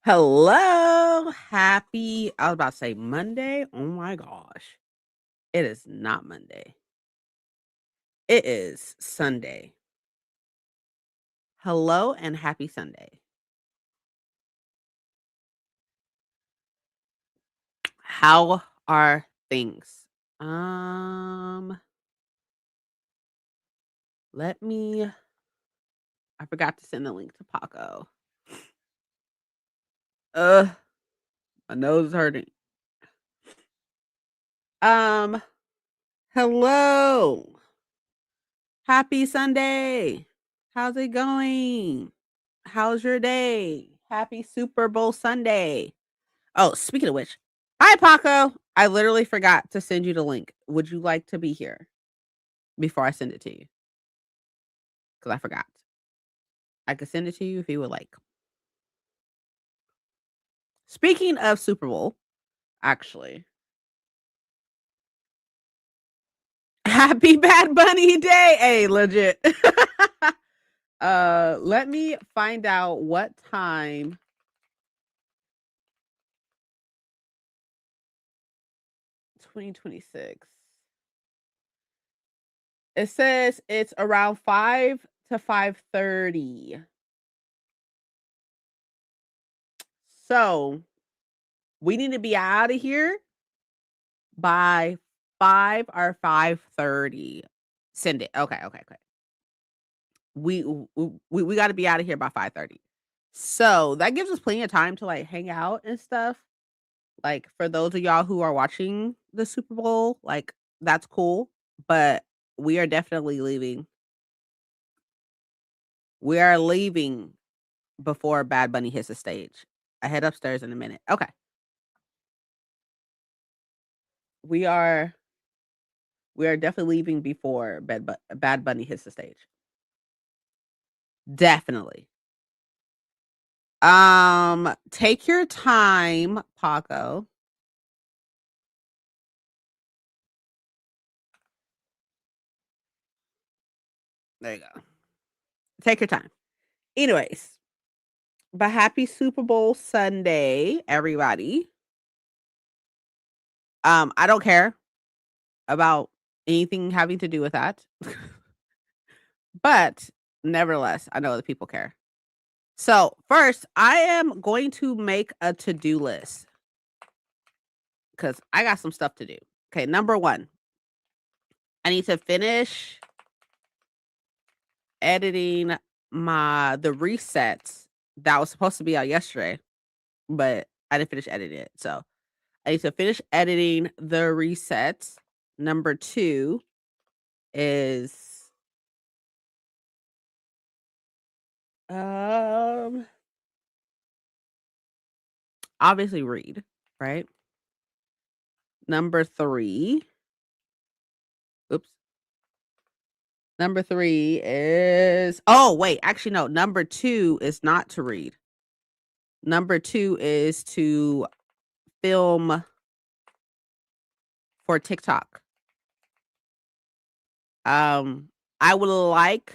Hello. I was about to say Monday. Oh my gosh. It is not Monday. It is Sunday. Hello and happy Sunday. How are things? Um, let me I forgot to send the link to Paco. Uh, my nose is hurting. Um, hello. Happy Sunday. How's it going? How's your day? Happy Super Bowl Sunday. Oh, speaking of which, hi Paco. I literally forgot to send you the link. Would you like to be here before I send it to you? Because I forgot. I could send it to you if you would like. Speaking of Super Bowl, actually, happy Bad Bunny Day. Hey, legit. Let me find out what time 2026. It says it's around 5 to 5:30. So we need to be out of here by 5 or 5:30. Send it. Okay, okay, okay. We gotta be out of here by 5:30. So that gives us plenty of time to like hang out and stuff. Like for those of y'all who are watching the Super Bowl, like that's cool. But we are definitely leaving. We are leaving before Bad Bunny hits the stage. I head upstairs in a minute. Okay. We are we are definitely leaving before Bad Bunny hits the stage. Definitely. Take your time, Paco. There you go. Take your time. Anyways, but happy Super Bowl Sunday, everybody. I don't care about anything having to do with that. But nevertheless, I know that people care. So, first, I am going to make a to-do list because I got some stuff to do. Okay, number one, I need to finish editing the resets that was supposed to be out yesterday, but I didn't finish editing it. So I need to finish editing the resets. Number two is um obviously read, right? Number three. Oops. Number three is wait, actually no, number two is not to read. Number two is to film for TikTok. I would like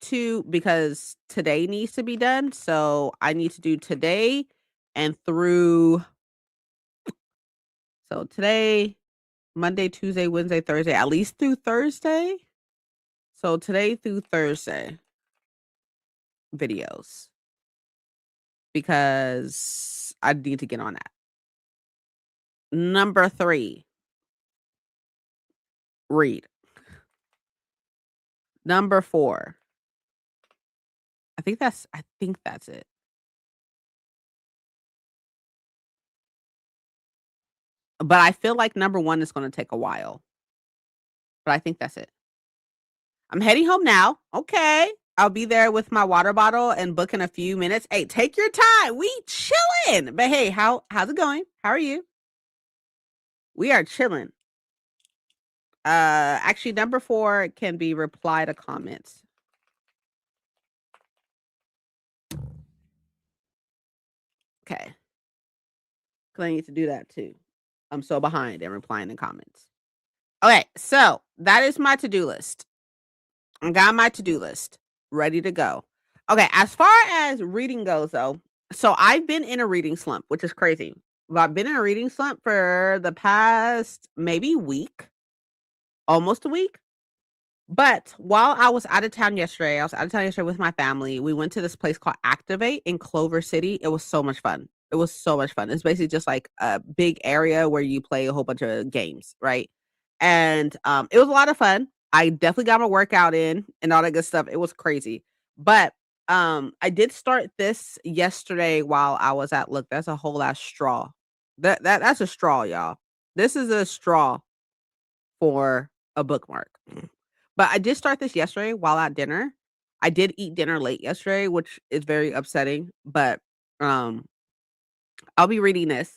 to because today needs to be done. So I need to do today and through so today, Monday, Tuesday, Wednesday, Thursday, at least through Thursday. So today through Thursday videos because I need to get on that. Number three, read. Number four. I think that's it. But I feel like number one is gonna take a while. But I think that's it. I'm heading home now. Okay. I'll be there with my water bottle and book in a few minutes. Hey, take your time. We chilling. But hey, how's it going? How are you? We are chilling. Actually, number four can be reply to comments. Okay. Because I need to do that too. I'm so behind in replying to comments. Okay, so that is my to-do list. I got my to-do list ready to go. Okay, as far as reading goes though, So I've been in a reading slump, which is crazy. But I've been in a reading slump for the past maybe week, almost a week. But while I was out of town yesterday, I was out of town yesterday with my family. We went to this place called Activate in Clover City. It was so much fun. It was so much fun. It's basically just like a big area where you play a whole bunch of games, right? And it was a lot of fun. I definitely got my workout in and all that good stuff. It was crazy. But I did start this yesterday while I was at look, that's a whole ass straw. That's a straw, y'all. This is a straw for a bookmark. But I did start this yesterday while at dinner. I did eat dinner late yesterday, which is very upsetting, but um I'll be reading this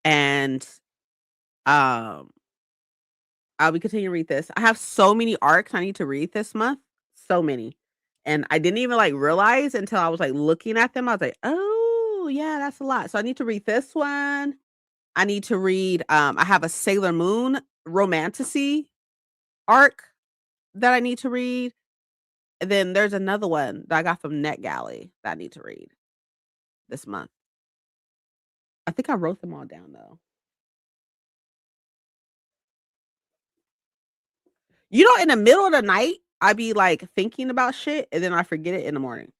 and um I'll be continuing to read this. I have so many arcs I need to read this month, so many. And I didn't even like realize until I was like looking at them. I was like, "Oh, yeah, that's a lot." So I need to read this one. I need to read I have a Sailor Moon romantasy arc that I need to read. And then there's another one that I got from NetGalley that I need to read this month. I think I wrote them all down though. In the middle of the night, I be like thinking about shit and then I forget it in the morning.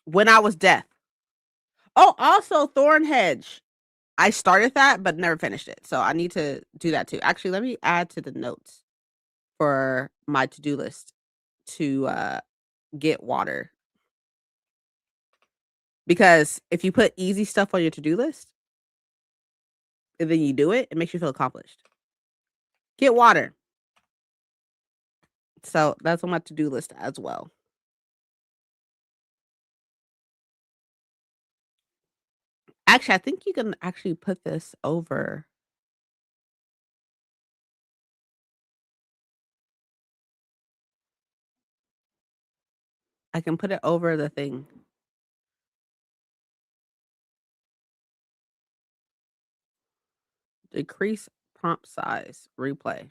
When I was deaf. Oh, also Thorn Hedge. I started that but never finished it. So I need to do that too. Actually, let me add to the notes for my to-do list to get water. Because if you put easy stuff on your to-do list and then you do it, it makes you feel accomplished. Get water. So that's on my to-do list as well. Actually, I think you can actually put this over. I can put it over the thing. Decrease prompt size. Replay.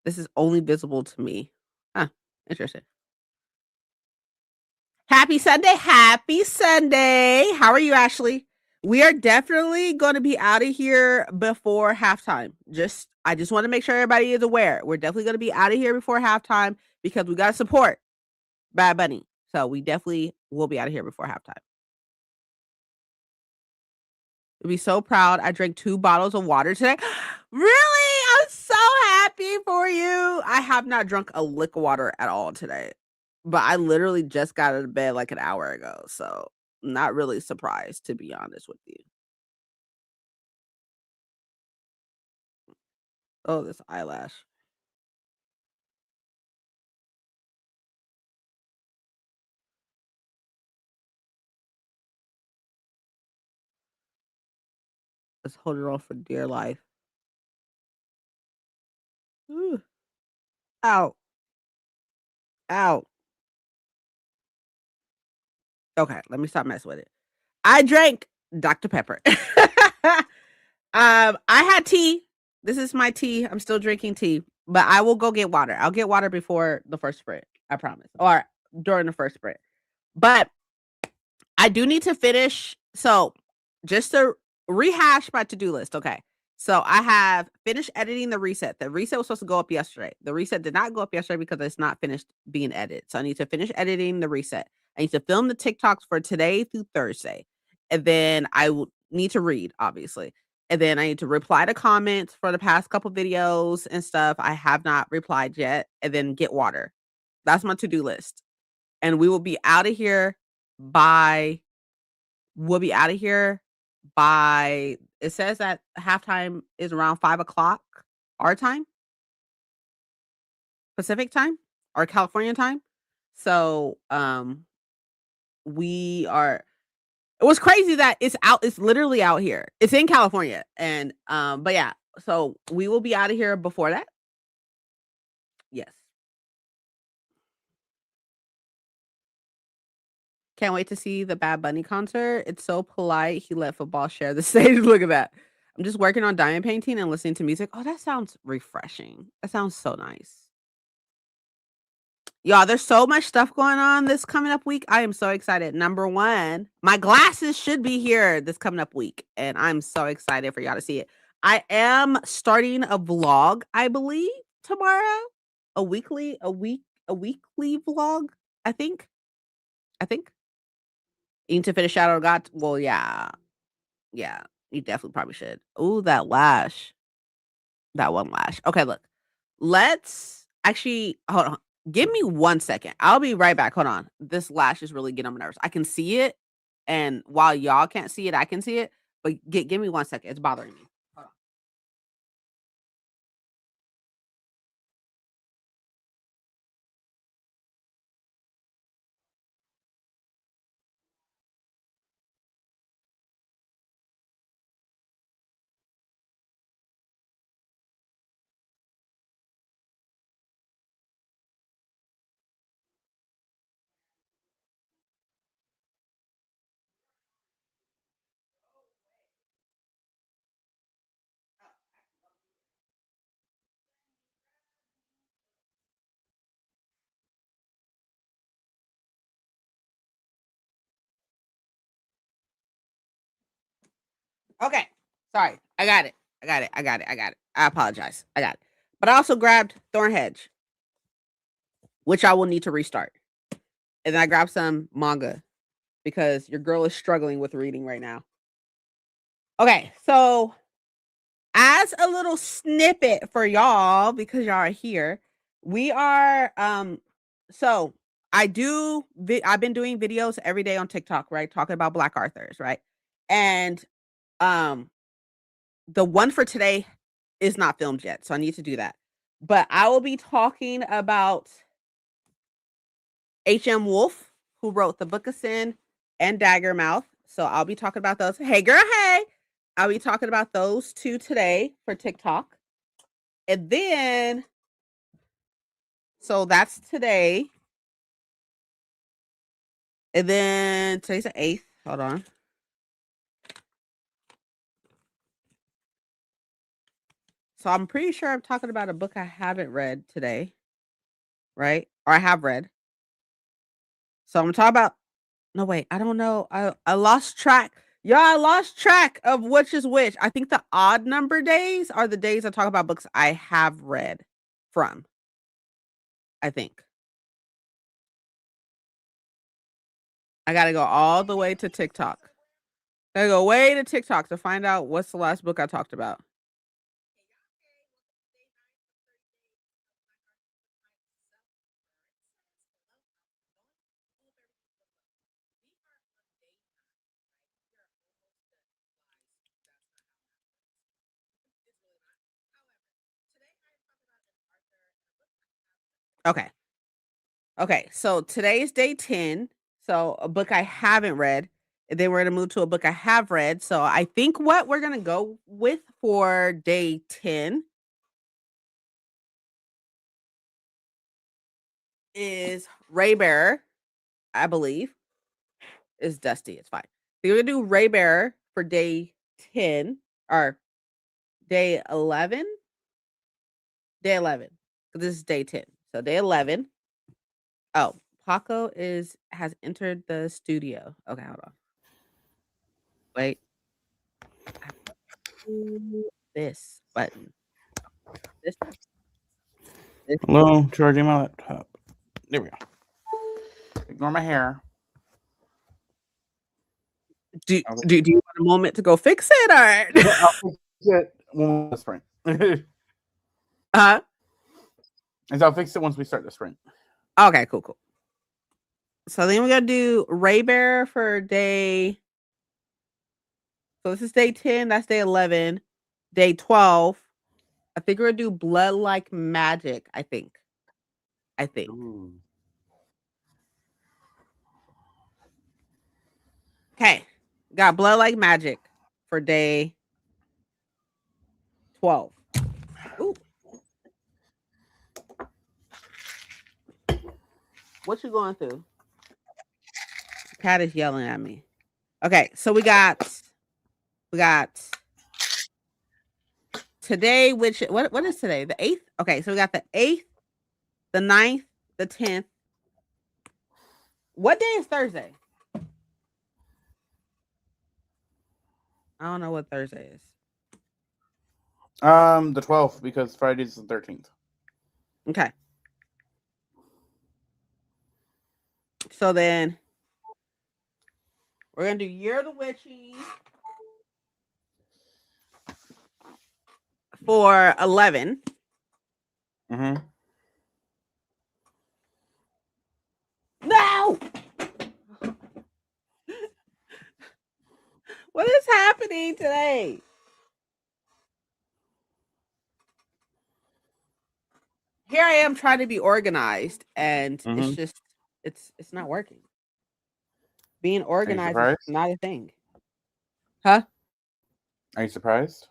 This is only visible to me. Huh. Interesting. Happy Sunday. Happy Sunday. How are you, Ashley? We are definitely going to be out of here before halftime. I just want to make sure everybody is aware. We're definitely going to be out of here before halftime because we got to support Bad Bunny. So we definitely will be out of here before halftime. I'll be so proud. I drank 2 bottles of water today. Really? I'm so happy for you. I have not drunk a lick of water at all today. But I literally just got out of bed like an hour ago. So not really surprised, to be honest with you. Oh, this eyelash. Let's hold it on for dear life. Ooh. Ow. Ow. Okay, let me stop messing with it. I drank Dr. Pepper. I had tea. This is my tea. I'm still drinking tea, but I will go get water. I'll get water before the first sprint. I promise. Or during the first sprint. But I do need to finish. So just to rehash my to-do list. Okay. So I have finished editing the reset. The reset was supposed to go up yesterday. The reset did not go up yesterday because it's not finished being edited. So I need to finish editing the reset. I need to film the TikToks for today through Thursday. And then I will need to read, obviously. And then I need to reply to comments for the past couple videos and stuff. I have not replied yet. And then get water. That's my to-do list. And we will be out of here by we'll be out of here by it says that halftime is around 5 o'clock our time, Pacific time or California time. So we are it was crazy that it's literally out here. It's in California. And but yeah, so we will be out of here before that. Yes. Can't wait to see the Bad Bunny concert. It's so polite. He let football share the stage. Look at that. I'm just working on diamond painting and listening to music. Oh, that sounds refreshing. That sounds so nice. Y'all, there's so much stuff going on this coming up week. I am so excited. Number one, my glasses should be here this coming up week, and I'm so excited for y'all to see it. I am starting a vlog, I believe, tomorrow. A weekly vlog, I think. I think. Eating to finish Shadow of God. Well, yeah. Yeah. You definitely probably should. Ooh, that lash. That one lash. Okay, look. Let's actually hold on. Give me 1 second. I'll be right back. Hold on. This lash is really getting on my nerves. I can see it, and while y'all can't see it, I can see it. But give me 1 second. It's bothering me. Hold on. Okay. Sorry. I got it. I got it. I got it. I got it. I apologize. I got it. But I also grabbed Thornhedge, which I will need to restart. And then I grabbed some manga because your girl is struggling with reading right now. Okay. So, as a little snippet for y'all, because y'all are here, we are so I've been doing videos every day on TikTok, right? Talking about Black Authors, right? And um the one for today is not filmed yet, so I need to do that. But I will be talking about H.M. Wolf, who wrote The Book of Sin and Daggermouth. So I'll be talking about those. Hey girl, hey. I'll be talking about those two today for TikTok. And then so that's today. And then today's the 8th. Hold on. So I'm pretty sure I'm talking about a book I haven't read today, right? Or I have read. So I'm talking about no wait, I don't know. I lost track. Yeah, I lost track of which is which. I think the odd number days are the days I talk about books I have read from. I think. I gotta go all the way to TikTok. Gotta go way to TikTok to find out what's the last book I talked about. Okay. Okay. So today's day 10. So a book I haven't read. And then we're gonna move to a book I have read. So I think what we're gonna go with for day 10 is Ray Bearer, I believe. Is Dusty. It's fine. So we're gonna do Ray Bearer for day 10 or day 11. Day 11. So this is day 10. So day 11. Oh, Paco has entered the studio. Okay, hold on. Wait. I have to do this button. This, this. Hello, charging my laptop. There we go. Ignore my hair. Do you want a moment to go fix it or? I'll fix it when we sprint. Huh? And I'll fix it once we start the sprint. Okay, cool. So then we're gonna do Ray Bear for day. So this is day 10. That's day 11. Day 12. I think we're gonna do Blood Like Magic. I think. Ooh. Okay. Got Blood Like Magic for day 12. Ooh. What you going through? Cat is yelling at me. Okay, so we got today, which what is today? The 8th? Okay, so we got the 8th, the 9th, the 10th. What day is Thursday? I don't know what Thursday is. The 12th, because Friday's the 13th. Okay. So then we're gonna do Year of the Witchy for 11. Mm-hmm. No! What is happening today? Here I am trying to be organized, and it's just it's not working. Being organized is not a thing. Huh? Are you surprised?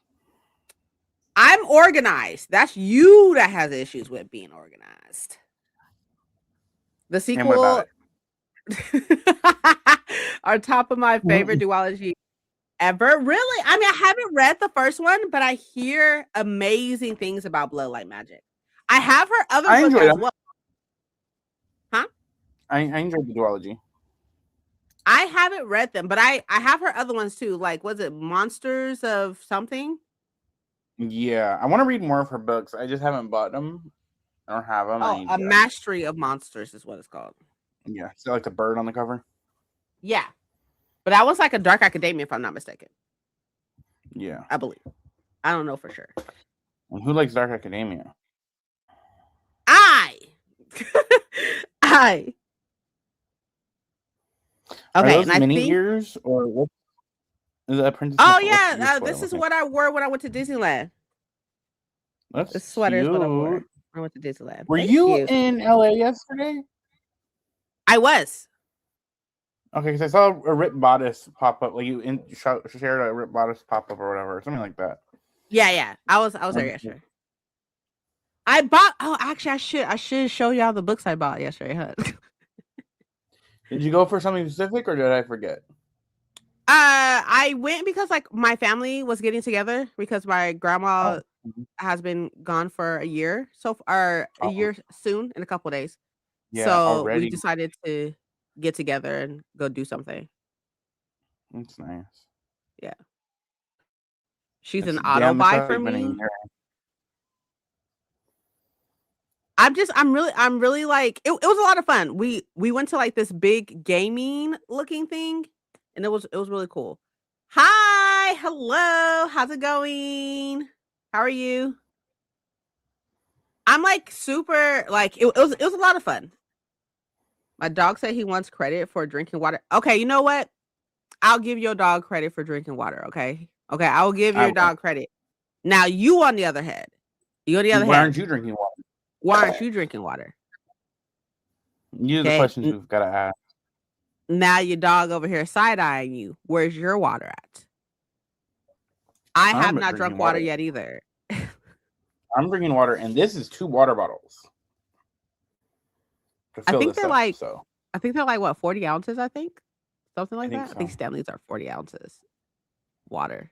I'm organized. That's you that has issues with being organized. The sequel. And what about it? Are top of my favorite duology ever. Really? I mean, I haven't read the first one, but I hear amazing things about Bloodlight Magic. I have her other book as well. Huh? I enjoyed the duology. I haven't read them, but I have her other ones too. Like, was it Monsters of something? Yeah, I want to read more of her books. I just haven't bought them. I don't have them. Oh, A Mastery of Monsters is what it's called. Yeah, is that like the bird on the cover? Yeah, but that was like a Dark Academia, if I'm not mistaken. Yeah, I believe. I don't know for sure. And who likes Dark Academia? I. Okay, and I mini ears or what? Is that Princess? Oh yeah, this is what I wore when I went to Disneyland. This sweater is what I wore when I went to Disneyland. Were you in LA yesterday? I was. Okay, because I saw a ripped bodice pop up. Like you shared a ripped bodice pop up or whatever, something like that. Yeah. I was there yesterday. I bought. Oh, actually, I should show y'all the books I bought yesterday. Huh? Did you go for something specific, or did I forget? I went because like my family was getting together because my grandma has been gone for a year, a year soon in a couple of days. Yeah, so we decided to get together and go do something. That's nice. Yeah, she's an auto buy for me. I'm really like it was a lot of fun. We went to like this big gaming looking thing, and it was really cool. Hi, hello, how's it going? How are you? I'm like super like it was a lot of fun. My dog said he wants credit for drinking water. Okay, you know what? I'll give your dog credit for drinking water. Okay, I will give your dog credit. Now you on the other hand, why aren't you drinking water? Why aren't you drinking water? These are the questions we've got to ask. Now your dog over here side-eyeing you. Where's your water at? I have not drunk water yet either. I'm drinking water, and this is 2 water bottles. I think they're like what, 40 ounces, I think? Something like that. I think Stanley's are 40 ounces water,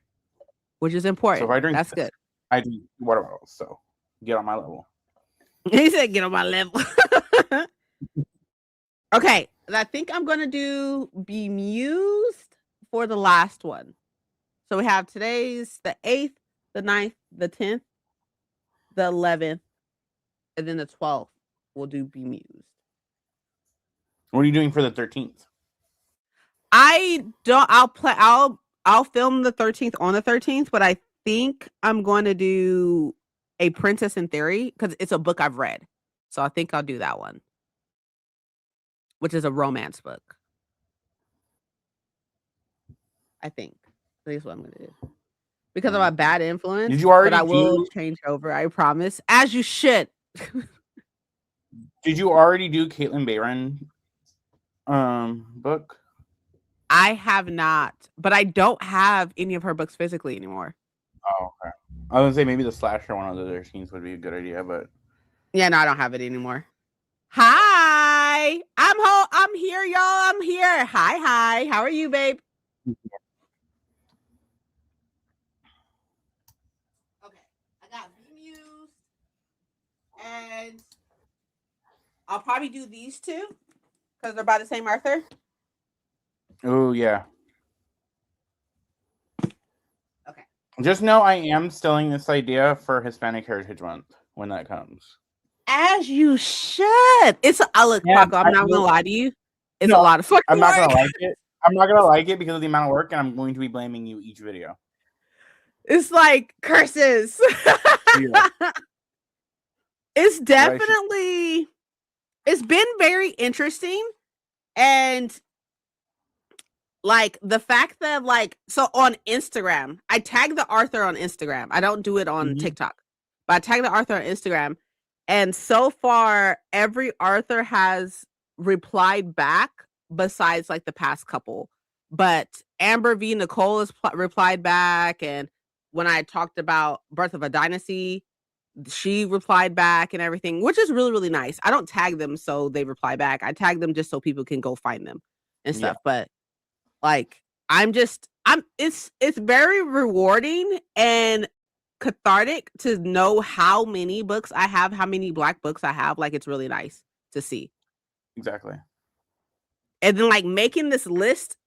which is important. So if I drink that's good. I drink water bottles, so get on my level. He said get on my level. Okay, I think I'm going to do Bemused for the last one. So we have today's the 8th, the 9th, the 10th, the 11th, and then the 12th we'll do Bemused. What are you doing for the 13th? I'll film the 13th on the 13th, but I think I'm going to do A Princess in Theory because it's a book I've read. So I think I'll do that one, which is a romance book. I think that's what I'm going to do. Because of a bad influence. Did you already but I will change over, I promise. As you should. Did you already do Caitlin Bayron book? I have not, but I don't have any of her books physically anymore. Oh, okay. I was gonna say maybe the slasher one of the 13th would be a good idea, but yeah, no, I don't have it anymore. Hi, I'm here, y'all. I'm here. Hi. How are you, babe? Okay, I got Bemused and I'll probably do these two because they're by the same author. Oh yeah. Okay. Just know I am stealing this idea for Hispanic Heritage Month when that comes. As you should. It's look, Yeah, Paco, I'm not gonna lie to you. It's No, a lot of fucking I'm not work. gonna like it. I'm not gonna like it because of the amount of work, and I'm going to be blaming you each video. It's like curses. Yeah. It's definitely it's been very interesting. And like the fact that like so on Instagram, I tag the author on Instagram. I don't do it on TikTok, but I tag the author on Instagram. And so far, every author has replied back besides like the past couple. But Amber V. Nicole has replied back. And when I talked about Birth of a Dynasty, she replied back and everything, which is really, really nice. I don't tag them so they reply back. I tag them just so people can go find them and stuff. But like, it's very rewarding and cathartic to know how many books I have, how many Black books I have. Like, it's really nice to see. Exactly. And then like making this list,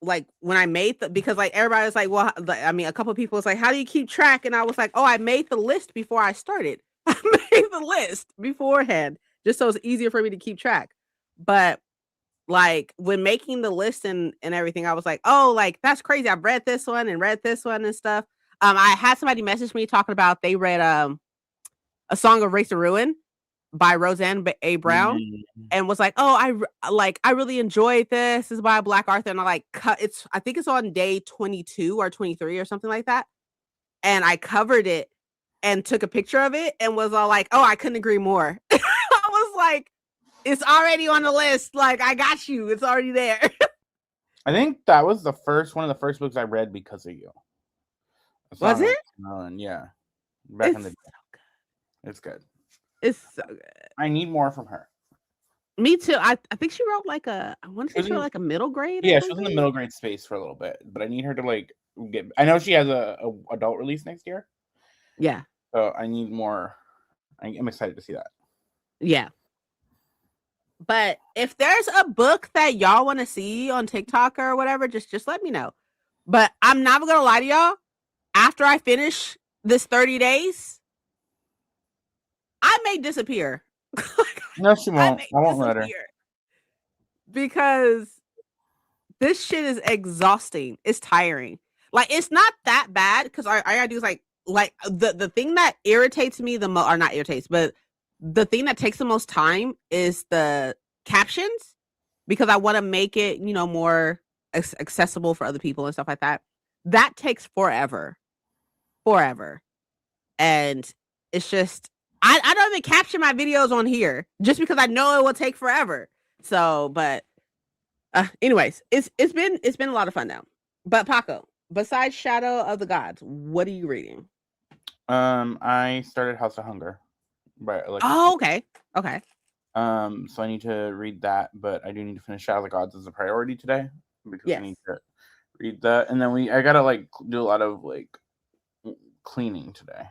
like when I made because like everybody was like, well, I mean, a couple of people was like, how do you keep track? And I was like, oh, I made the list before I started. I made the list beforehand just so it's easier for me to keep track. But like when making the list and everything, I was like, oh, like that's crazy. I've read this one and stuff. I had somebody message me talking about they read A Song of Race and Ruin by Roseanne A. Brown and was like, oh, I really enjoyed this. This is by a Black author. And I like I think it's on day 22 or 23 or something like that. And I covered it and took a picture of it and was all like, oh, I couldn't agree more. I was like, it's already on the list. Like, I got you. It's already there. I think that was one of the first books I read because of you. Was it? Yeah. Back in the day. So good. It's good. It's so good. I need more from her. Me too. I think she wrote like I want to say like a middle grade. Yeah, she was in the middle grade space for a little bit, but I need her to like get. I know she has a adult release next year. Yeah. So I need more. I'm excited to see that. Yeah. But if there's a book that y'all want to see on TikTok or whatever, just let me know. But I'm not gonna lie to y'all. After I finish this 30 days, I may disappear. No, she won't. I won't let her. Because this shit is exhausting. It's tiring. Like, it's not that bad because all I gotta do is like the thing that irritates me the most, or not irritates, but the thing that takes the most time is the captions because I want to make it, more accessible for other people and stuff like that. That takes forever. And it's just, I don't even caption my videos on here just because I know it will take forever. So, but anyways, it's been a lot of fun now. But Paco, besides Shadow of the Gods, what are you reading? I started House of Hunger. Right. Okay. So I need to read that, but I do need to finish Shadow of the Gods as a priority today because I need to read that, and then I gotta like do a lot of like cleaning today.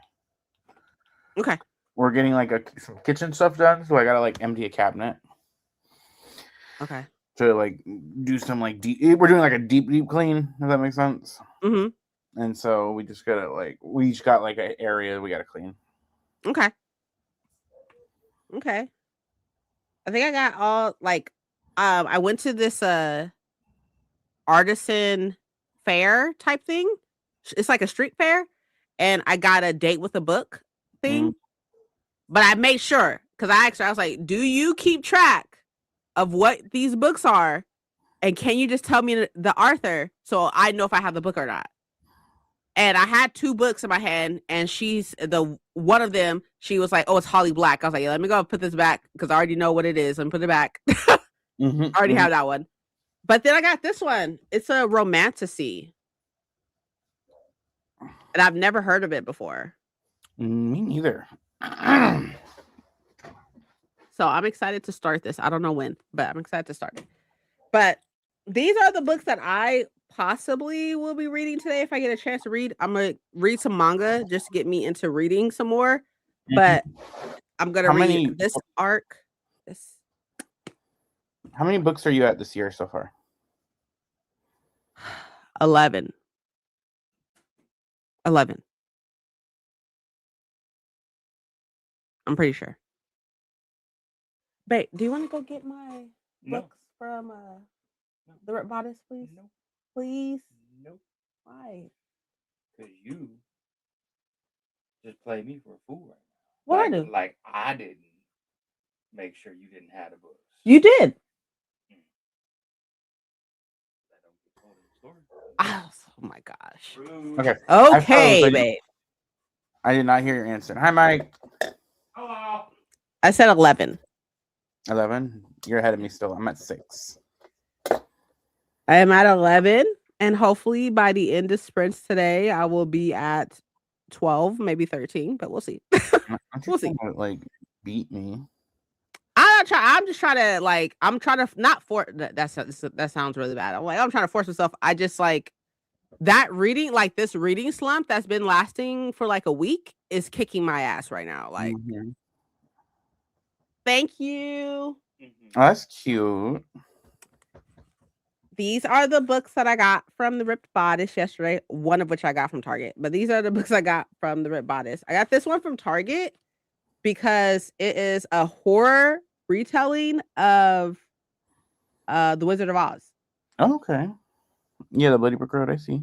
Okay. We're getting like some kitchen stuff done, so I gotta like empty a cabinet. Okay. To like do some like we're doing like a deep clean, if that makes sense. Mm-hmm. And so we just gotta we each got like an area we gotta clean. Okay. I think I got all I went to this artisan fair type thing. It's like a street fair, and I got a date with a book thing. But I made sure because I asked her, I was like, "Do you keep track of what these books are, and can you just tell me the author so I know if I have the book or not?" And I had 2 books in my hand, and one of them, she was like, "Oh, it's Holly Black." I was like, "Yeah, let me go put this back because I already know what it is and put it back." I already have that one. But then I got this one. It's a romantasy. And I've never heard of it before. Me neither. So I'm excited to start this. I don't know when, but I'm excited to start it. But these are the books that I possibly will be reading today if I get a chance to read. I'm going to read some manga just to get me into reading some more. But I'm going to read this arc. How many books are you at this year so far? 11. 11. I'm pretty sure. Babe, do you want to go get my books from the Rip Bodice, please? No. Please? Nope. Why? Because you just play me for a fool right now. What like, I do? Like I didn't make sure you didn't have the books. You did. That don't get told in the story. Oh my gosh. Rude. Okay. Okay, babe. I did not hear your answer. Hi, Mike. Hello. I said 11. 11. You're ahead of me still. I'm at 6. I am at 11, and hopefully by the end of sprints today, I will be at 12, maybe 13, but we'll see. We'll see. Like beat me. I'm just trying to like. I'm trying to not for that sounds really bad. I'm trying to force myself. I just like that reading, like this reading slump that's been lasting for like a week is kicking my ass right now. Like, thank you. Oh, that's cute. These are the books that I got from the Ripped Bodice yesterday, one of which I got from Target. But these are the books I got from the Ripped Bodice. I got this one from Target because it is a horror retelling of The Wizard of Oz. Oh, okay. Yeah, the Bloody Brook Road, I see.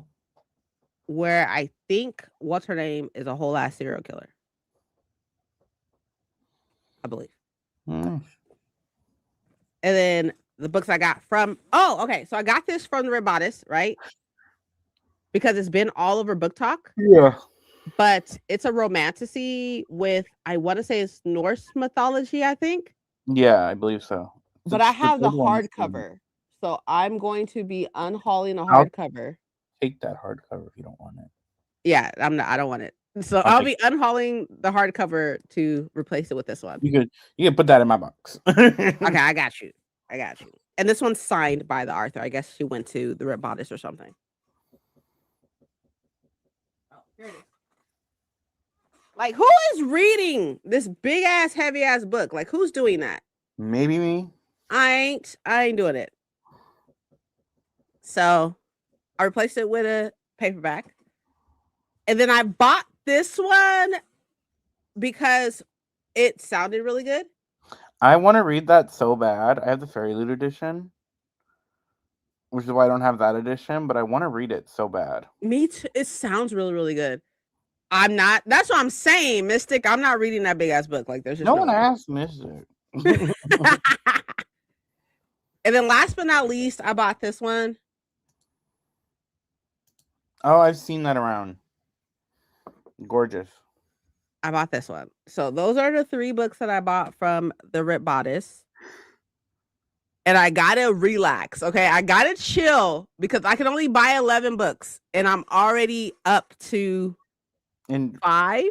Where I think what's her name is a whole ass serial killer. I believe. Nice. And then the books I got from okay. So I got this from the Ripped Bodice, right? Because it's been all over Book Talk. Yeah. But it's a romantasy with, I want to say it's Norse mythology, I think. Yeah, I believe so. But I have the hardcover. So I'm going to be unhauling a hardcover. Take that hardcover if you don't want it. Yeah, I don't want it. So I'll be unhauling the hardcover to replace it with this one. You could put that in my box. Okay, I got you. And this one's signed by the author. I guess she went to the Ripped Bodice or something. Oh, here it is. Like, who is reading this big ass, heavy ass book? Like, who's doing that? Maybe me. I ain't doing it. So I replaced it with a paperback. And then I bought this one because it sounded really good. I want to read that so bad. I have the Fairy Loot edition, which is why I don't have that edition, but I want to read it so bad. Me too. It sounds really, really good. I'm not. That's what I'm saying, Mystic. I'm not reading that big ass book. Like, there's just no one asked Mystic. And then last but not least, I bought this one. Oh, I've seen that around. Gorgeous. I bought this one. So those are the 3 books that I bought from the Ripped Bodice. And I gotta relax. Okay. I gotta chill because I can only buy 11 books and I'm already up to 5.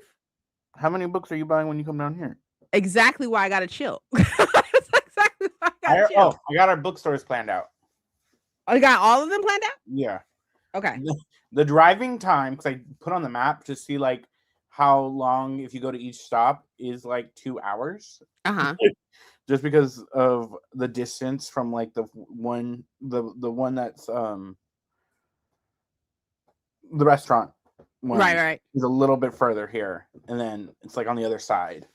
How many books are you buying when you come down here? Exactly why I gotta chill. That's exactly why I gotta chill. I got our bookstores planned out. Oh, you got all of them planned out? Yeah. Okay. The driving time, because I put on the map to see like how long if you go to each stop is like 2 hours. Just because of the distance from like the one that's the restaurant one right is a little bit further here, and then it's like on the other side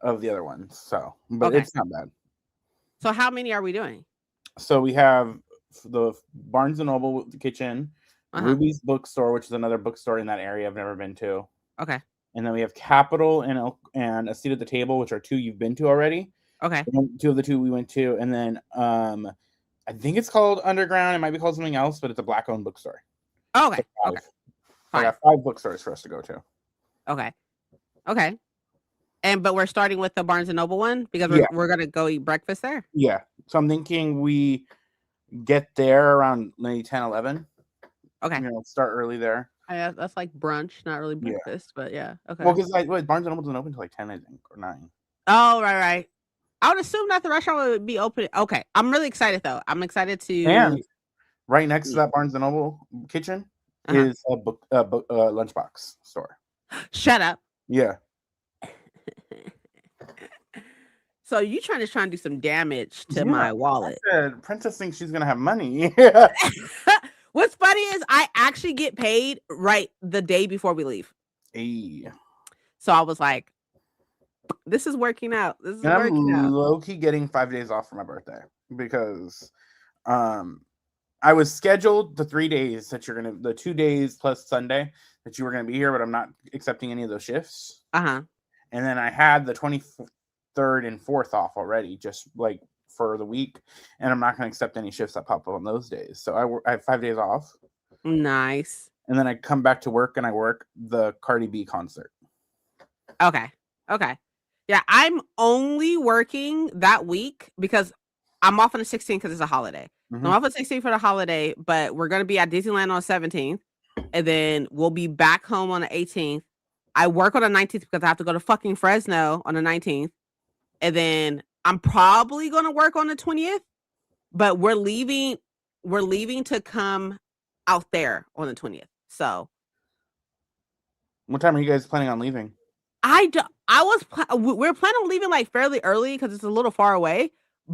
of the other ones. So, but it's not bad. So how many are we doing? So we have the Barnes and Noble kitchen, Ruby's bookstore, which is another bookstore in that area I've never been to. Okay. And then we have Capitol and A Seat at the Table, which are 2 you've been to already. Okay. 2 of the 2 we went to, and then I think it's called Underground. It might be called something else, but it's a Black-owned bookstore. Oh, okay. So okay. I got 5 bookstores for us to go to. Okay. But we're starting with the Barnes and Noble one because we're gonna go eat breakfast there. Yeah. So I'm thinking we get there around maybe 10, 11. Okay. Start early there. That's like brunch, not really breakfast, but yeah. Okay. Well, because Barnes and Noble doesn't open until like 10, I think, or 9. Oh, right. I would assume that the restaurant would be open. Okay. I'm really excited though. I'm excited to. And right next to that Barnes and Noble kitchen is a lunchbox store. Shut up. Yeah. So you trying to do some damage to Yeah, my wallet. I said, Princess thinks she's gonna have money. What's funny is I actually get paid right the day before we leave. Hey. So I was like, this is working out. This is And I'm working out. low-key getting 5 days off for my birthday because I was scheduled the 3 days that the 2 days plus Sunday that you were gonna be here, but I'm not accepting any of those shifts. Uh-huh. And then I had the 23rd and 4th off already, just like for the week, and I'm not gonna accept any shifts that pop up on those days. So I have 5 days off. Nice. And then I come back to work and I work the Cardi B concert. Okay. Yeah, I'm only working that week because I'm off on the 16th because it's a holiday. Mhm. So I'm off on the 16th for the holiday, but we're going to be at Disneyland on the 17th. And then we'll be back home on the 18th. I work on the 19th because I have to go to fucking Fresno on the 19th. And then I'm probably going to work on the 20th, but we're leaving to come out there on the 20th. So What time are you guys planning on leaving? we're planning on leaving like fairly early because it's a little far away.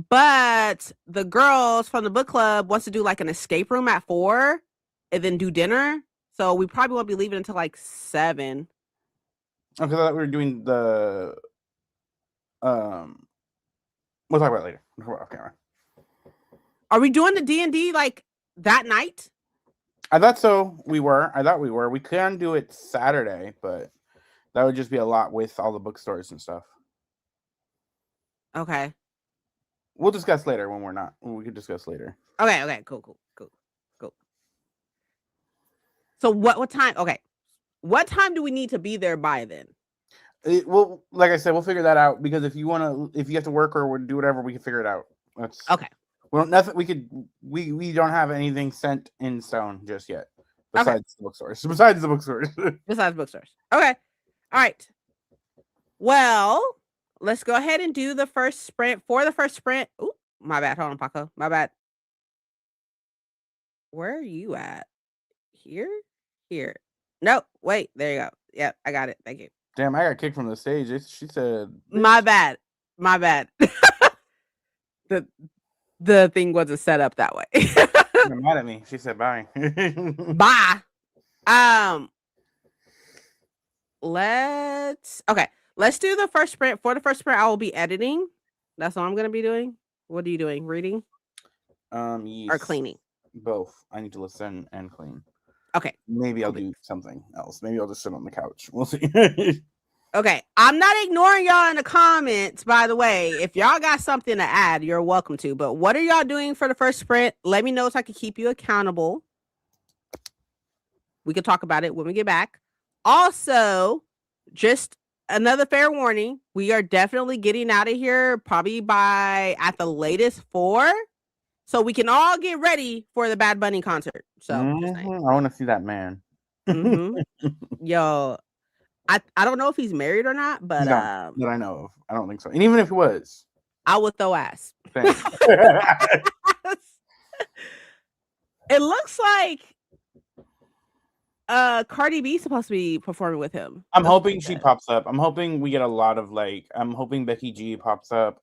But the girls from the book club wants to do like an escape room at 4 and then do dinner. So we probably won't be leaving until like 7. Okay, I thought we were doing the we'll talk about it later. We'll talk about it off camera. Are we doing the D&D like that night? I thought so. We were. We can do it Saturday, but that would just be a lot with all the bookstores and stuff. Okay. We'll discuss later when we're not. We can discuss later. Okay. Cool. So what time? Okay. What time do we need to be there by then? Well, like I said, we'll figure that out because if you have to work or do whatever, we can figure it out. That's okay. Well, nothing. We don't have anything sent in stone just yet. Besides the bookstores. Besides the bookstores. Okay. All right. Well, let's go ahead and do the first sprint. For the first sprint, ooh, my bad. Hold on, Paco. My bad. Where are you at? Here? Nope. Wait. There you go. Yep, I got it. Thank you. Damn, I got kicked from the stage. She said, My bad. The thing wasn't set up that way. You're mad at me. She said, bye. Bye. Let's do the first sprint. For the first sprint, I will be editing. That's what I'm going to be doing. What are you doing? Reading? Yes. Or cleaning? Both. I need to listen and clean. Okay. Maybe I'll do something else. Maybe I'll just sit on the couch. We'll see. Okay. I'm not ignoring y'all in the comments, by the way. If y'all got something to add, you're welcome to. But what are y'all doing for the first sprint? Let me know so I can keep you accountable. We can talk about it when we get back. Also, just another fair warning. We are definitely getting out of here probably by at the latest 4. So we can all get ready for the Bad Bunny concert. So I want to see that man. Yo, I don't know if he's married or not, but that I know of. I don't think so. And even if he was, I would throw ass. It looks like Cardi B supposed to be performing with him. I'm hoping she pops up. I'm hoping we get a lot of I'm hoping Becky G pops up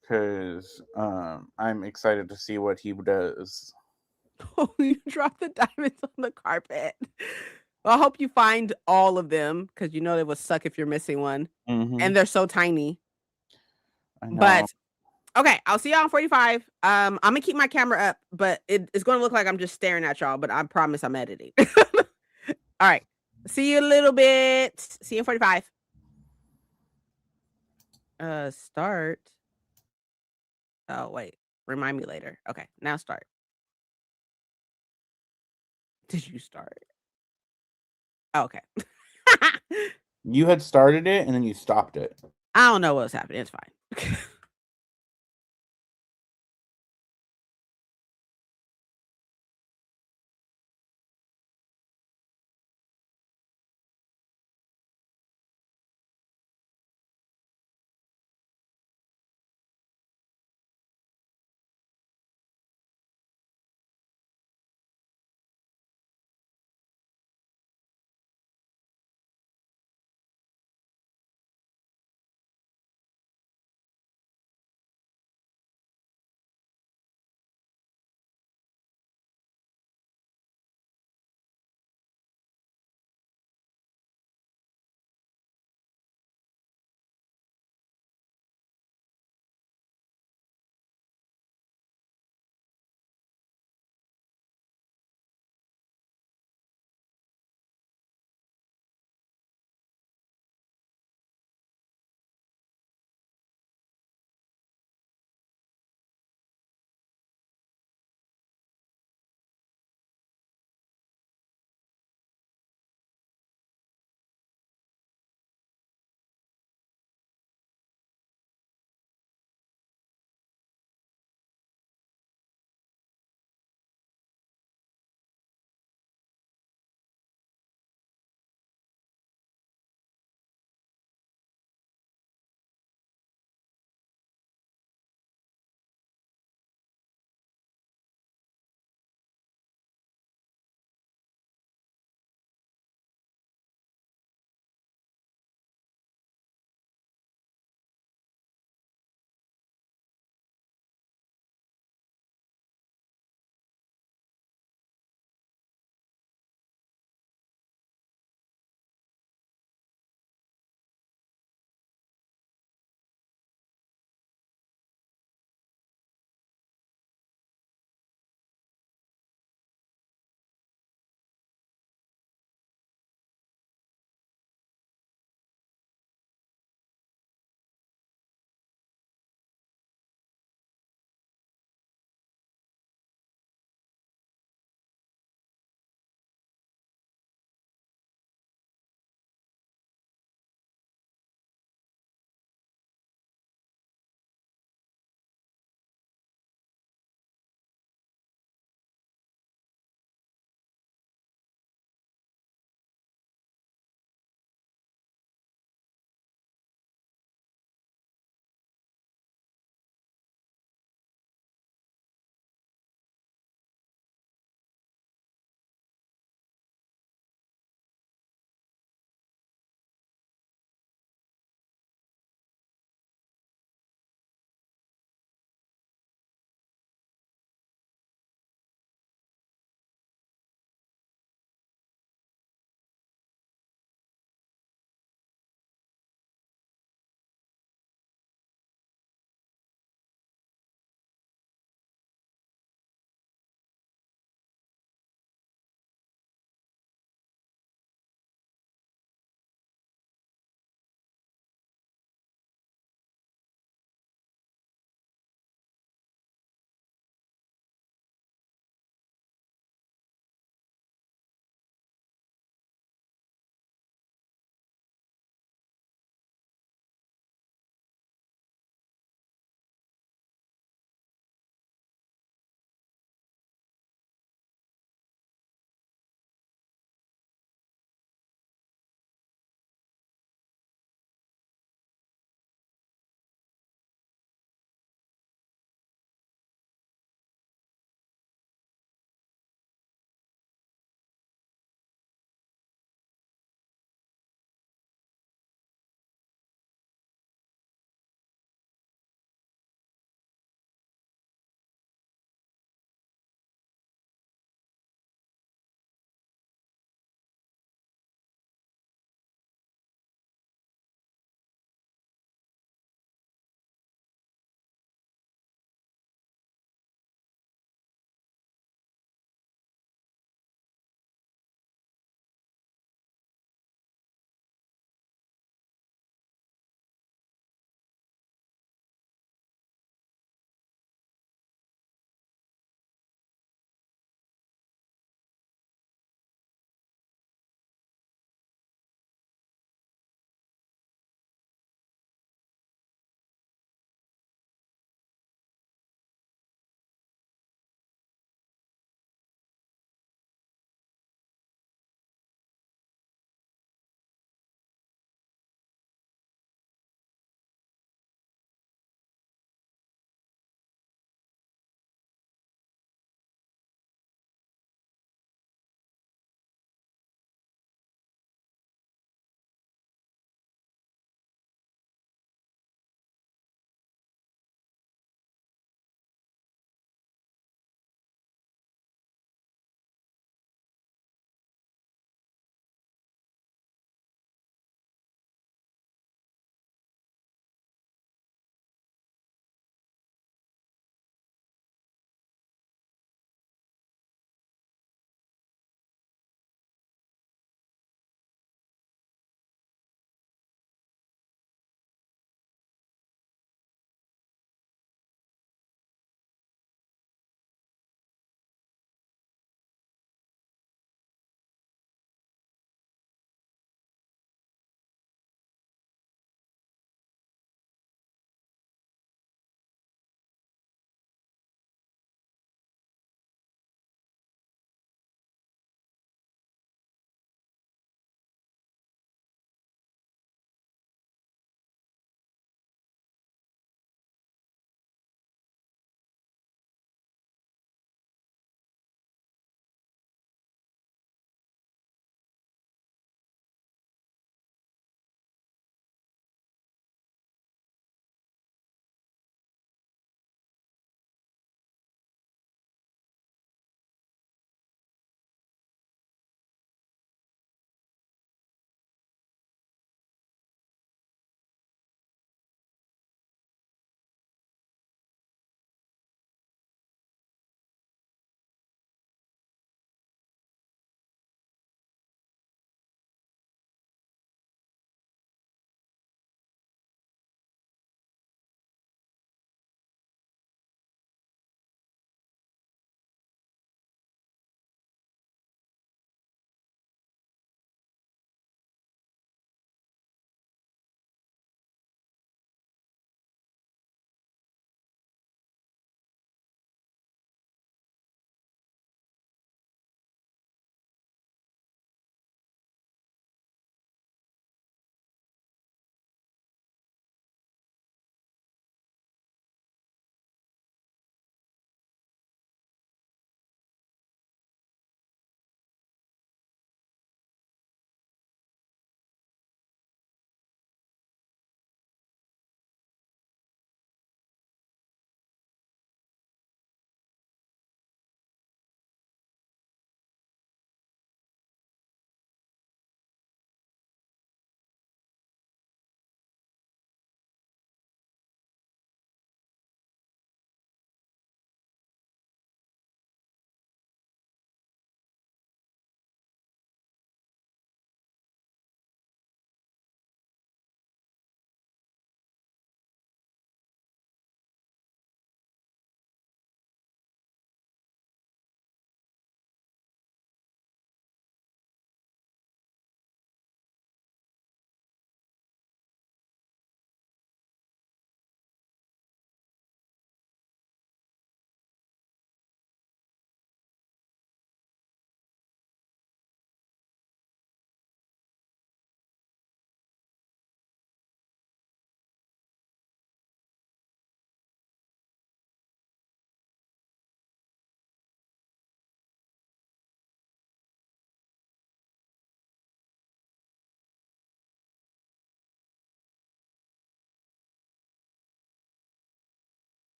because I'm excited to see what he does. Oh, you dropped the diamonds on the carpet. Well, I hope you find all of them because you know it would suck if you're missing one. And they're so tiny. I know. But okay, I'll see y'all in 45. I'm gonna keep my camera up, but it's gonna look like I'm just staring at y'all, but I promise I'm editing. All right. See you a little bit. See you in 45. Start. Oh, wait. Remind me later. Okay, now start. Did you start? Oh, okay. You had started it and then you stopped it. I don't know what's happening. It's fine.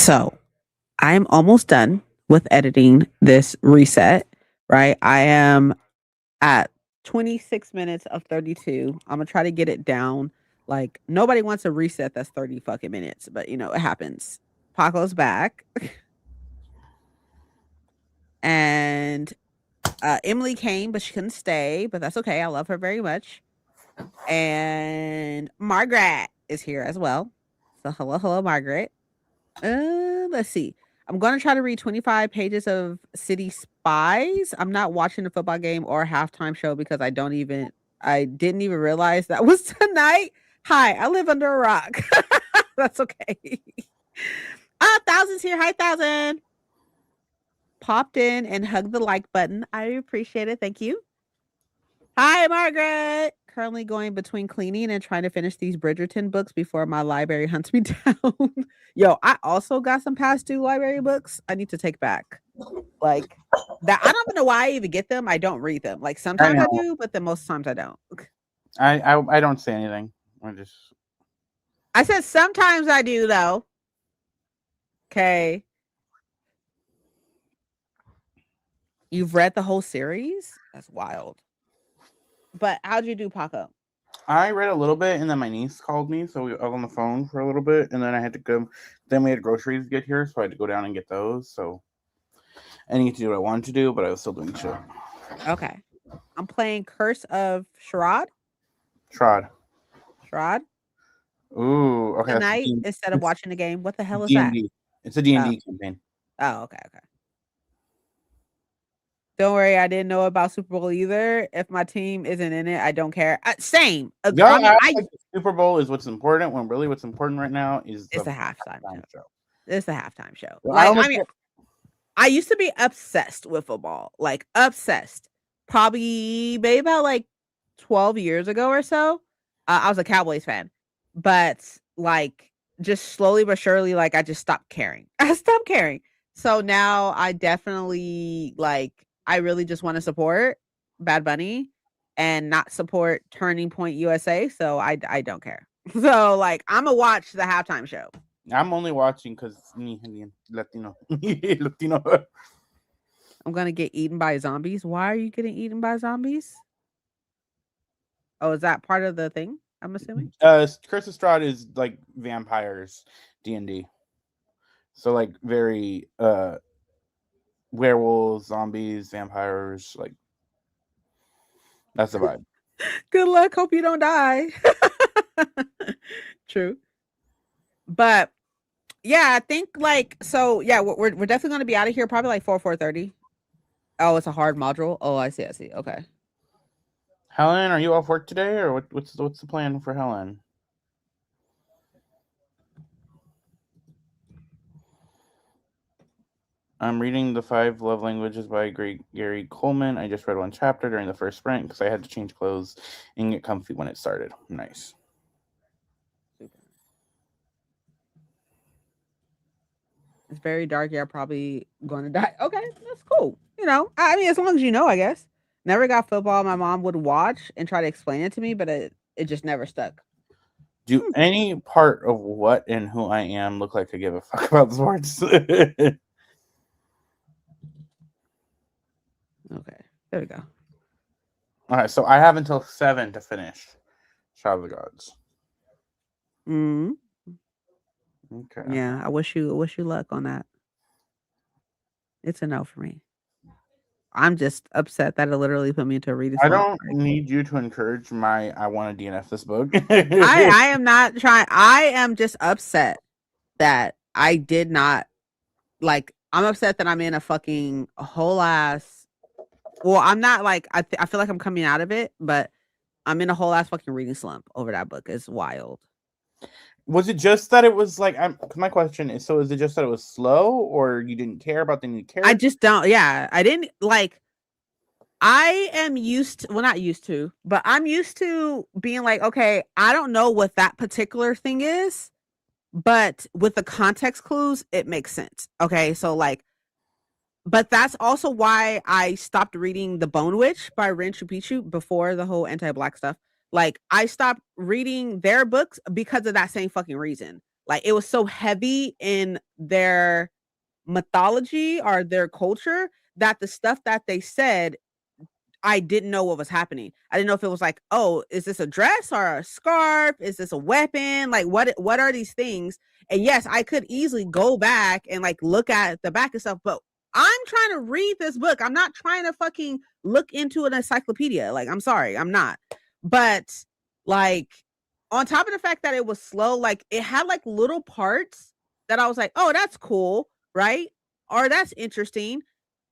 So I'm almost done with editing this reset, right? I am at 26 minutes of 32. I'm gonna try to get it down. Like, nobody wants a reset that's 30 fucking minutes, but it happens. Paco's back. And Emily came, but she couldn't stay, but that's okay. I love her very much. And Margaret is here as well. So hello, Margaret. Let's see. I'm going to try to read 25 pages of City Spies. I'm not watching the football game or halftime show because I didn't even realize that was tonight. Hi, I live under a rock. That's okay. Thousands here. Hi, Thousand. Popped in and hugged the like button. I appreciate it. Thank you. Hi, Margaret. Currently going between cleaning and trying to finish these Bridgerton books before my library hunts me down. Yo, I also got some past due library books I need to take back. Like that. I don't even know why I even get them. I don't read them. Like sometimes I do, but then most times I don't. I don't say anything. I said sometimes I do though. Okay. You've read the whole series? That's wild. But how'd you do, Paco? I read a little bit, and then my niece called me, so we were on the phone for a little bit, and then I had to go. Then we had groceries to get here, so I had to go down and get those. So I need to do what I wanted to do, but I was still doing shit. Okay. I'm playing Curse of Strahd. Strahd. Ooh, okay. Tonight, instead of watching the game. What the hell is D&D. that? It's a D&D campaign. Oh, okay. Don't worry, I didn't know about Super Bowl either. If my team isn't in it, I don't care. Same. Super Bowl is what's important. When really what's important right now is it's a halftime show. It's a halftime show. Well, I used to be obsessed with football, like obsessed. Probably maybe about like 12 years ago or so. I was a Cowboys fan, but like just slowly but surely, like I just stopped caring. I stopped caring. So now I definitely I really just want to support Bad Bunny and not support Turning Point USA. So I don't care. So like I'm gonna watch the halftime show. I'm only watching because Latino. I'm gonna get eaten by zombies. Why are you getting eaten by zombies? Oh, is that part of the thing? I'm assuming. Curse of Strahd is like vampires, D&D. So like very werewolves, zombies, vampires, like that's the vibe. Good luck. Hope you don't die. True. But yeah, I think we're definitely gonna be out of here probably like 4:30. Oh, it's a hard module. Oh, I see. Okay. Helen, are you off work today, or what's the plan for Helen? I'm reading The 5 Love Languages by Gary Coleman. I just read one chapter during the first sprint because I had to change clothes and get comfy when it started. Nice. It's very dark. You're probably going to die. Okay, that's cool. I mean, as long as I guess. Never got football. My mom would watch and try to explain it to me, but it just never stuck. Do any part of what and who I am look like I give a fuck about sports? Okay, there we go. All right, so I have until 7 to finish Shadow of the Gods. Okay. Yeah, I wish you luck on that. It's a no for me. I'm just upset that it literally put me into a reading slump. I don't need you to encourage I want to DNF this book. I am not trying. I am just upset that I did not I'm upset that I'm in a fucking whole ass. Well, I'm not I feel like I'm coming out of it, but I'm in a whole ass fucking reading slump over that book. It's wild. Was it just that it was my question is, so is it just that it was slow, or you didn't care about the new character? I just don't. Yeah, I didn't I am used to, well, not used to, but I'm used to being like, okay, I don't know what that particular thing is, but with the context clues, it makes sense. Okay, so but that's also why I stopped reading The Bone Witch by Rin Chupichu before the whole anti-black stuff. I stopped reading their books because of that same fucking reason. Like it was so heavy in their mythology or their culture that the stuff that they said, I didn't know what was happening. I didn't know if it was like, oh, is this a dress or a scarf? Is this a weapon? Like what are these things? And yes, I could easily go back and like look at the back and stuff, but I'm trying to read this book. I'm not trying to fucking look into an encyclopedia. Like, I'm sorry, I'm not. But like on top of the fact that it was slow, like it had like little parts that I was like, oh, that's cool, right? Or that's interesting.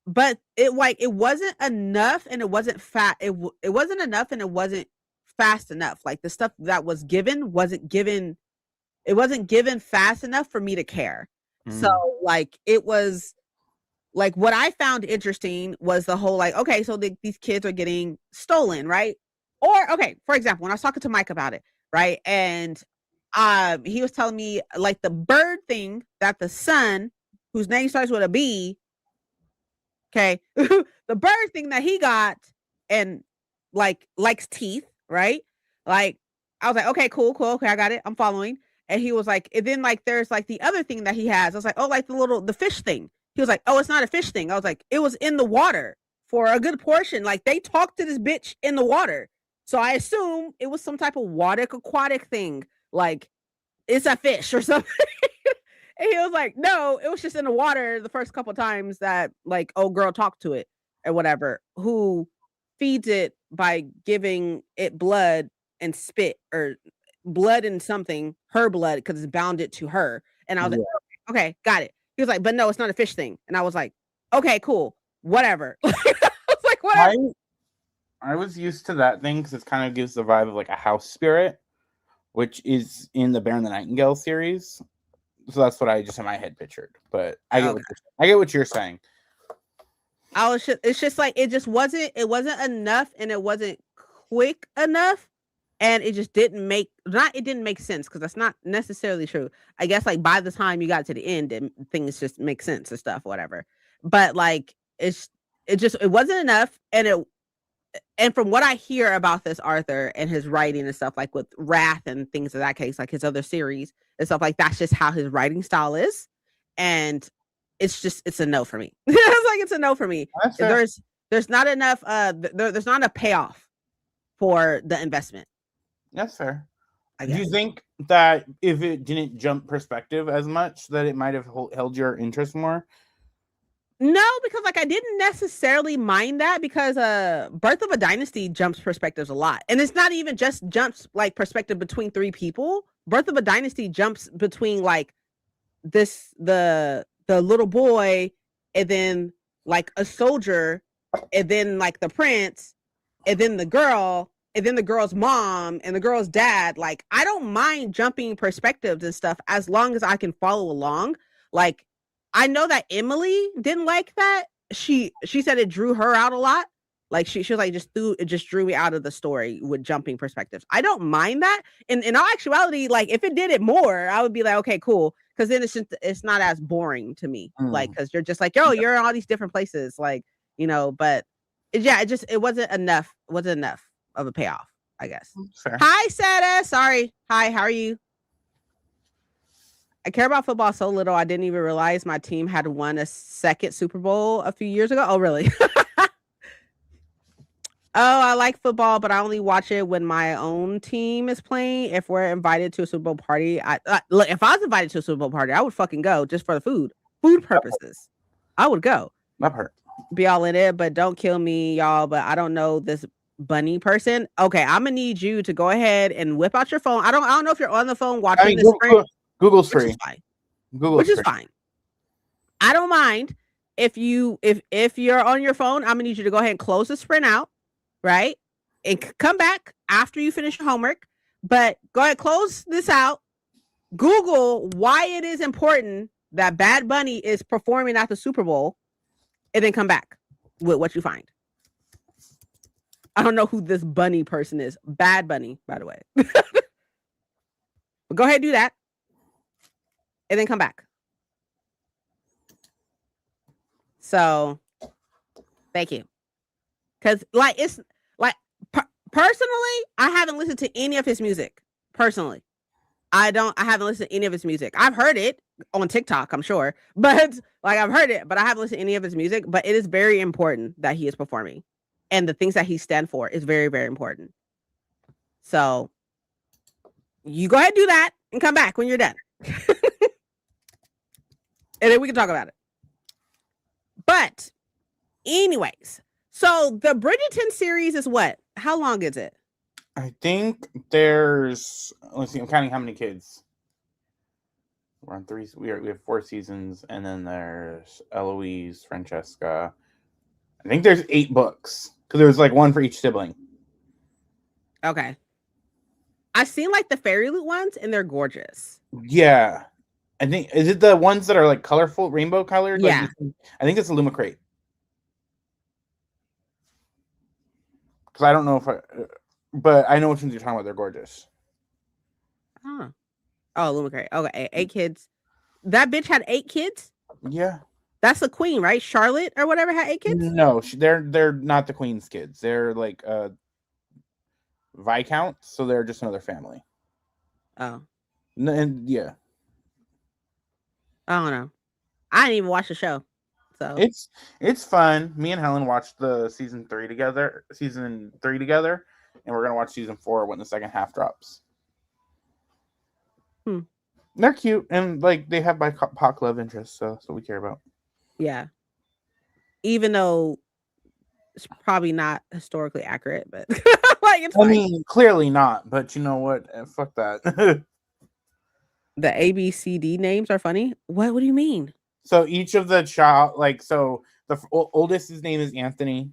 But it wasn't enough and it wasn't fat. It wasn't enough and it wasn't fast enough. Like the stuff that was given wasn't given. It wasn't given fast enough for me to care. So like it was like what I found interesting was the whole like, okay, so these kids are getting stolen, right? Or okay, for example, when I was talking to Mike about it, right? And he was telling me like the bird thing that the son, whose name starts with a B, okay, the bird thing that he got and like likes teeth, right? Like I was like, okay, cool, okay, I got it, I'm following. And he was like, and then like there's like the other thing that he has. I was like, oh, like the fish thing. He was like, oh, it's not a fish thing. I was like, it was in the water for a good portion. Like they talked to this bitch in the water. So I assume it was some type of aquatic thing. Like it's a fish or something. And he was like, no, it was just in the water the first couple times that like old girl talked to it or whatever, who feeds it by giving it blood and spit or blood and something, her blood, because it's bounded to her. And I was like, okay, got it. He was like, but no, it's not a fish thing. And I was like, okay, cool, whatever. I was like, whatever. I was used to that thing because it kind of gives the vibe of like a house spirit, which is in the Bear and the Nightingale series. So that's what I just in my head pictured. But I get what you're saying. It's just like it wasn't enough and it wasn't quick enough. And it just didn't make sense because that's not necessarily true. I guess like by the time you got to the end, things just make sense and stuff, whatever. But like it wasn't enough. And from what I hear about this Arthur and his writing and stuff, like with Wrath and things of that case, like his other series and stuff, like that's just how his writing style is. And it's a no for me. It's like it's a no for me. There's not enough there's not a payoff for the investment. That's fair. Do you think that if it didn't jump perspective as much, that it might have held your interest more? No, because like I didn't necessarily mind that because Birth of a Dynasty jumps perspectives a lot. And it's not even just jumps like perspective between three people. Birth of a Dynasty jumps between like the little boy and then like a soldier and then like the prince and then the girl and then the girl's mom and the girl's dad. Like I don't mind jumping perspectives and stuff as long as I can follow along. Like I know that Emily didn't like that. She said it drew her out a lot. Like she was like it just drew me out of the story with jumping perspectives. I don't mind that. In all actuality, like if it did it more, I would be like, okay, cool. Because then it's not as boring to me. Like because you're just like, yo, you're in all these different places, like But it wasn't enough. Wasn't enough of a payoff, I guess. Fair. Hi, Sada. Sorry. Hi. How are you? I care about football so little. I didn't even realize my team had won a second Super Bowl a few years ago. Oh, really? Oh, I like football, but I only watch it when my own team is playing. If we're invited to a Super Bowl party, look, if I was invited to a Super Bowl party, I would fucking go just for the food purposes. I would go. That hurt. Be all in it, but don't kill me, y'all. But I don't know this bunny person. Okay, I'm gonna need you to go ahead and whip out your phone. I don't know if you're on the phone watching this. Google's free. Which is fine. I don't mind if you're on your phone. I'm gonna need you to go ahead and close the Sprint out, right, and come back after you finish your homework. But go ahead, close this out. Google why it is important that Bad Bunny is performing at the Super Bowl, and then come back with what you find. I don't know who this bunny person is. Bad Bunny, by the way. But go ahead and do that. And then come back. So, thank you. Because, like, it's like personally, I haven't listened to any of his music personally. I haven't listened to any of his music. I've heard it on TikTok, I'm sure, but like I've heard it, but I haven't listened to any of his music. But it is very important that he is performing, and the things that he stand for is very, very important. So you go ahead and do that and come back when you're done, and then we can talk about it. But anyways, so the Bridgerton series is what? How long is it? I think there's. Let's see. I'm counting how many kids. We're on 3. We have 4 seasons, and then there's Eloise, Francesca. I think there's 8 books because there's like one for each sibling. Okay. I've seen like the Fairy Loot ones, and they're gorgeous. Yeah, I think is it the ones that are like colorful, rainbow colored? Yeah, like, I think it's a Lumicrate. Because I don't know if but I know which ones you're talking about. They're gorgeous. Oh, Lumicrate. Okay, 8 kids. That bitch had 8 kids. Yeah, that's the queen, right? Charlotte or whatever had 8 kids. No, they're not the queen's kids. They're like Viscount, so they're just another family. Oh, and yeah, I don't know. I didn't even watch the show, so it's fun. Me and Helen watched the season 3 together, and we're gonna watch season 4 when the second half drops. They're cute and like they have BIPOC love interests, so that's what we care about. Yeah, even though it's probably not historically accurate, but like it's fine. I mean, clearly not, but you know what? Fuck that. The ABCD names are funny. What do you mean? So each of the child, like, so the oldest, his name is Anthony,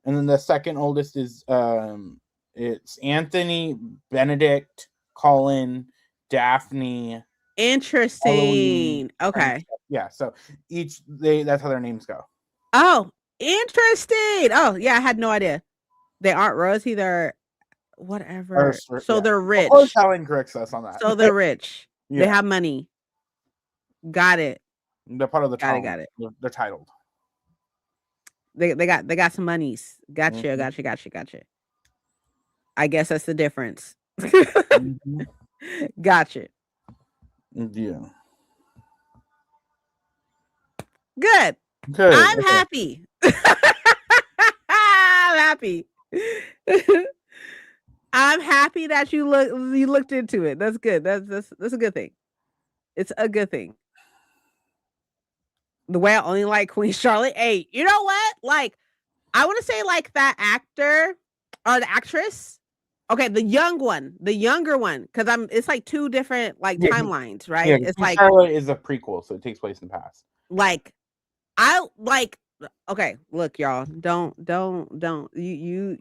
and then the second oldest is it's Anthony, Benedict, Colin, Daphne. Interesting. Eloise, okay. Yeah. So that's how their names go. Oh, interesting. Oh, yeah. I had no idea. They aren't Rosie. They're whatever. So they're rich. Of course, Helen corrects us on that. So they're rich. Yeah. They have money. Got it. They're part of the got it. They're titled. They got some monies. Gotcha. Gotcha. I guess that's the difference. Gotcha. Yeah. Good. I'm happy. I'm happy. I'm happy that you looked into it. That's good. That's a good thing. It's a good thing. The way I only like Queen Charlotte. Hey, you know what? Like, I want to say like that actor or the actress. Okay, the younger one, because it's like 2 different like timelines, right? Yeah, it's like Charlotte is a prequel, so it takes place in the past. Like, I like. Okay, look, y'all. Don't you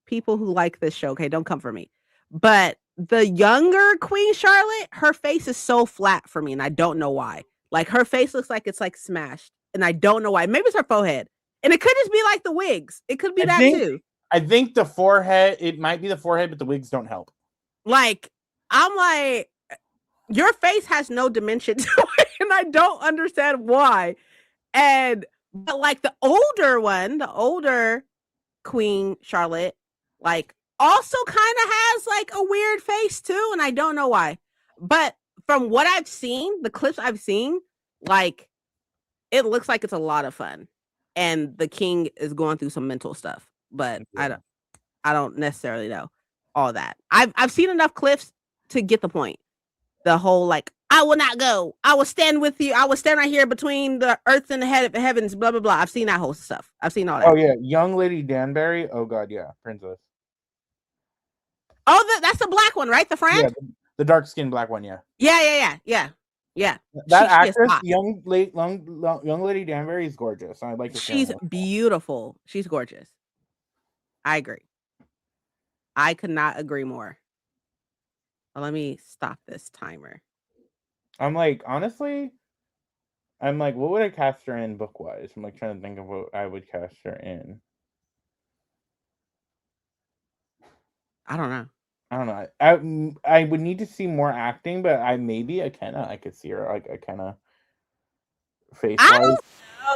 people who like this show. Okay, don't come for me. But the younger Queen Charlotte, her face is so flat for me, and I don't know why. Like her face looks like it's like smashed, and I don't know why. Maybe it's her forehead, and it could just be like the wigs. It could be too. I think the forehead. It might be the forehead, but the wigs don't help. Like I'm like, your face has no dimension to it, and I don't understand why. But like the older Queen Charlotte, like also kind of has like a weird face too, and I don't know why. But from what I've seen, the clips I've seen, like it looks like it's a lot of fun, and the king is going through some mental stuff. But I don't necessarily know all that. I've seen enough clips to get the point. The whole like, I will not go. I will stand with you. I will stand right here between the earth and the heavens. Blah blah blah. I've seen that whole stuff. I've seen all that. Oh yeah, young Lady Danbury. Oh god, yeah, princess. Oh, that's the black one, right? The friend. Yeah, the dark skinned black one. Yeah. Yeah. That actress, young Lady Danbury, is gorgeous. I like. She's beautiful. She's gorgeous. I agree. I could not agree more. Well, let me stop this timer. I'm like, honestly, what would I cast her in book wise? I'm like trying to think of what I would cast her in. I don't know. I would need to see more acting, but I could see her like Akenna face wise. I don't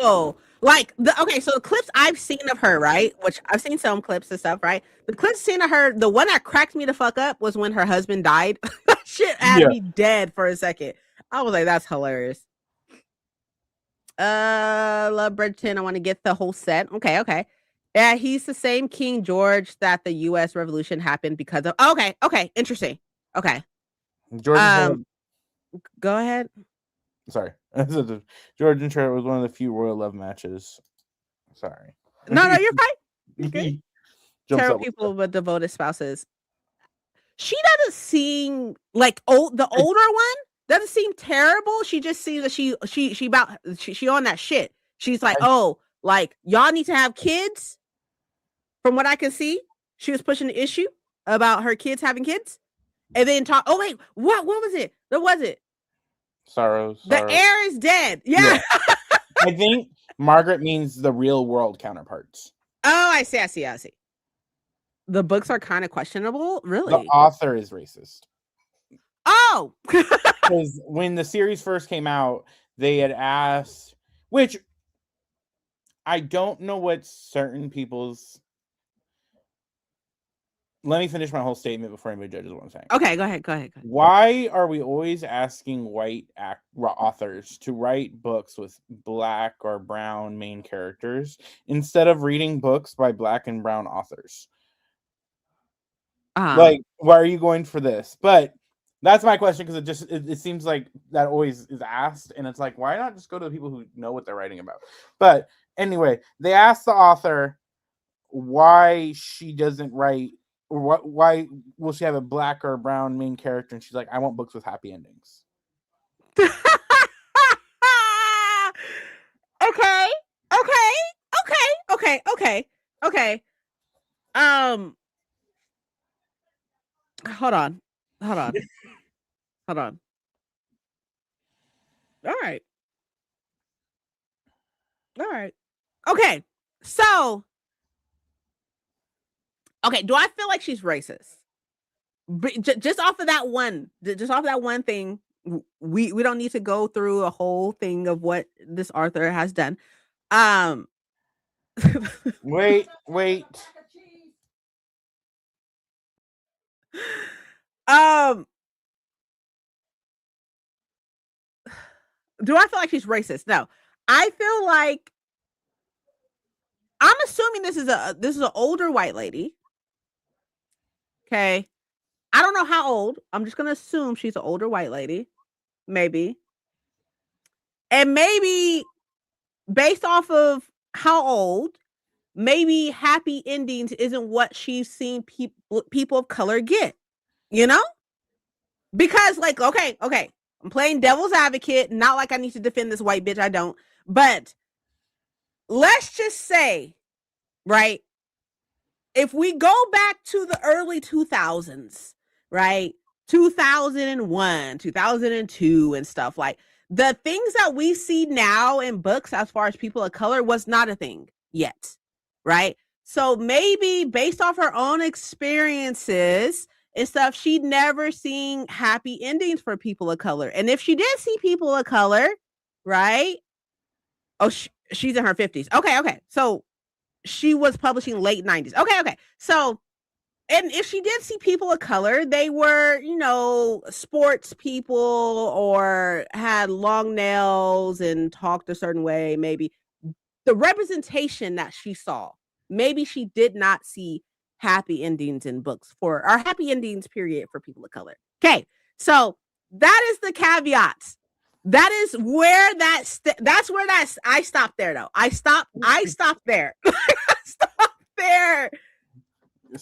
know. Like so the clips I've seen of her, right? Which I've seen some clips and stuff, right? The clips seen of her, the one that cracked me the fuck up was when her husband died. That shit had me dead for a second. I was like, that's hilarious. Love Bridgerton. I want to get the whole set. Okay. Yeah, he's the same King George that the U.S. Revolution happened because of. Okay, interesting. Okay. George. Go ahead. Sorry, George and Charlotte was one of the few royal love matches. Sorry. No, you're fine. You're good. Terrible up people with devoted spouses. She doesn't seem like the older one doesn't seem terrible. She just seems that she on that shit. She's like, like y'all need to have kids. From what I can see, she was pushing the issue about her kids having kids, and then talk. Oh wait, what was it? What was it? Sorrow. The heir is dead. Yeah. I think Margaret means the real world counterparts. Oh, I see. The books are kind of questionable, really. The author is racist. Oh, because when the series first came out, they had asked, which I don't know what certain people's. Let me finish my whole statement before anybody judges what I'm saying. Okay, go ahead. Why are we always asking white authors to write books with black or brown main characters instead of reading books by black and brown authors? Like, why are you going for this? But that's my question, because it seems like that always is asked, and it's like, why not just go to the people who know what they're writing about? But anyway, they asked the author why she doesn't write, or why will she have a black or a brown main character, and she's like, I want books with happy endings. Okay. Hold on. All right. Okay. So, do I feel like she's racist? Just off of that one thing, we don't need to go through a whole thing of what this author has done. Wait. Do I feel like she's racist? No. I feel like I'm assuming this is an older white lady. Okay. I don't know how old. I'm just gonna assume she's an older white lady. Maybe. And maybe based off of how old, maybe happy endings isn't what she's seen people of color get. You know? Because like, okay. I'm playing devil's advocate, not like I need to defend this white bitch, I don't. But let's just say, right? If we go back to the early 2000s, right? 2001, 2002 and stuff, like the things that we see now in books as far as people of color was not a thing yet, right? So maybe based off her own experiences and stuff, she'd never seen happy endings for people of color. And if she did see people of color, right? Oh, she's in her 50s. Okay. So she was publishing late 90s. Okay. So, and if she did see people of color, they were, sports people or had long nails and talked a certain way. Maybe the representation that she saw, maybe she did not see happy endings in books or happy endings period for people of color. Okay. So that is the caveats. That is where I stopped there though. I stopped there. Stop there.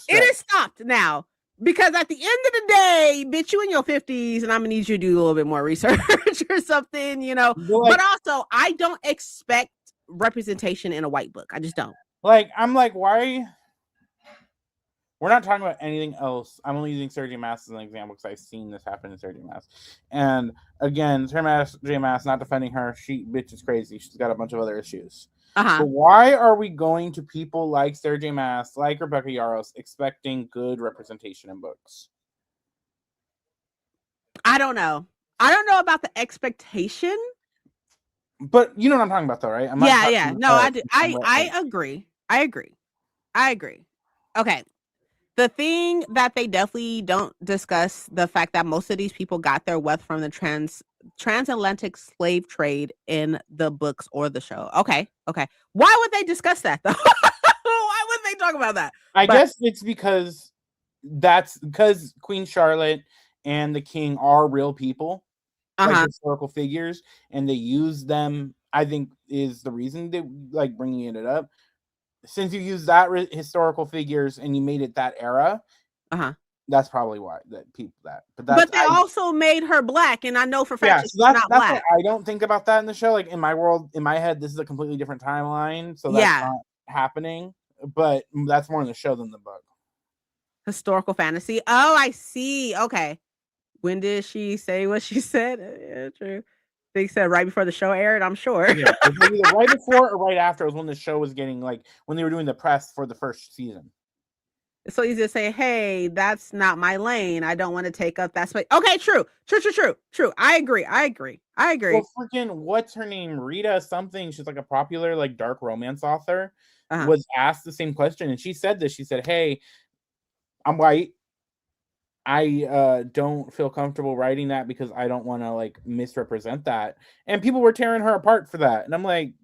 It is stopped now. Because at the end of the day, bitch, you in your 50s, and I'm gonna need you to do a little bit more research or something, But also, I don't expect representation in a white book. I just don't. I'm like, why? We're not talking about anything else. I'm only using Sarah J. Maas as an example because I've seen this happen in Sarah J. Maas. And again, Sarah J. Maas, not defending her, bitch is crazy. She's got a bunch of other issues. Uh-huh. But why are we going to people like Sarah J. Maas, like Rebecca Yarros, expecting good representation in books? I don't know. I don't know about the expectation. But you know what I'm talking about, though, right? I'm not Yeah, talking yeah. about, No, I do. about, I agree. I agree. Okay. The thing that they definitely don't discuss the fact that most of these people got their wealth from the transatlantic slave trade in the books or the show. Okay. Why would they discuss that though? Why would they talk about that? I guess it's because Queen Charlotte and the king are real people, like historical figures, and they use them. I think is the reason they like bringing it up. Since you use that historical figures and you made it that era, that's probably why But they also made her black, and I know for fact she's not black. I don't think about that in the show. Like in my world, in my head, this is a completely different timeline, so that's not happening. But that's more in the show than the book. Historical fantasy. Oh, I see. Okay. When did she say what she said? Yeah, true. They said right before the show aired, I'm sure. Yeah, it was either right before or right after. It was when the show was getting like when they were doing the press for the first season. It's so easy to say, hey, that's not my lane. I don't want to take up that space. Okay, true. I agree. Well, freaking, what's her name? Rita something. She's like a popular like dark romance author. Was asked the same question, and she said this. She said, "Hey, I'm white. I don't feel comfortable writing that because I don't want to like misrepresent that." And people were tearing her apart for that. And I'm like,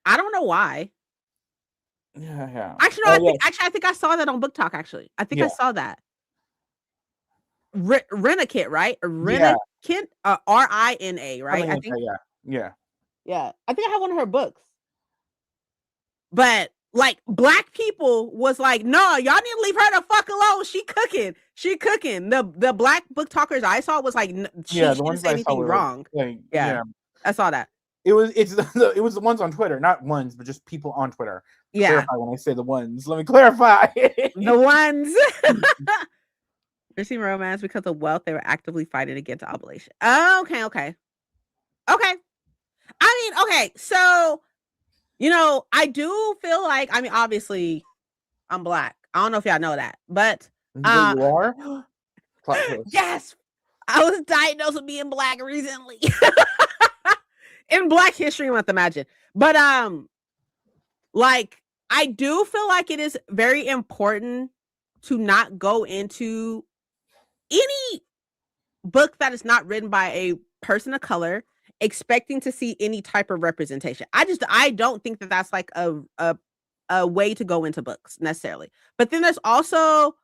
I don't know why. Yeah. Actually, I think I saw that on Book Talk. Actually, I think I saw that. Renakit, right? Renakit, Rina, right? I think. Yeah. I think I have one of her books. But like black people was like, no, y'all need to leave her the fuck alone. She cooking. The black book talkers I saw was like, she didn't say anything wrong. I saw that. It was the ones on Twitter, not ones, but just people on Twitter. Yeah. Clarify when I say the ones. Let me clarify. The ones. They're seeing romance because of wealth. They were actively fighting against ovulation. Oh, okay. I mean, okay, so I do feel like, I mean, obviously, I'm black. I don't know if y'all know that, but you are. Yes, I was diagnosed with being black recently in Black History Month. Imagine, but like I do feel like it is very important to not go into any book that is not written by a person of color expecting to see any type of representation. I don't think that that's like a way to go into books necessarily. But then there's also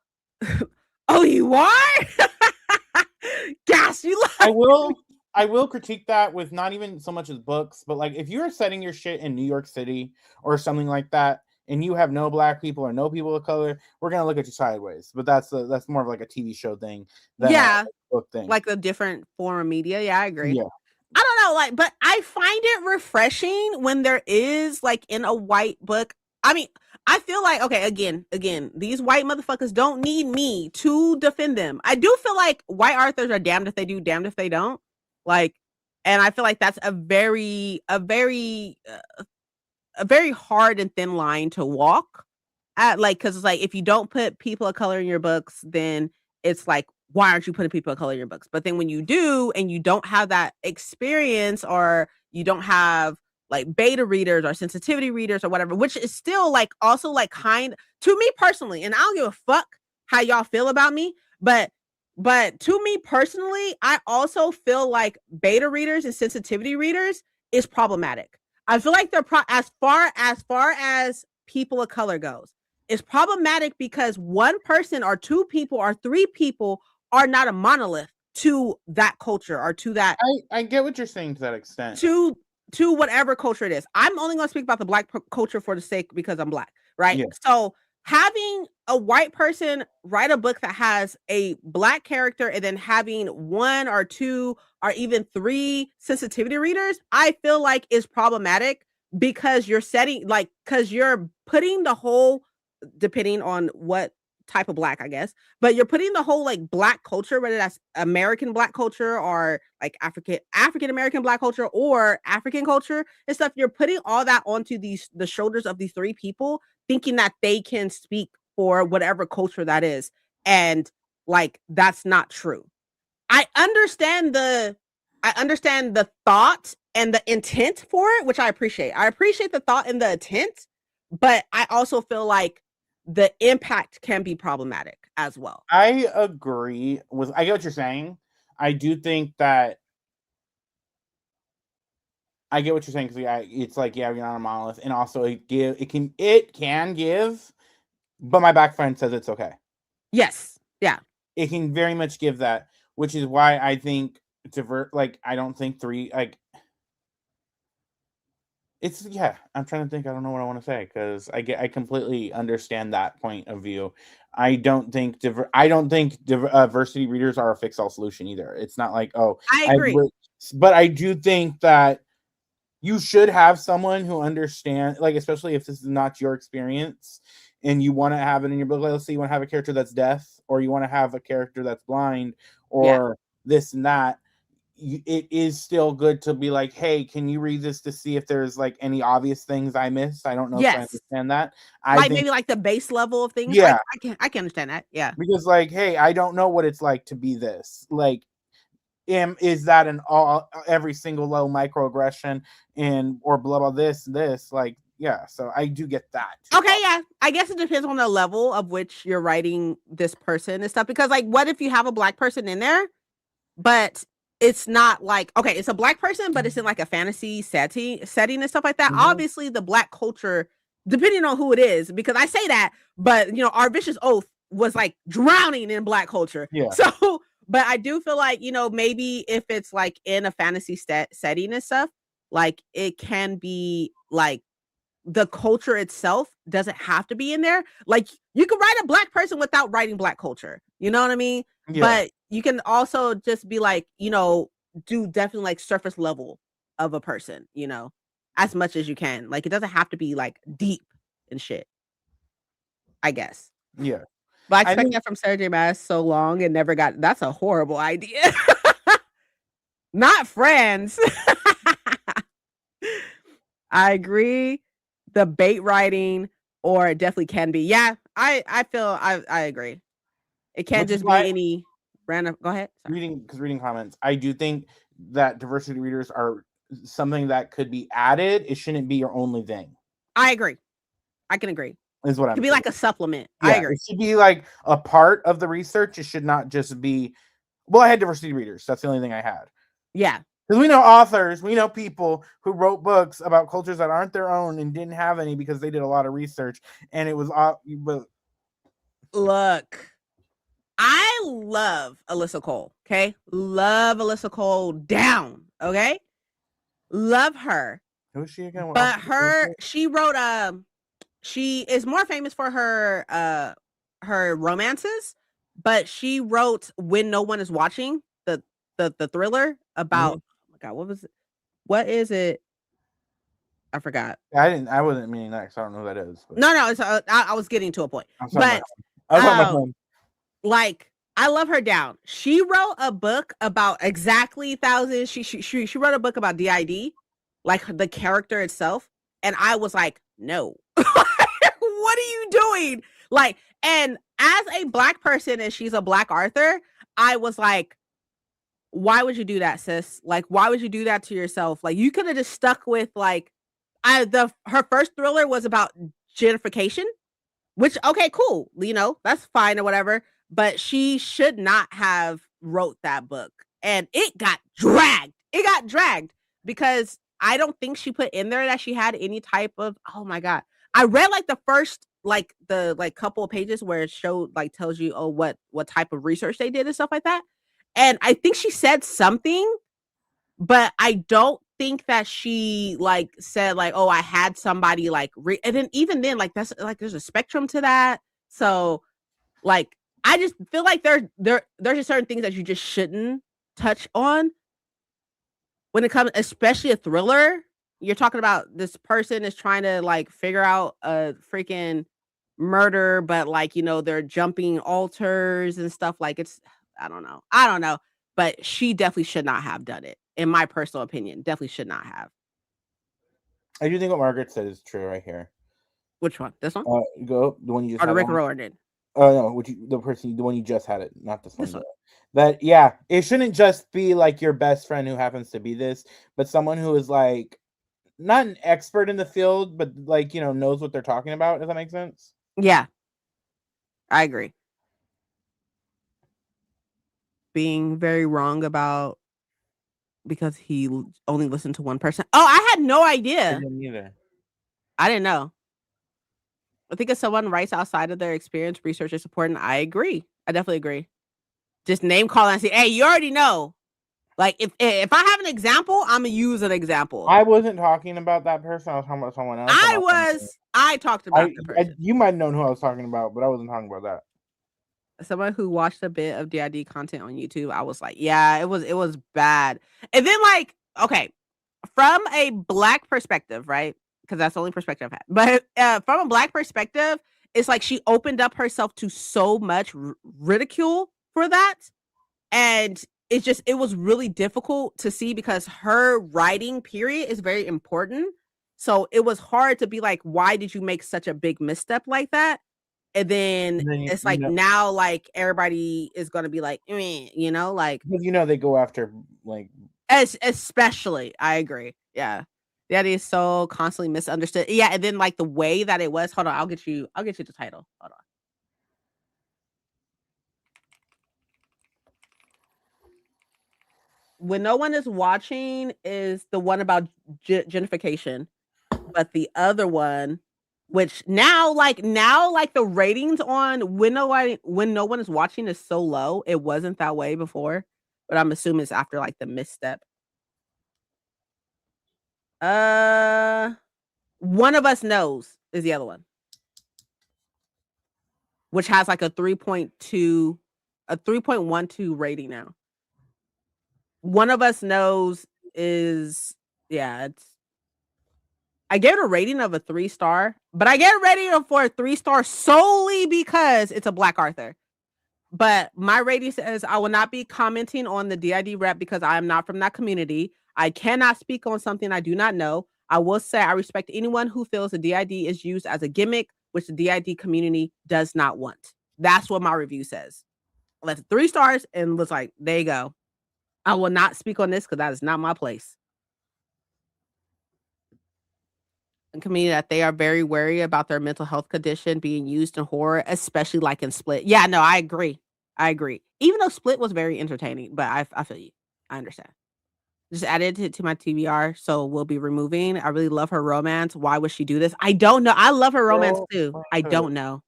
oh, you are? Gas, you like I will critique that with not even so much as books, but like if you're setting your shit in New York City or something like that, and you have no black people or no people of color, we're gonna look at you sideways. But that's more of like a TV show thing than a book thing. Like a different form of media. Yeah, I agree. Yeah. I don't know, like, but I find it refreshing when there is like in a white book. I mean, I feel like, okay, again, these white motherfuckers don't need me to defend them. I do feel like white authors are damned if they do, damned if they don't. Like, and I feel like that's a very hard and thin line to walk at, like, because it's like if you don't put people of color in your books, then it's like, why aren't you putting people of color in your books? But then when you do, and you don't have that experience, or you don't have like beta readers or sensitivity readers or whatever, which is still like also like kind to me personally, and I don't give a fuck how y'all feel about me, but to me personally, I also feel like beta readers and sensitivity readers is problematic. I feel like they're as far as people of color goes, it's problematic because one person or two people or three people are not a monolith to that culture or to that. I get what you're saying to that extent. To whatever culture it is. I'm only going to speak about the black culture for the sake because I'm black, right? Yeah. So having a white person write a book that has a black character and then having one or two or even three sensitivity readers, I feel like is problematic because you're you're putting the whole, depending on what type of black, I guess, but you're putting the whole like black culture, whether that's American black culture or like African American black culture or African culture and stuff, you're putting all that onto the shoulders of these three people, thinking that they can speak for whatever culture that is, and like that's not true. I understand the I understand the thought and the intent for it, which I appreciate. I appreciate the thought and the intent, but I also feel like the impact can be problematic as well. I agree with. I get what you're saying. I do think that. I get what you're saying because it's like you're not a monolith, and also it can give, but my back friend says it's okay. Yes, yeah, it can very much give that, which is why I think I don't think 3 like. It's I'm trying to think. I don't know what I want to say because I completely understand that point of view. I don't think diversity readers are a fix-all solution either. It's not like I agree. But I do think that you should have someone who understands, like, especially if this is not your experience and you want to have it in your book. Let's say you want to have a character that's deaf, or you want to have a character that's blind, or this and that. It is still good to be like, hey, can you read this to see if there's like any obvious things I missed? I don't know if I understand that. Maybe like the base level of things. Yeah, I can understand that. Yeah, because like, hey, I don't know what it's like to be this. Like, is that every single little microaggression or blah blah this like, yeah. So I do get that too. Okay, yeah. I guess it depends on the level of which you're writing this person and stuff. Because like, what if you have a Black person in there, but it's not like, okay, it's a Black person, but it's in like a fantasy setting and stuff like that. Mm-hmm. Obviously, the Black culture, depending on who it is, because I say that, but our Vicious Oath was like drowning in Black culture. Yeah. So, but I do feel like, maybe if it's like in a fantasy setting and stuff, like it can be like the culture itself doesn't have to be in there. Like you can write a Black person without writing Black culture. You know what I mean? Yeah. But you can also just be like, do definitely like surface level of a person, as much as you can. Like it doesn't have to be like deep and shit, I guess. Yeah. But I expect that from Sarah J. Maas so long and never got. That's a horrible idea. Not Friends. I agree. The bait writing, or it definitely can be. Yeah, I feel I agree. It can't just be any random. Go ahead. Sorry. Reading comments. I do think that diversity readers are something that could be added. It shouldn't be your only thing. I agree. I can agree. Is what I'm. It could be like a supplement. Yeah, I agree. It should be like a part of the research. It should not just be. Well, I had diversity readers. That's the only thing I had. Yeah. Because we know authors, we know people who wrote books about cultures that aren't their own and didn't have any because they did a lot of research, and it was Look, I love Alyssa Cole. Okay, love Alyssa Cole down. Okay, love her. Who is she again? But she wrote she is more famous for her romances, but she wrote When No One Is Watching, the thriller about. God, what was it? What is it? I forgot. I wasn't meaning that because I don't know who that is. But. No, it's I was getting to a point. But like I love her down. She wrote a book about exactly 1,000. She wrote a book about DID, like the character itself, and I was like, no, what are you doing? Like, and as a Black person, and she's a Black author, I was like, why would you do that, sis? Like, why would you do that to yourself? Like, you could have just stuck with like, her first thriller was about gentrification, which, okay, cool. That's fine or whatever. But she should not have wrote that book. And it got dragged. It got dragged because I don't think she put in there that she had any type of, oh my God. I read like the first, like the couple of pages where it showed, like tells you, what type of research they did and stuff like that. And I think she said something, but I don't think that she like said like, I had somebody like and then even then like that's like there's a spectrum to that. So like I just feel like there's just certain things that you just shouldn't touch on when it comes, especially a thriller. You're talking about this person is trying to like figure out a freaking murder, but like they're jumping altars and stuff. Like it's I don't know, but she definitely should not have done it. In my personal opinion, definitely should not have. I do think what Margaret said is true right here. Which one? This one? Go the one you just. Or the Rick Roller did. Oh no, the one you just had it, not this one. This one. That yeah, it shouldn't just be like your best friend who happens to be this, but someone who is like not an expert in the field, but like knows what they're talking about. Does that make sense? Yeah, I agree. Being very wrong about because he only listened to one person. Oh, I had no idea. I didn't either. I didn't know. I think if someone writes outside of their experience, research is important. I agree. I definitely agree. Just name call and say, "Hey, you already know." Like if I have an example, I'm gonna use an example. I wasn't talking about that person. I was talking about someone else. I talked about the person. You might have known who I was talking about, but I wasn't talking about that. Someone who watched a bit of DID content on YouTube, I was like, yeah, it was bad. And then like, okay, from a Black perspective, right? Because that's the only perspective I've had. But from a Black perspective, it's like she opened up herself to so much ridicule for that. And it was really difficult to see because her writing period is very important. So it was hard to be like, why did you make such a big misstep like that? And then it's like now like everybody is going to be like, like because they go after like especially I agree. Yeah. That is so constantly misunderstood. Yeah, and then like the way that it was. Hold on, I'll get you the title. Hold on. When No One Is Watching is the one about gentrification, but the other one, which now the ratings on When No One Is Watching is so low. It wasn't that way before, but I'm assuming it's after like the misstep. One of Us Knows is the other one, which has like a 3.12 rating now. One of Us Knows is I gave it a rating of a 3-star, but I gave a rating for a 3-star solely because it's a Black author. But my rating says I will not be commenting on the DID rep because I am not from that community. I cannot speak on something I do not know. I will say I respect anyone who feels the DID is used as a gimmick, which the DID community does not want. That's what my review says. Left 3 stars and looks like, there you go. I will not speak on this because that is not my place. And community that they are very wary about their mental health condition being used in horror, especially like in Split. Yeah, no, I agree. Even though Split was very entertaining, but I feel you. I understand. Just added it to my TBR, so we'll be removing. I really love her romance. Why would she do this? I don't know. I love her romance too. I don't know.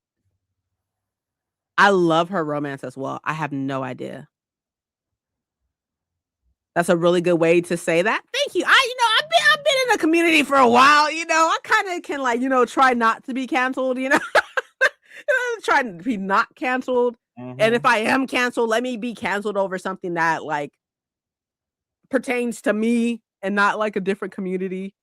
I love her romance as well. I have no idea. That's a really good way to say that. Thank you. I've been in the community for a while. I kind of can try not to be canceled. Try to be not canceled. Mm-hmm. And if I am canceled, let me be canceled over something that like pertains to me and not like a different community.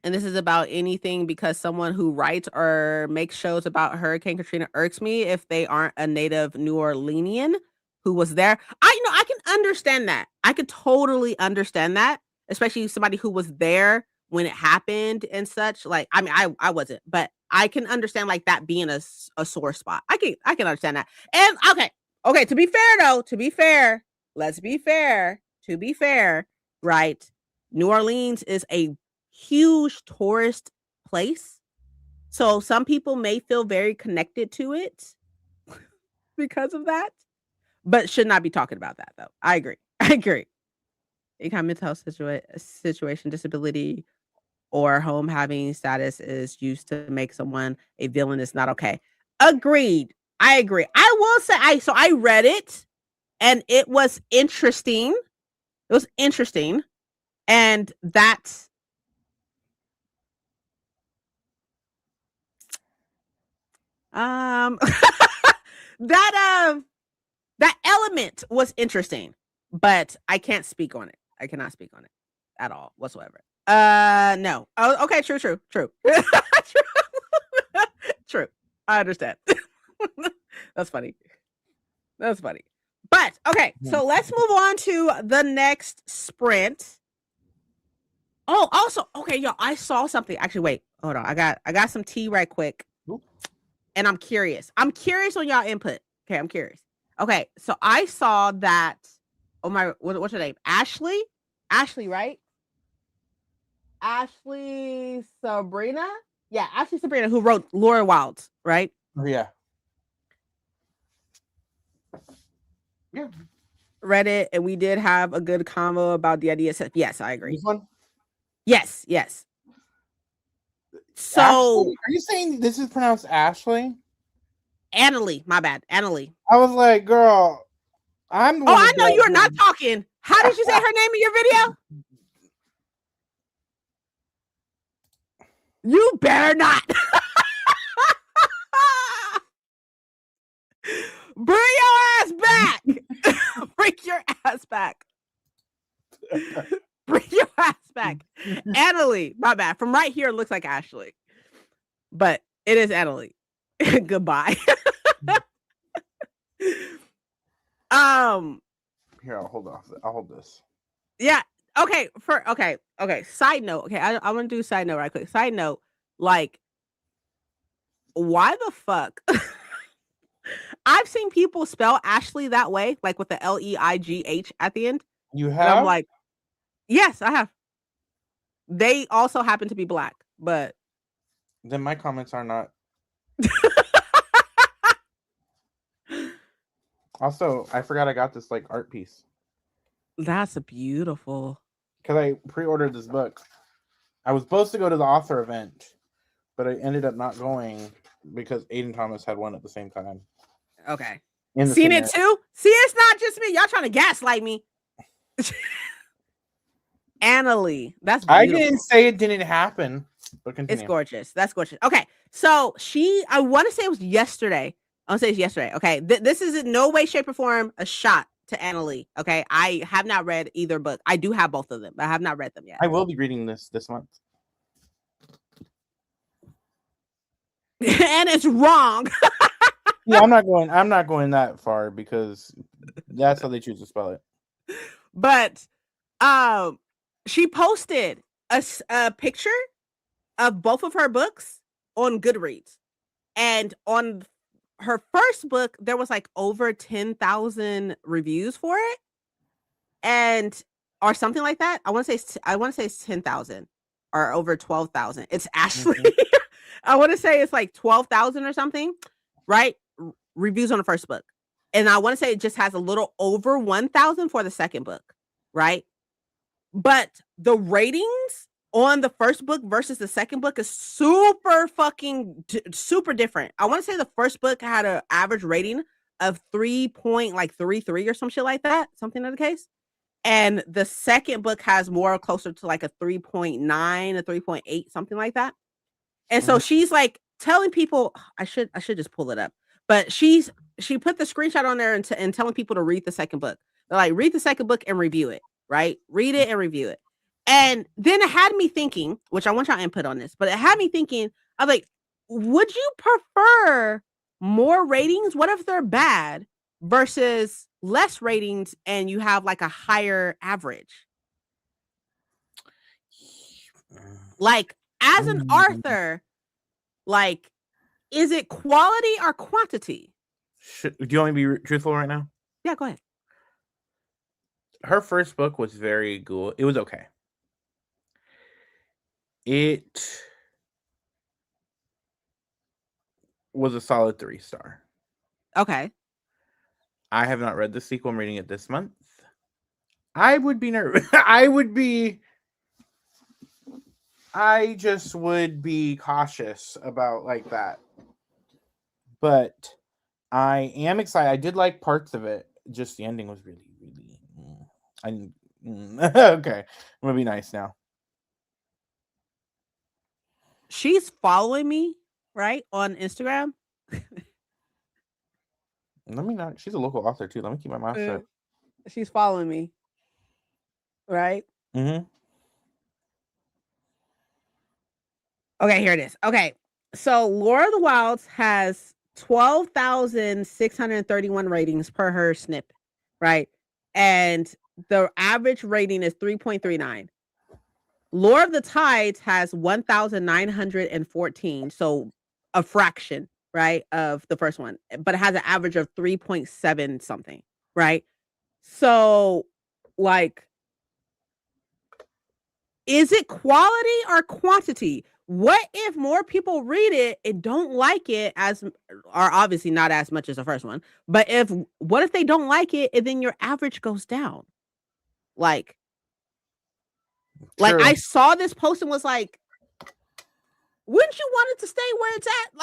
And this is about anything because someone who writes or makes shows about Hurricane Katrina irks me if they aren't a native New Orleanian who was there. I can understand that. I could totally understand that, especially somebody who was there when it happened and such. Like, I mean, I wasn't, but I can understand like that being a sore spot. I can understand that. And okay. To be fair, let's be fair. To be fair, right? New Orleans is a huge tourist place. So some people may feel very connected to it because of that, but should not be talking about that though. I agree. Any kind of mental health situation, disability, or home having status is used to make someone a villain is not okay. Agreed. I agree. I will say I read it and it was interesting. And that's that element was interesting, but I can't speak on it. I cannot speak on it at all whatsoever. No. Oh, okay, true. True. I understand. That's funny. But okay, so let's move on to the next sprint. Oh, also, okay, y'all, I saw something. Actually, wait, Hold on. I got some tea right quick. Oop. And I'm curious. I'm curious on y'all input. Okay, I'm curious. Okay, so I saw that. Oh my, what's her name? Ashley, right? Ashley Sabrina. Yeah, Ashley Sabrina, who wrote Laura Wilds, right? Yeah. Yeah. Read it, and we did have a good convo about the idea. So, yes, I agree. This one? Yes. So, Ashley? Are you saying this is pronounced Ashley? Annalie, my bad, Annalie. I was like, girl, I'm the one. Oh, I know you're not talking. How did you say her name in your video? You better not. Bring your ass back. Bring your ass back. Bring your ass back. Annalie, my bad. From right here, it looks like Ashley. But it is Annalie. Goodbye. Here, I'll hold this. Yeah. Okay. Okay. Side note. Okay. I want to do side note right quick. Side note. Like, why the fuck? I've seen people spell Ashley that way, like with the Leigh at the end. You have? And I'm like, yes, I have. They also happen to be black, but then my comments are not. Also, I forgot I got this like art piece. That's beautiful. Because I pre-ordered this book. I was supposed to go to the author event, but I ended up not going because Aiden Thomas had one at the same time. Okay. Seen it too? See, it's not just me. Y'all trying to gaslight me. Annalie. That's beautiful. I didn't say it didn't happen, but continue. It's gorgeous. That's gorgeous. Okay. So I want to say it was yesterday. I want to say it's yesterday. Okay. This is in no way, shape, or form a shot to Annalie. Okay. I have not read either book. I do have both of them, but I have not read them yet. I will be reading this month. And it's wrong. Yeah, I'm not going that far because that's how they choose to spell it. But she posted a picture of both of her books on Goodreads. And on her first book, there was like over 10,000 reviews for it. And or something like that. I want to say it's 10,000 or over 12,000. It's Ashley. Mm-hmm. I want to say it's like 12,000 or something, right? Reviews on the first book. And I want to say it just has a little over 1,000 for the second book, right? But the ratings on the first book versus the second book is super different. I want to say the first book had an average rating of 3.33 or some shit like that, something of the case. And the second book has more closer to like a 3.9, a 3.8, something like that. And so she's like telling people, I should just pull it up. But she put the screenshot on there and telling people to read the second book. They're like, read the second book and review it, right? Read it and review it. And then it had me thinking, which I want y'all input on this, but it had me thinking, I was like, would you prefer more ratings? What if they're bad versus less ratings and you have like a higher average? Like, as an author, like, is it quality or quantity? Do you want me to be truthful right now? Yeah, go ahead. Her first book was very good. It was okay. It was a solid 3-star. Okay. I have not read the sequel. I'm reading it this month. I would be nervous. I just would be cautious about like that. But I am excited. I did like parts of it. Just the ending was really. Okay. I'm gonna be nice now. She's following me, right, on Instagram. Let me not. She's a local author too. Let me keep my mouth shut. She's following me, right? Mm-hmm. Okay, here it is. Okay, so Laura of the Wilds has 12,631 ratings per her snip, right? And the average rating is 3.39. Lord of the Tides has 1,914, so a fraction, right, of the first one, but it has an average of 3.7 something, right? So, like, is it quality or quantity? What if more people read it and don't like it or obviously not as much as the first one, but what if they don't like it and then your average goes down? Like True. I saw this post and was like, wouldn't you want it to stay where it's at?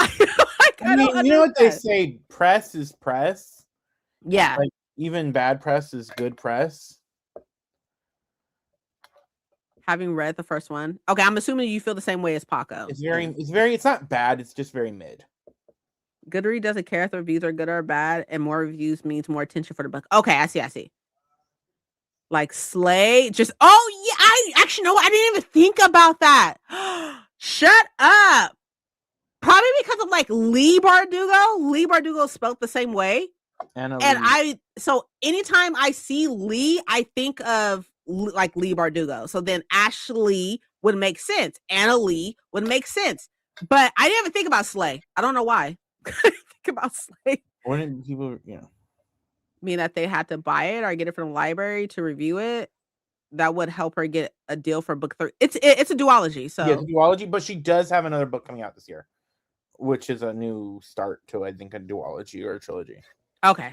Like I mean, you know what they say, press is press. Yeah. Like, even bad press is good press. Having read the first one. Okay, I'm assuming you feel the same way as Paco. It's not bad, it's just very mid. Goodreads doesn't care if the reviews are good or bad, and more reviews means more attention for the book. Okay, I see. Like Slay, I actually know, I didn't even think about that. Shut up. Probably because of like Lee Bardugo. Lee Bardugo spelled the same way. So anytime I see Lee, I think of like Lee Bardugo. So then Ashley would make sense. Anna Lee would make sense. But I didn't even think about Slay. I don't know why. Think about Slay. Wouldn't people, mean that they had to buy it or get it from the library to review it? That would help her get a deal for book 3. It's a duology, so yeah, it's a duology, but she does have another book coming out this year, which is a new start to, I think, a duology or a trilogy. Okay.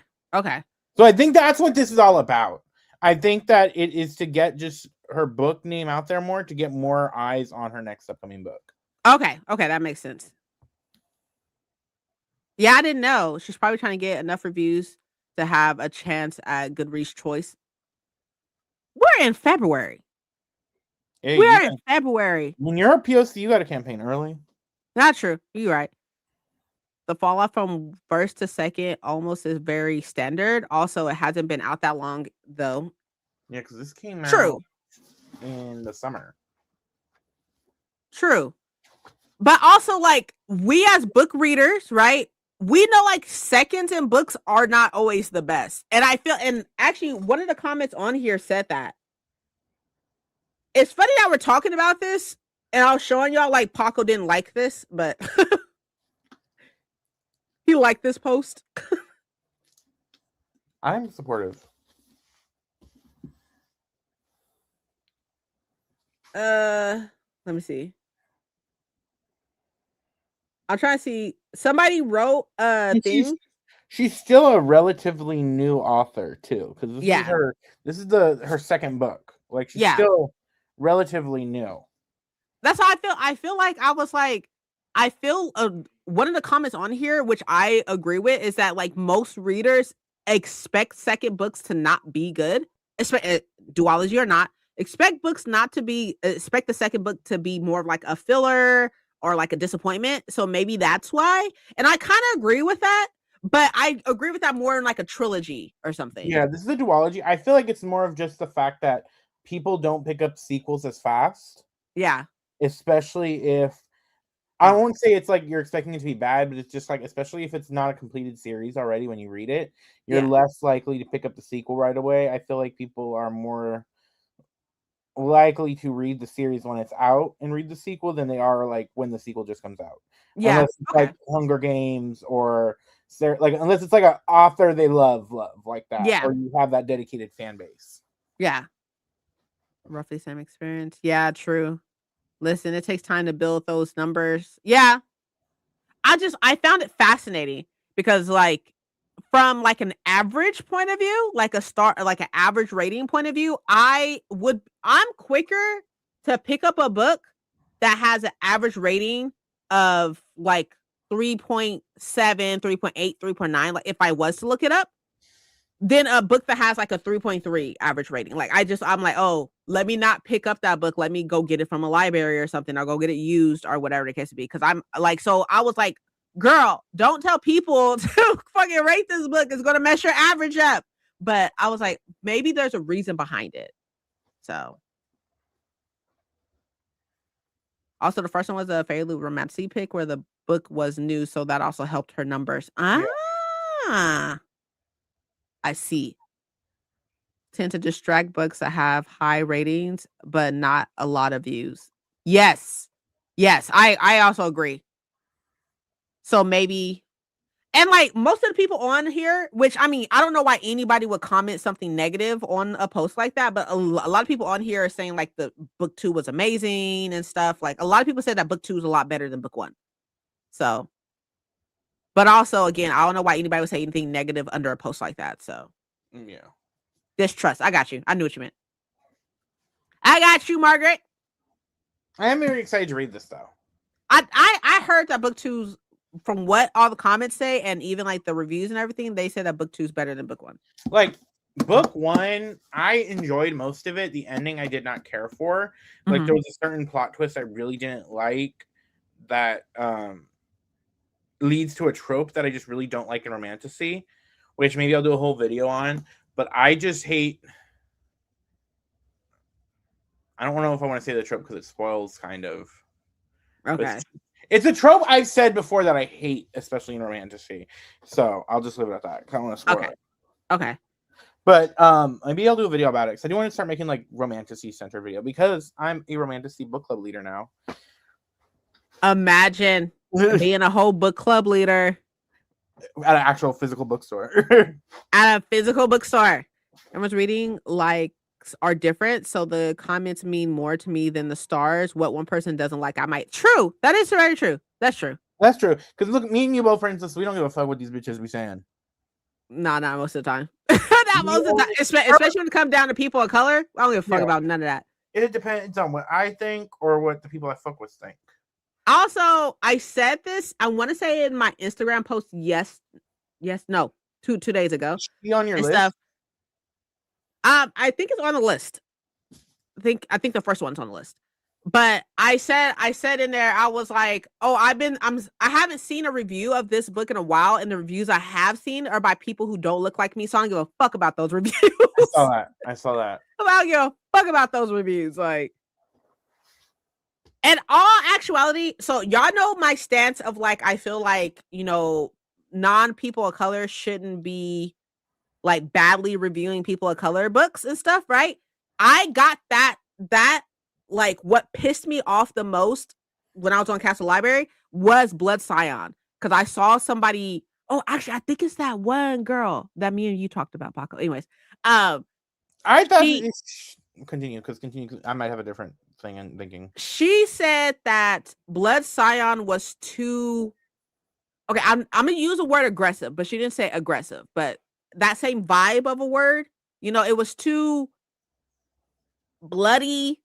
So I think that's what this is all about. I think that it is to get just her book name out there more, to get more eyes on her next upcoming book. Okay, that makes sense. Yeah, I didn't know. She's probably trying to get enough reviews to have a chance at Goodreads Choice. We're in February. Hey, We're in February. When you're a POC, you got to campaign early. Not true. You're right. The fall off from first to second almost is very standard. Also, it hasn't been out that long, though. Yeah, because this came out in the summer. True. But also, like, we as book readers, right? We know, like, seconds in books are not always the best. And I feel, and actually, one of the comments on here said that. It's funny that we're talking about this, and I was showing y'all, like, Paco didn't like this, but he liked this post. I'm supportive. Let me see. I'm trying to see. Somebody wrote a thing. She's still a relatively new author too, because this is her second book. Like, she's still relatively new. That's how I feel. I feel like one of the comments on here, which I agree with, is that like most readers expect second books to not be good, duology or not. Expect the second book to be more of like a filler or like a disappointment. So maybe that's why. And I kind of agree with that, but I agree with that more in like a trilogy or something. Yeah, this is a duology. I feel like it's more of just the fact that people don't pick up sequels as fast. Yeah. Especially if, I won't say it's like you're expecting it to be bad, but it's just like, especially if it's not a completed series already when you read it, you're less likely to pick up the sequel right away. I feel like people are more likely to read the series when it's out and read the sequel than they are like when the sequel just comes out. Yeah. Unless it's like Hunger Games or like, unless it's like an author they love like that. Yeah. Or you have that dedicated fan base. Yeah. Roughly same experience. Yeah, true. Listen, it takes time to build those numbers. Yeah. I found it fascinating because like from like an average point of view, like an average rating point of view, I'm quicker to pick up a book that has an average rating of like 3.7, 3.8, 3.9, like if I was to look it up, than a book that has like a 3.3 average rating. Like I'm like, oh, let me not pick up that book. Let me go get it from a library or something, or go get it used or whatever the case may be. Because I'm like, so I was like, girl, don't tell people to fucking rate this book. It's going to mess your average up. But I was like, maybe there's a reason behind it. So. Also, the first one was a fairly romantic pick where the book was new. So that also helped her numbers. I see. tend to distract books that have high ratings, but not a lot of views. Yes. Yes, I also agree. So maybe and like most of the people on here, which I mean, I don't know why anybody would comment something negative on a post like that, but a lot of people on here are saying like the book 2 was amazing and stuff. Like a lot of people said that book 2 is a lot better than book 1. So, but also again, I don't know why anybody would say anything negative under a post like that. So, Yeah. distrust. I got you. I knew what you meant. I got you, Margaret. I am very excited to read this though. I heard that book 2's from what all the comments say and even like the reviews and everything, they say that book 2 is better than book 1. Like book 1, I enjoyed most of it. The ending I did not care for. Like there was a certain plot twist I really didn't like that leads to a trope that I just really don't like in romantasy, which maybe I'll do a whole video on. But I just hate. I don't know if I want to say the trope because it spoils kind of. Okay. It's a trope I've said before that I hate, especially in romantasy. So I'll just leave it at that. I don't want to spoil it. Okay. But maybe I'll do a video about it because I do want to start making like romantasy center video because I'm a romantasy book club leader now. Imagine being a whole book club leader at an actual physical bookstore. At a physical bookstore. Everyone's reading likes are different, so the comments mean more to me than the stars. What one person doesn't like, I might. True. That is very true. That's true. That's true. Because look, me and you both, for instance, we don't give a fuck what these bitches be saying. Nah, not most of the time. Not most of the time. Especially when it comes down to people of color. I don't give a fuck about none of that. It depends on what I think or what the people I fuck with think. Also, I said this, I want to say in my Instagram post, two days ago. Be on your list. Stuff. I think it's on the list. I think the first one's on the list. But I said in there, I was like, oh, I haven't seen a review of this book in a while, and the reviews I have seen are by people who don't look like me, so I don't give a fuck about those reviews. I saw that. I don't give a fuck about those reviews. Like, in all actuality, so y'all know my stance of like, I feel like, non-people of color shouldn't be like badly reviewing people of color books and stuff, right? I got that like what pissed me off the most when I was on Castle Library was Blood Scion. Because I saw somebody, actually, I think it's that one girl that me and you talked about, Paco. Anyways, I thought continue. I might have a different thing in thinking. She said that Blood Scion was too. Okay, I'm gonna use the word aggressive, but she didn't say aggressive. But that same vibe of a word, it was too bloody.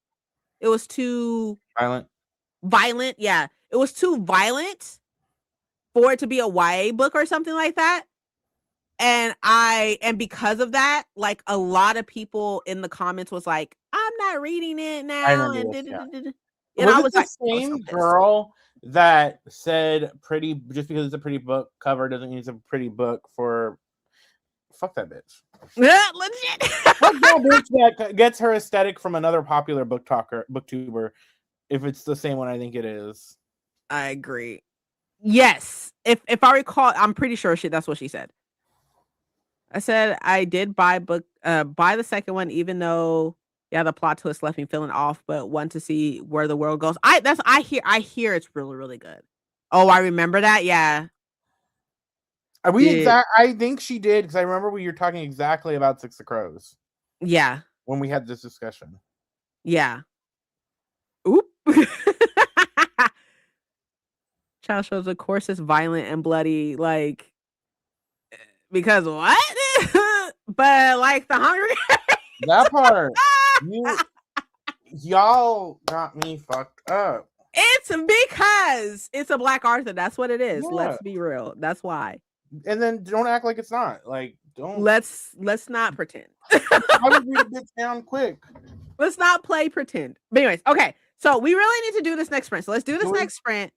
It was too violent. Yeah, it was too violent for it to be a YA book or something like that. And because of that, like a lot of people in the comments was like, I'm not reading it now. And I was like, same girl that said pretty, just because it's a pretty book cover doesn't mean it's a pretty book for. Fuck that bitch. Legit. Fuck that bitch that gets her aesthetic from another popular booktuber. If it's the same one, I think it is. I agree. Yes, if I recall, I'm pretty sure that's what she said. I said I did buy the second one, even though the plot twist left me feeling off, but want to see where the world goes. I hear it's really, really good. Oh, I remember that. Yeah. I think she did, because I remember we were talking exactly about Six of Crows. Yeah. When we had this discussion. Yeah. Oop. Child shows, of course, it's violent and bloody, like, because what? But like the Hunger Games. That part. Y'all got me fucked up. It's because it's a Black Arthur. That's what it is. Yeah. Let's be real. That's why. And then don't act like it's not. Like, don't. Let's not pretend. I would read a bitch down quick. Let's not play pretend. But anyways, okay. So we really need to do this next sprint. So let's do this next sprint.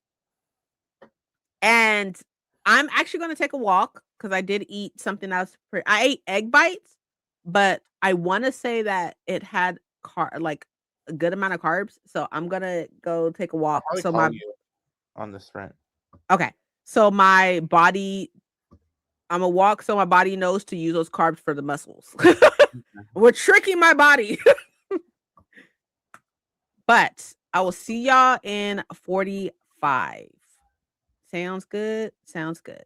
And I'm actually going to take a walk because I did eat something else. I ate egg bites, but I want to say that it had like a good amount of carbs. So I'm going to go take a walk. So on the sprint. Okay. So my body I'm gonna walk so my body knows to use those carbs for the muscles. We're tricking my body. But I will see y'all in 45. Sounds good. Sounds good.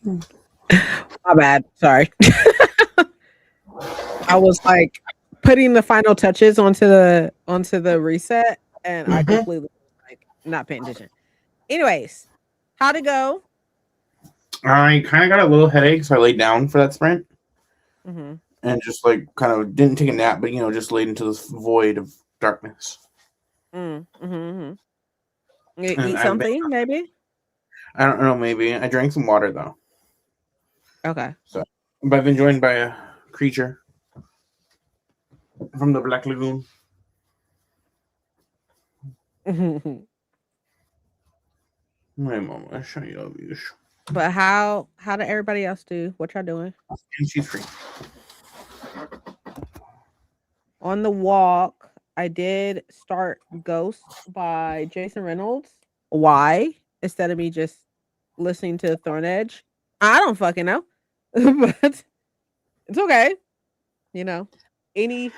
My bad. Sorry. I was like putting the final touches onto the reset, and I completely like not paying attention. Anyways, how'd it go? I kind of got a little headache, so I laid down for that sprint Mm-hmm. and just like kind of didn't take a nap, but just laid into this void of darkness. Mm-hmm. You And eat something, maybe? I don't know, maybe I drank some water though. Okay. So, but I've been joined by a creature from the Black Lagoon. My mom, I show you these. But how did everybody else do? What y'all doing? And she's free. On the walk, I did start Ghost by Jason Reynolds. Why? Instead of me just listening to Thorn Edge. I don't fucking know. But it's okay. Any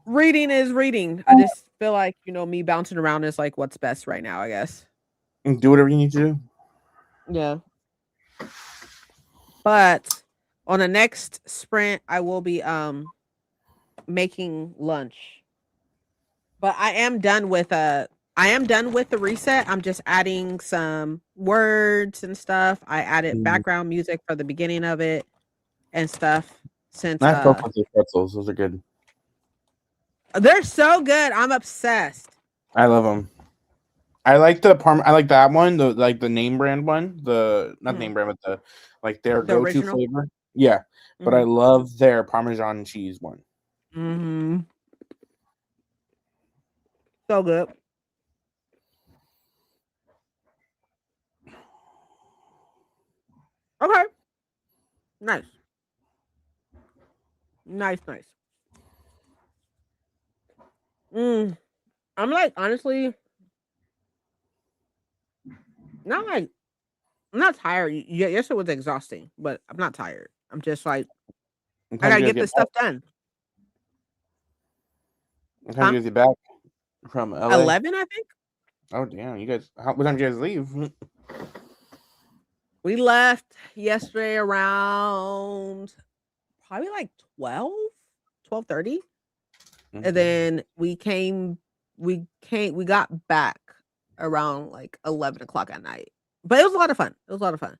reading is reading. I just feel like, me bouncing around is like what's best right now, I guess. And do whatever you need to do. Yeah. But on the next sprint, I will be making lunch. But I am done with the reset. I'm just adding some words and stuff. I added background music for the beginning of it and stuff since I fuck with those pretzels. Those are good. they're so good. I'm obsessed. I love them. I like I like that one, the name brand one, not name brand, but their go-to original flavor. Yeah, but I love their Parmesan cheese one. Mm-hmm. So good. Okay. Nice. Nice. I'm like honestly not like I'm not tired. Yeah, yes, it was exhausting, but I'm not tired. I'm just like I gotta get this stuff done. What time do you guys get back from LA? 11, I think. Oh damn! You guys, what time did you guys leave? We left yesterday around probably like 12:30. And then we got back around like 11 o'clock at night. But it was a lot of fun.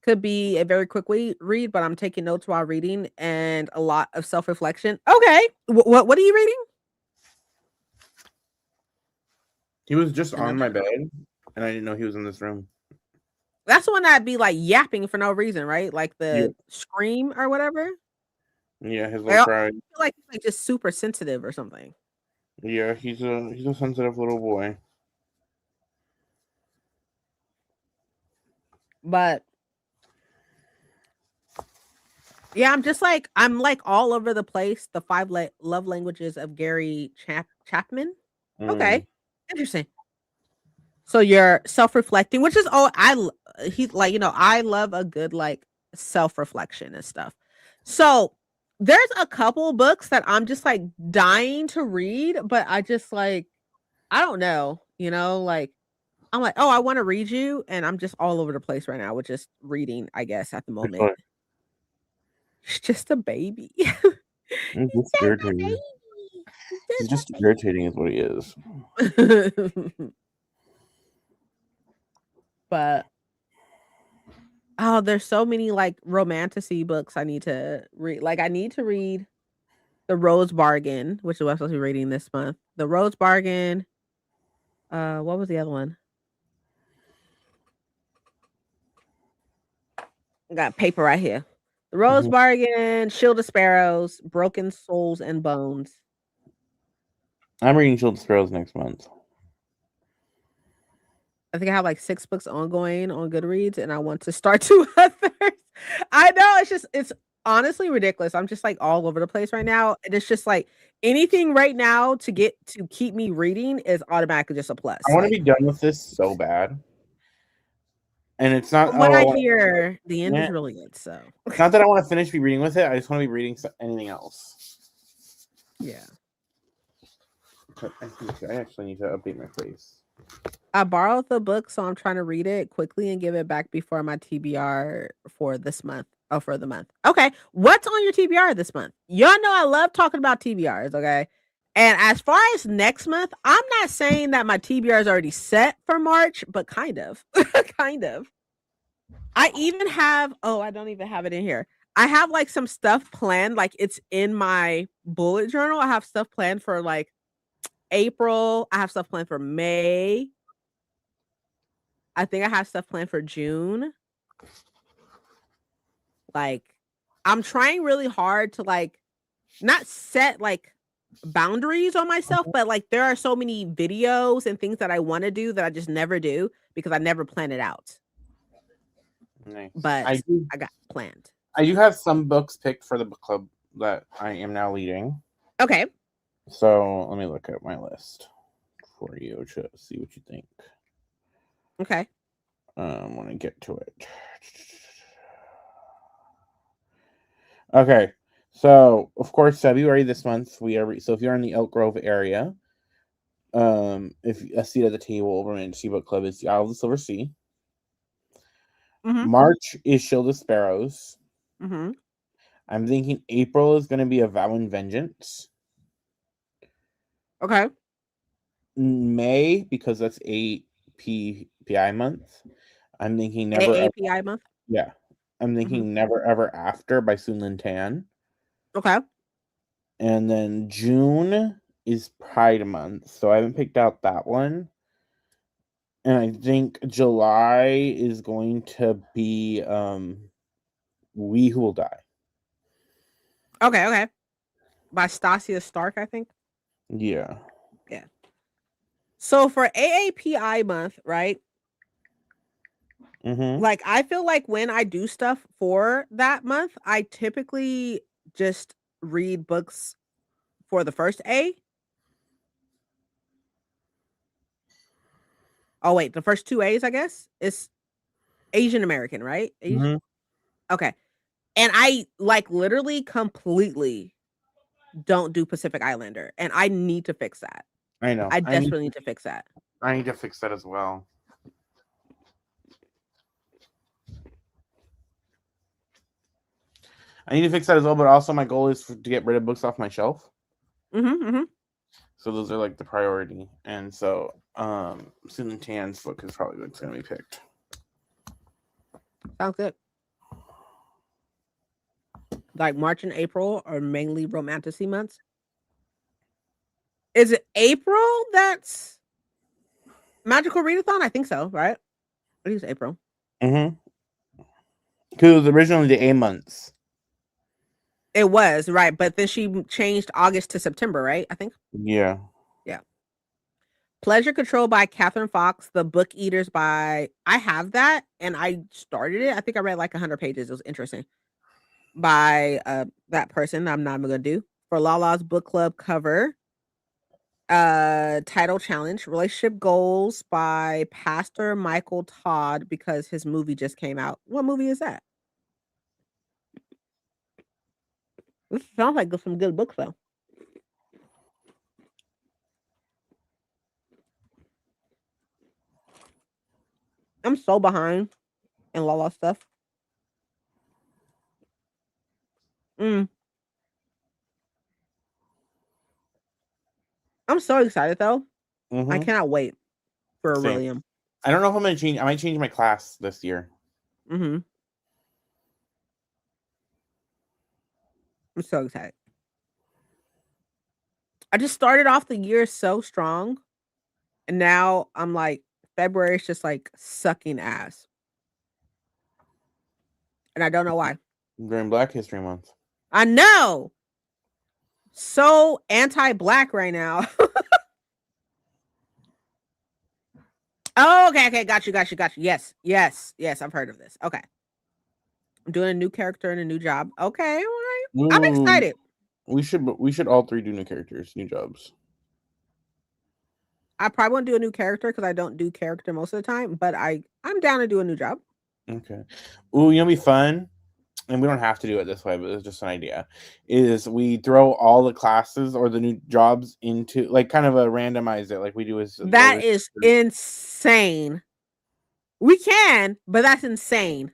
Could be a very quick read, but I'm taking notes while reading and a lot of self-reflection. Okay. What are you reading? He was just on my bed, and I didn't know he was in this room. That's the one that'd be like yapping for no reason, right? Like the scream or whatever. Yeah, his little cry. I feel like he's like just super sensitive or something. Yeah, he's a sensitive little boy. But yeah, I'm like all over the place. The 5 love languages of Gary Chapman. Okay, interesting. So you're self-reflecting, which is he's like I love a good like self-reflection and stuff. So there's a couple books that I'm just like dying to read, but I just like I don't know, like I'm like, oh, I want to read you, and I'm just all over the place right now with just reading, I guess, at the moment. He's just a baby. He's just irritating. He's just irritating is what he is. But there's so many like romantasy books I need to read. Like I need to read The Rose Bargain, which is what I'm supposed to be reading this month. The Rose Bargain. What was the other one? I got paper right here. The Rose Bargain, Shield of Sparrows, Broken Souls and Bones. I'm reading Shield of Sparrows next month. I think I have like 6 books ongoing on Goodreads, and I want to start 2 others. I know it's honestly ridiculous. I'm just like all over the place right now, and it's just like anything right now to keep me reading is automatically just a plus. I want to be done with this so bad. And it's not what I hear. The end is really good. So it's not that I want to finish reading with it. I just want to be reading anything else. Yeah. I actually need to update my face. I borrowed the book, so I'm trying to read it quickly and give it back before my TBR for this month. Oh, for the month. Okay. What's on your TBR this month? Y'all know I love talking about TBRs, okay? And as far as next month, I'm not saying that my TBR is already set for March, but kind of. kind of. I even have, I don't even have it in here. I have like some stuff planned, like it's in my bullet journal. I have stuff planned for like April. I have stuff planned for May. I think I have stuff planned for June. Like, I'm trying really hard to like not set like boundaries on myself, but like there are so many videos and things that I want to do that I just never do because I never plan it out. Nice. But I got planned. I do have some books picked for the book club that I am now leading. Okay. So let me look at my list for you to see what you think. Okay. When I get to it. Okay. So of course February this month so if you're in the Elk Grove area, if a seat at the table over in Sea Book Club is the Isle of the Silver Sea. Mm-hmm. March is Shield of Sparrows. Mm-hmm. I'm thinking April is going to be A Vow and Vengeance. Okay. May, because that's API month. I'm thinking AAPI month. Yeah. I'm thinking Never Ever After by Sun Lin Tan. Okay. And then June is Pride month, so I haven't picked out that one. And I think July is going to be We Who Will Die. Okay. By Stasia Stark, I think. Yeah. Yeah. So for AAPI month, right? Mm-hmm. Like I feel like when I do stuff for that month, I typically just read books for the first A. Oh wait, the first two A's, I guess. It's Asian American, right? Mm-hmm. Okay. And I like literally completely don't do Pacific Islander, and I need to fix that. I know. I desperately need to fix that. I need to fix that as well. But also my goal is to get rid of books off my shelf. Mm-hmm. So those are like the priority. And so Sun Tan's book is probably what's going to be picked. Sounds good. Like March and April are mainly romantasy months. Is it April that's Magical Readathon? I think so, right? I think it's April. Mm-hmm. Because it was originally the A months. It was, right. But then she changed August to September, right? I think. Yeah. Yeah. Pleasure Control by Catherine Fox. The Book Eaters by... I have that, and I started it. I think I read like 100 pages. It was interesting. By that person I'm not even going to do. For Lala's book club cover. Title challenge, Relationship Goals by Pastor Michael Todd, because his movie just came out. What movie is that? This sounds like some good books though. I'm so behind in Lala stuff. I'm so excited though. Mm-hmm. I cannot wait for Aurelium. I don't know if I'm gonna change. I might change my class this year. I'm so excited. I just started off the year so strong, and now I'm like February is just like sucking ass, and I don't know why. During Black History Month. I know. So anti-black right now. Oh, okay. Got you. Yes. I've heard of this. Okay. I'm doing a new character and a new job. Okay, all right. I'm excited. We should all three do new characters, new jobs. I probably won't do a new character because I don't do character most of the time, but I'm down to do a new job. Okay. Ooh, you know, be fun. and we don't have to do it this way, but it's just an idea, is we throw all the classes or the new jobs into like kind of a randomize it like we do as That is insane. We can, but that's insane.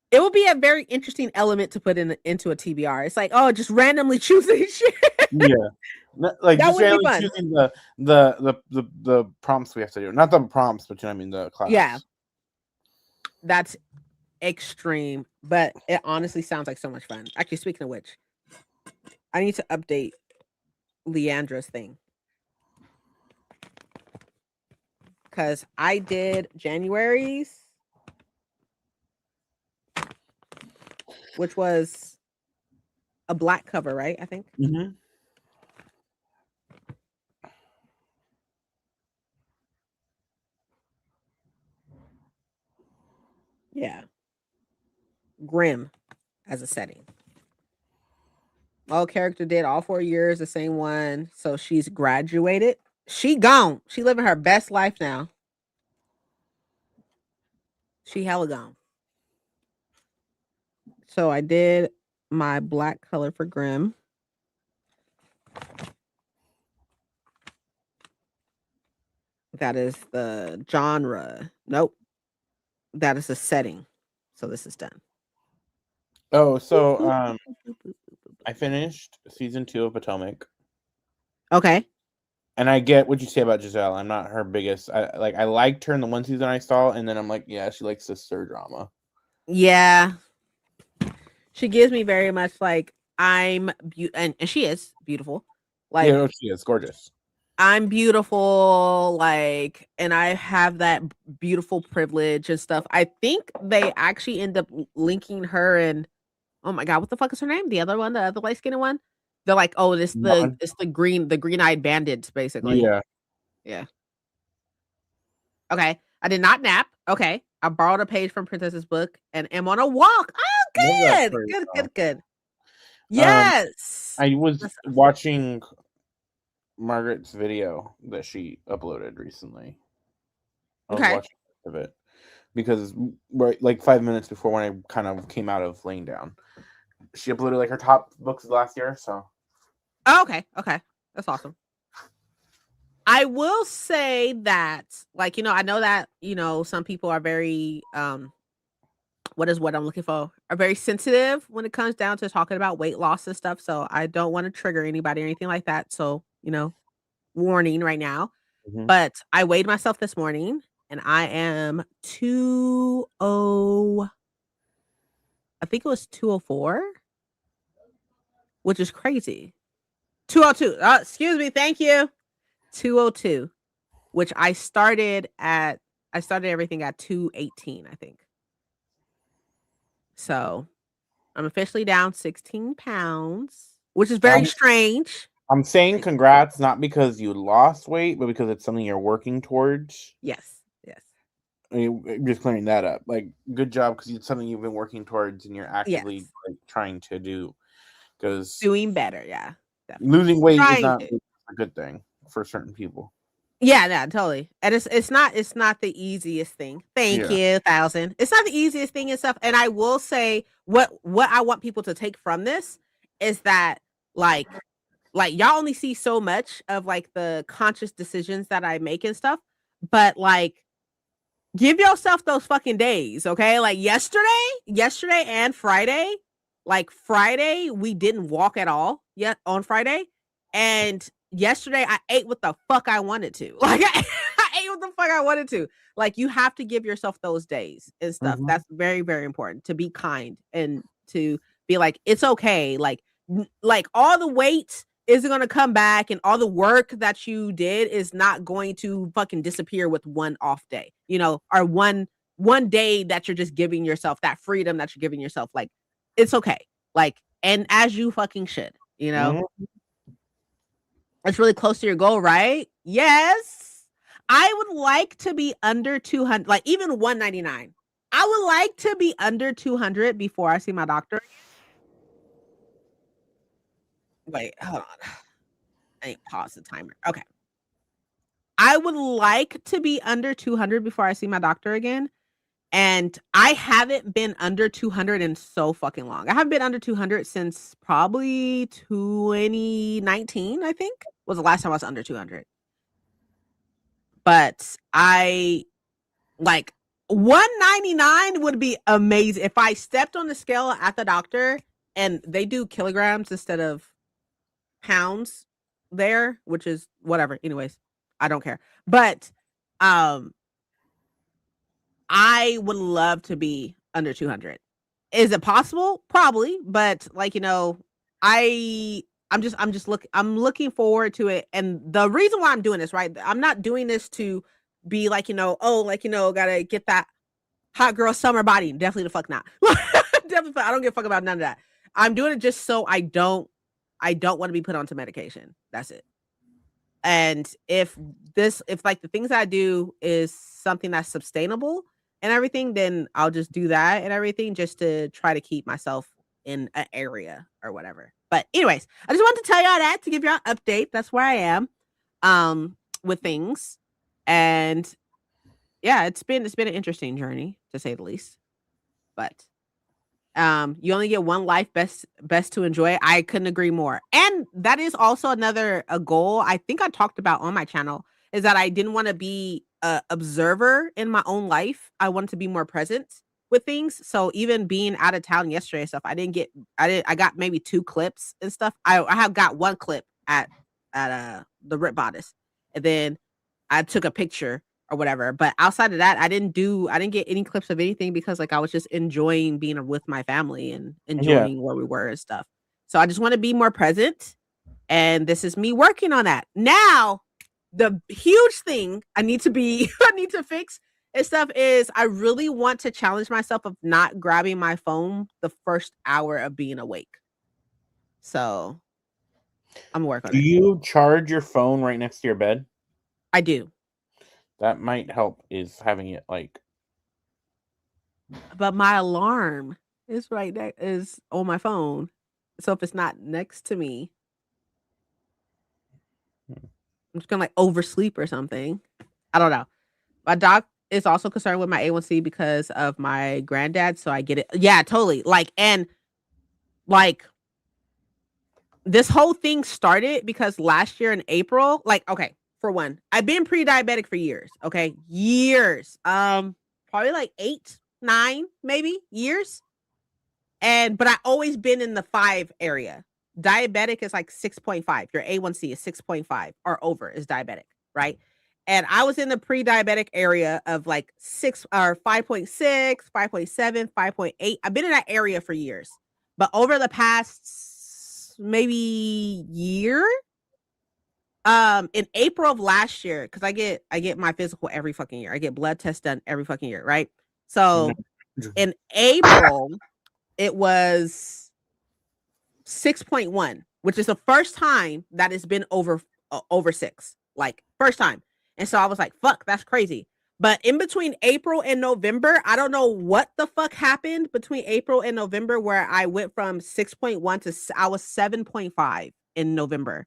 It will be a very interesting element to put into a TBR. It's like, oh, just randomly choosing shit. Yeah. Like That just would be randomly fun. choosing the prompts we have to do. Not the prompts, but you know what I mean, the class. Yeah. That's extreme, but it honestly sounds like so much fun. Actually, speaking of which, I need to update Leandra's thing. Because I did January's, which was a black cover, right? I think. Mm-hmm. Yeah. Grim as a setting. All character did all 4 years, the same one. So she's graduated. She gone. She living her best life now. She hella gone. So I did my black color for Grim. That is the genre. Nope. That is the setting. So this is done. Oh, so I finished season 2 of Potomac. Okay. And I get what you say about Giselle. I'm not her biggest. I liked her in the one season I saw, and then I'm like, yeah, she likes sister drama. Yeah. She gives me very much like and she is beautiful. Like, yeah, she is gorgeous. I'm beautiful, like, and I have that beautiful privilege and stuff. I think they actually end up linking her and oh my god, what the fuck is her name? The other one, the other light skinned one. They're like, oh, it's the green-eyed bandits, basically. Yeah. Yeah. Okay. I did not nap. Okay. I borrowed a page from Princess's book and am on a walk. Oh, good. Good. Yes. I was watching Margaret's video that she uploaded recently. I was watching of it because right like 5 minutes before when I kind of came out of laying down, she uploaded like her top books of last year. So okay, that's awesome. I will say that, like, I know that some people are very what I'm looking for, are very sensitive when it comes down to talking about weight loss and stuff. So I don't want to trigger anybody or anything like that. So warning right now. Mm-hmm. But I weighed myself this morning and I am 204, which is crazy. 202. Excuse me. Thank you. 202, which I started everything at 218, I think. So I'm officially down 16 pounds, which is very strange. I'm saying congrats, not because you lost weight, but because it's something you're working towards. Yes. I mean, just clearing that up. Like, good job, because it's something you've been working towards and you're actively like trying to do. Because doing better, yeah. Definitely. Losing weight is not a good thing for certain people. Yeah, totally. And it's not the easiest thing. Thank you, 1,000. It's not the easiest thing and stuff. And I will say what I want people to take from this is that like y'all only see so much of like the conscious decisions that I make and stuff, but like give yourself those fucking days, okay? Like yesterday and Friday, like Friday we didn't walk at all yet on Friday, and yesterday I ate what the fuck I wanted to. Like I ate what the fuck I wanted to. Like you have to give yourself those days and stuff. Mm-hmm. That's very, very important, to be kind and to be like, it's okay. Like all the weight isn't going to come back and all the work that you did is not going to fucking disappear with one off day, or one day that you're just giving yourself, that freedom that you're giving yourself. Like, it's okay. Like, and as you fucking should, Mm-hmm. It's really close to your goal, right? Yes. I would like to be under 200, like even 199. I would like to be under 200 before I see my doctor. Wait, hold on. I need to pause the timer. Okay. I would like to be under 200 before I see my doctor again. And I haven't been under 200 in so fucking long. I haven't been under 200 since probably 2019, I think, was the last time I was under 200. But I like 199 would be amazing if I stepped on the scale at the doctor and they do kilograms instead of pounds there, which is whatever. Anyways, I don't care. But I would love to be under 200. Is it possible? Probably, but like, I'm looking forward to it. And the reason why I'm doing this, right? I'm not doing this to be like, gotta get that hot girl summer body. Definitely the fuck not. Definitely, I don't give a fuck about none of that. I'm doing it just so I don't want to be put onto medication. That's it. And if like the things I do is something that's sustainable and everything, then I'll just do that and everything just to try to keep myself in an area or whatever. But anyways, I just wanted to tell y'all that to give y'all an update. That's where I am with things. And yeah, it's been an interesting journey to say the least. But you only get one life, best to enjoy. I couldn't agree more. And that is also a goal I think I talked about on my channel, is that I didn't want to be a observer in my own life. I wanted to be more present with things. So even being out of town yesterday and stuff, I got maybe 2 clips and stuff. I have got 1 clip at the Rip Bodice, and then I took a picture or whatever. But outside of that, I didn't get any clips of anything because like I was just enjoying being with my family and enjoying where we were and stuff. So I just want to be more present. And this is me working on that. Now, the huge thing I need to fix and stuff is I really want to challenge myself of not grabbing my phone the first hour of being awake. So I'm working on it. Do you charge your phone right next to your bed? I do. That might help, is having it like. But my alarm is is on my phone. So if it's not next to me, I'm just gonna like oversleep or something. I don't know. My doc is also concerned with my A1C because of my granddad. So I get it. Yeah, totally. Like, and like this whole thing started because last year in April, like, okay, for one, I've been pre-diabetic for years. Okay. Years. Probably like 8, 9, maybe years. But I always been in the 5 area. Diabetic is like 6.5. Your A1C is 6.5 or over is diabetic, right? And I was in the pre-diabetic area of like 6 or 5.6, 5.7, 5.8. I've been in that area for years. But over the past maybe year, in April of last year, because I get my physical every fucking year. I get blood tests done every fucking year, right? So in April, it was 6.1, which is the first time that it's been over 6, like first time. And so I was like, fuck, that's crazy. But in between April and November, I don't know what the fuck happened between April and November where I went from 6.1 to I was 7.5 in November.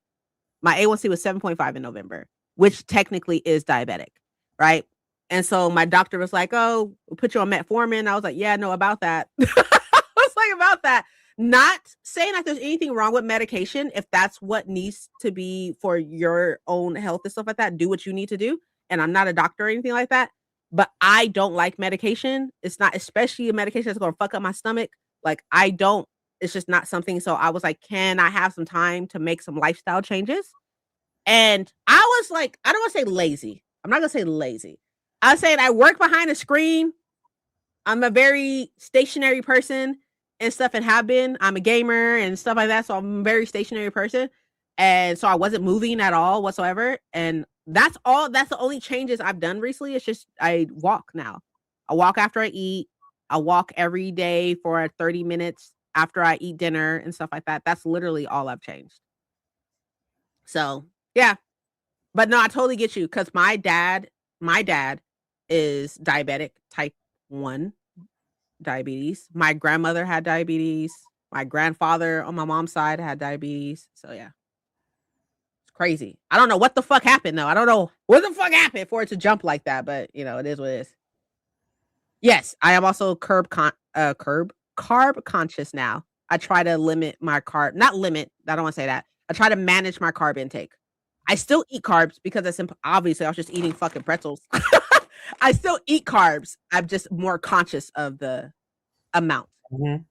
My A1C was 7.5 in November, which technically is diabetic, right? And so my doctor was like, oh, we'll put you on metformin. I was like, yeah, no, about that. I was like, about that. Not saying that there's anything wrong with medication. If that's what needs to be for your own health and stuff like that, do what you need to do. And I'm not a doctor or anything like that. But I don't like medication. It's not, especially a medication that's going to fuck up my stomach. Like, I don't, it's just not something. So I was like, can I have some time to make some lifestyle changes? And I was like, I don't want to say lazy. I'm not going to say lazy. I was saying I work behind a screen. I'm a very stationary person and stuff, and have been. I'm a gamer and stuff like that. So I'm a very stationary person. And so I wasn't moving at all whatsoever. And that's the only changes I've done recently. It's just I walk now. I walk after I eat. I walk every day for 30 minutes after I eat dinner and stuff like that. That's literally all I've changed. So yeah. But no, I totally get you, because my dad is diabetic, type 1 diabetes. My grandmother had diabetes. My grandfather on my mom's side had diabetes. So yeah. It's crazy. I don't know what the fuck happened though. I don't know what the fuck happened for it to jump like that, but it is what it is. Yes, I am also carb conscious now. I try to limit my carb not limit, I don't wanna say that. I try to manage my carb intake. I still eat carbs because it's obviously, I was just eating fucking pretzels. I still eat carbs. I'm just more conscious of the amount. Mhm.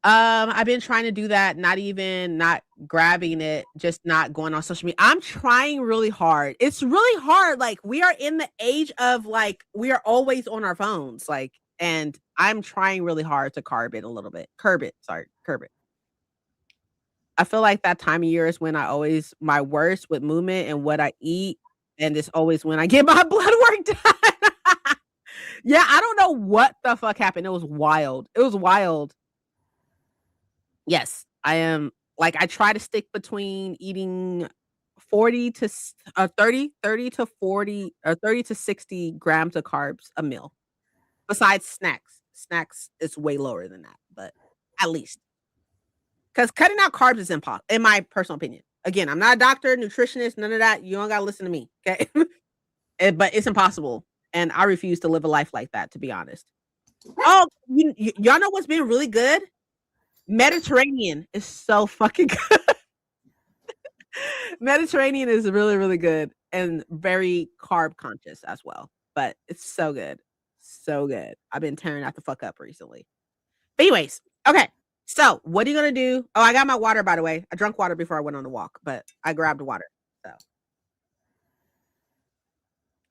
I've been trying to do that, not grabbing it, just not going on social media. I'm trying really hard. It's really hard. Like, we are in the age of, like, we are always on our phones, like, and I'm trying really hard to curb it a little bit. Curb it. I feel like that time of year is when my worst with movement and what I eat, and it's always when I get my blood work done. Yeah, I don't know what the fuck happened. It was wild. It was wild. Yes, I am like, I try to stick between eating 40 to 30 to 40 or 30 to 60 grams of carbs a meal, besides snacks. Snacks is way lower than that, but at least. Because cutting out carbs is impossible, in my personal opinion. Again, I'm not a doctor, nutritionist, none of that. You don't gotta listen to me, okay? But it's impossible, and I refuse to live a life like that, to be honest. Oh, y'all know what's been really good? Mediterranean is so fucking good. Mediterranean is really, really good and very carb conscious as well, but it's so good. So good. I've been tearing that the fuck up recently. But anyways, okay. So what are you gonna do? Oh, I got my water, by the way. I drank water before I went on the walk, but I grabbed water. So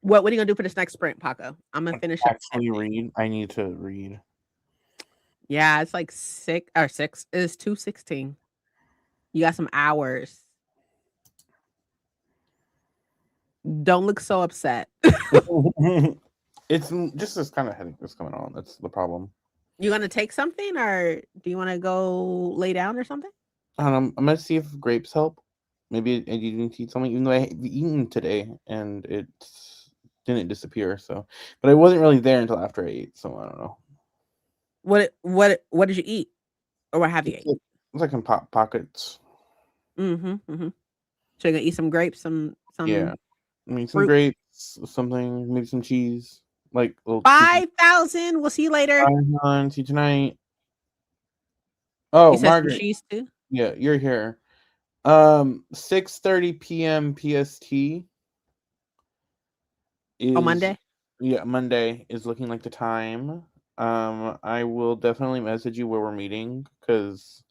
what are you gonna do for this next sprint, Paco? I'm gonna finish up Actually read. I need to read. Yeah, it's like 6 is 2:16. You got some hours. Don't look so upset. It's just this kind of headache that's coming on. That's the problem. You gonna take something, or do you want to go lay down or something? I'm gonna see if grapes help. Maybe I didn't eat something, even though I had eaten today and it didn't disappear. So, but it wasn't really there until after I ate. So I don't know. What did you eat, or what have you ate? It's like in pockets. Mm-hmm. Mm-hmm. So you're gonna eat some grapes, some Yeah, I mean some fruit. grapes, something, maybe some cheese, like little 5,000. We'll see you later. See you tonight. Oh, You said some Margaret. cheese too. Yeah, you're here. 6:30 p.m. PST is On Monday. Yeah, Monday is looking like the time. I will definitely message you where we're meeting because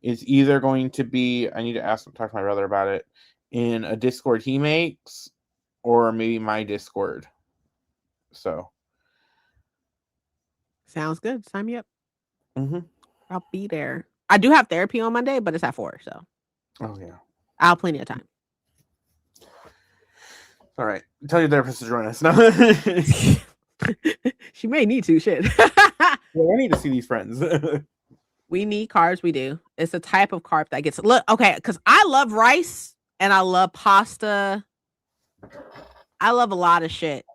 it's either going to be I need to talk to my brother about it in a Discord he makes, or maybe my Discord. So Sounds good. Sign me up. mm-hmm. I'll be there. I do have therapy on Monday, but it's at 4, so Oh yeah. I'll have plenty of time. All right. Tell your therapist to join us. No. She may need to. Shit. Well, I need to see these friends. We need carbs. We do. It's a type of carb that gets okay. Because I love rice and I love pasta. I love a lot of shit,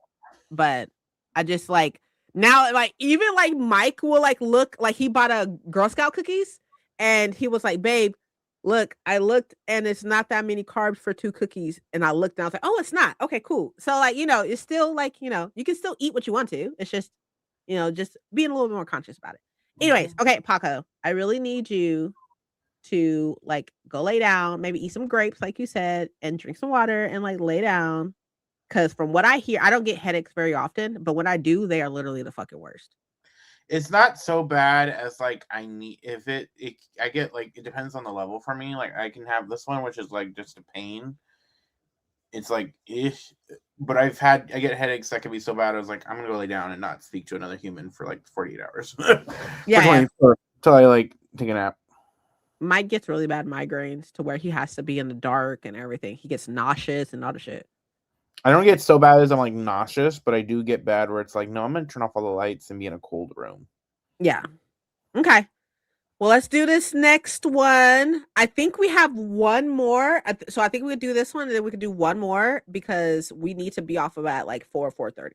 but I just like now, like even like Mike will like look like he bought a Girl Scout cookies, and he was like, "Babe, look, I looked and it's not that many carbs for 2 cookies." And I looked and I was like, "Oh, it's not. Okay, cool." So like, it's still like, you can still eat what you want to. It's just, just being a little bit more conscious about it. Anyways, okay, Paco, I really need you to like go lay down, maybe eat some grapes, like you said, and drink some water and like lay down. Cause from what I hear, I don't get headaches very often, but when I do, they are literally the fucking worst. It's not so bad as like I get like it depends on the level for me. Like I can have this one, which is like just a pain. It's like ish, but I get headaches that can be so bad. I was like, I'm gonna go lay down and not speak to another human for like 48 hours. Yeah. Till I like take a nap. Mike gets really bad migraines to where he has to be in the dark and everything. He gets nauseous and all the shit. I don't get so bad as I'm like nauseous, but I do get bad where it's like, no, I'm gonna turn off all the lights and be in a cold room. Yeah. Okay. Well, let's do this next one. I think we have one more. So I think we could do this one and then we could do one more because we need to be off of at like 4:30.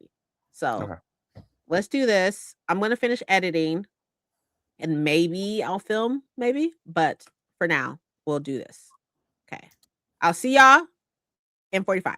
So Okay. Let's do this. I'm going to finish editing and maybe I'll film, maybe. But for now, we'll do this. Okay. I'll see y'all in 45.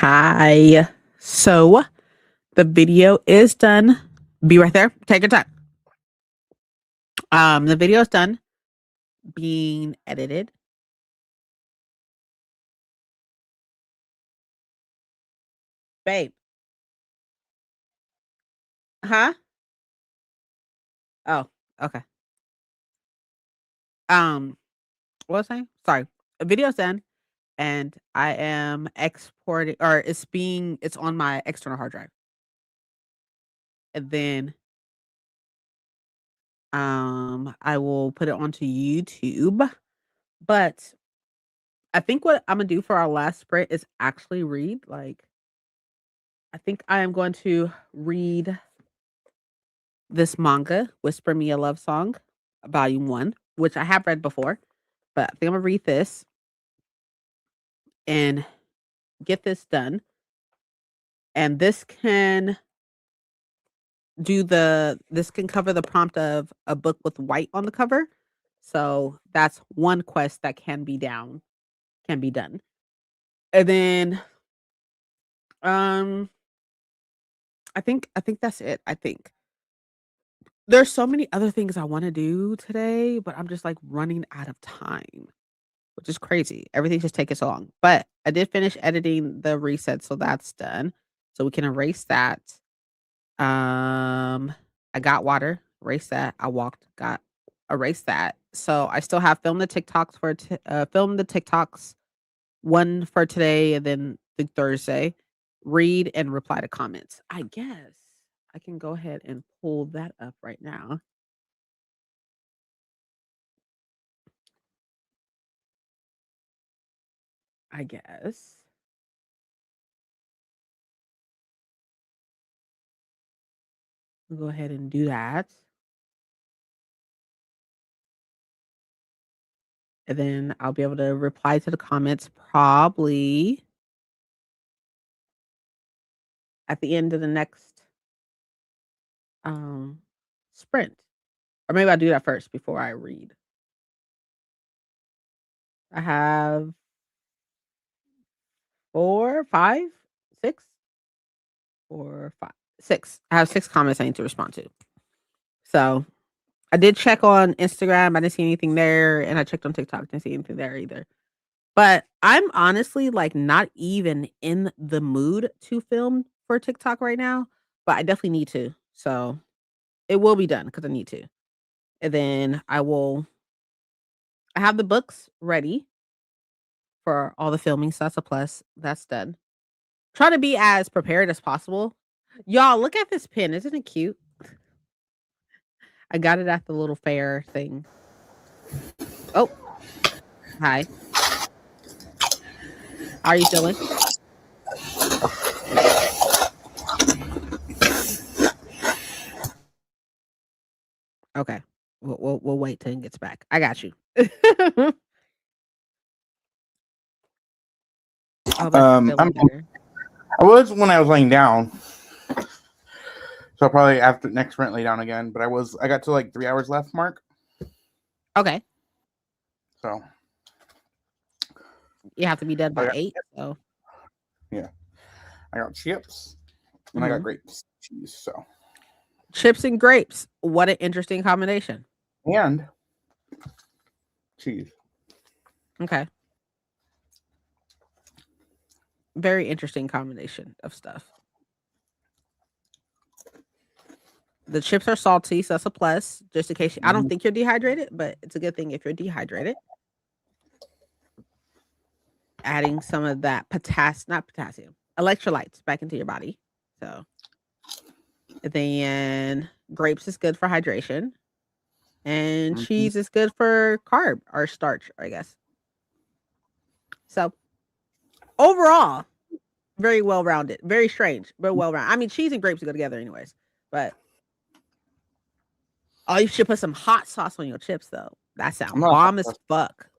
Hi. So the video is done. Be right there. Take your time. The video is done being edited. Babe. Huh? Oh, okay. What was I saying? Sorry. The video's done and I am exporting, or it's on my external hard drive. And then I will put it onto YouTube. But I think what I'm gonna do for our last sprint is actually read. Like, I think I am going to read this manga, Whisper Me a Love Song, Volume 1, which I have read before. But I think I'm gonna read this and get this done. And this can cover the prompt of a book with white on the cover. So that's one quest that can be done. And then I think that's it. I think there's so many other things I want to do today, but I'm just like running out of time, which is crazy. Everything's just taking so long. But I did finish editing the reset, so that's done. So we can erase that. I got water, erase that. I walked, got erase that. So I still have film the TikToks, one for today and then the Thursday. Read and reply to comments. I guess I can go ahead and pull that up right now. I guess. We'll go ahead and do that. And then I'll be able to reply to the comments probably at the end of the next sprint. Or maybe I'll do that first before I read. I have 4, 5, 6, 4, 5, 6. I have 6 comments I need to respond to. So I did check on Instagram. I didn't see anything there. And I checked on TikTok. Didn't see anything there either. But I'm honestly like not even in the mood to film for TikTok right now. But I definitely need to. So it will be done because I need to. And then I have the books ready for all the filming. So that's a plus. That's done. Try to be as prepared as possible. Y'all, look at this pin. Isn't it cute? I got it at the little fair thing. Oh, hi. How are you feeling? Okay. We'll wait till he gets back. I got you. I was when I was laying down. So I'll probably after next sprint lay down again. But I got to like 3 hours left mark. Okay. So you have to be done by 8. So yeah. I got chips and I got grapes cheese. So chips and grapes. What an interesting combination. And cheese. Okay. Very interesting combination of stuff. The chips are salty, so that's a plus. Just in case I don't think you're dehydrated, but it's a good thing if you're dehydrated. Adding some of that electrolytes back into your body. So then grapes is good for hydration. And cheese is good for carb or starch, I guess. So overall, very well-rounded. Very strange, but well-rounded. I mean, cheese and grapes go together anyways. But you should put some hot sauce on your chips, though. That sounds bomb as fuck.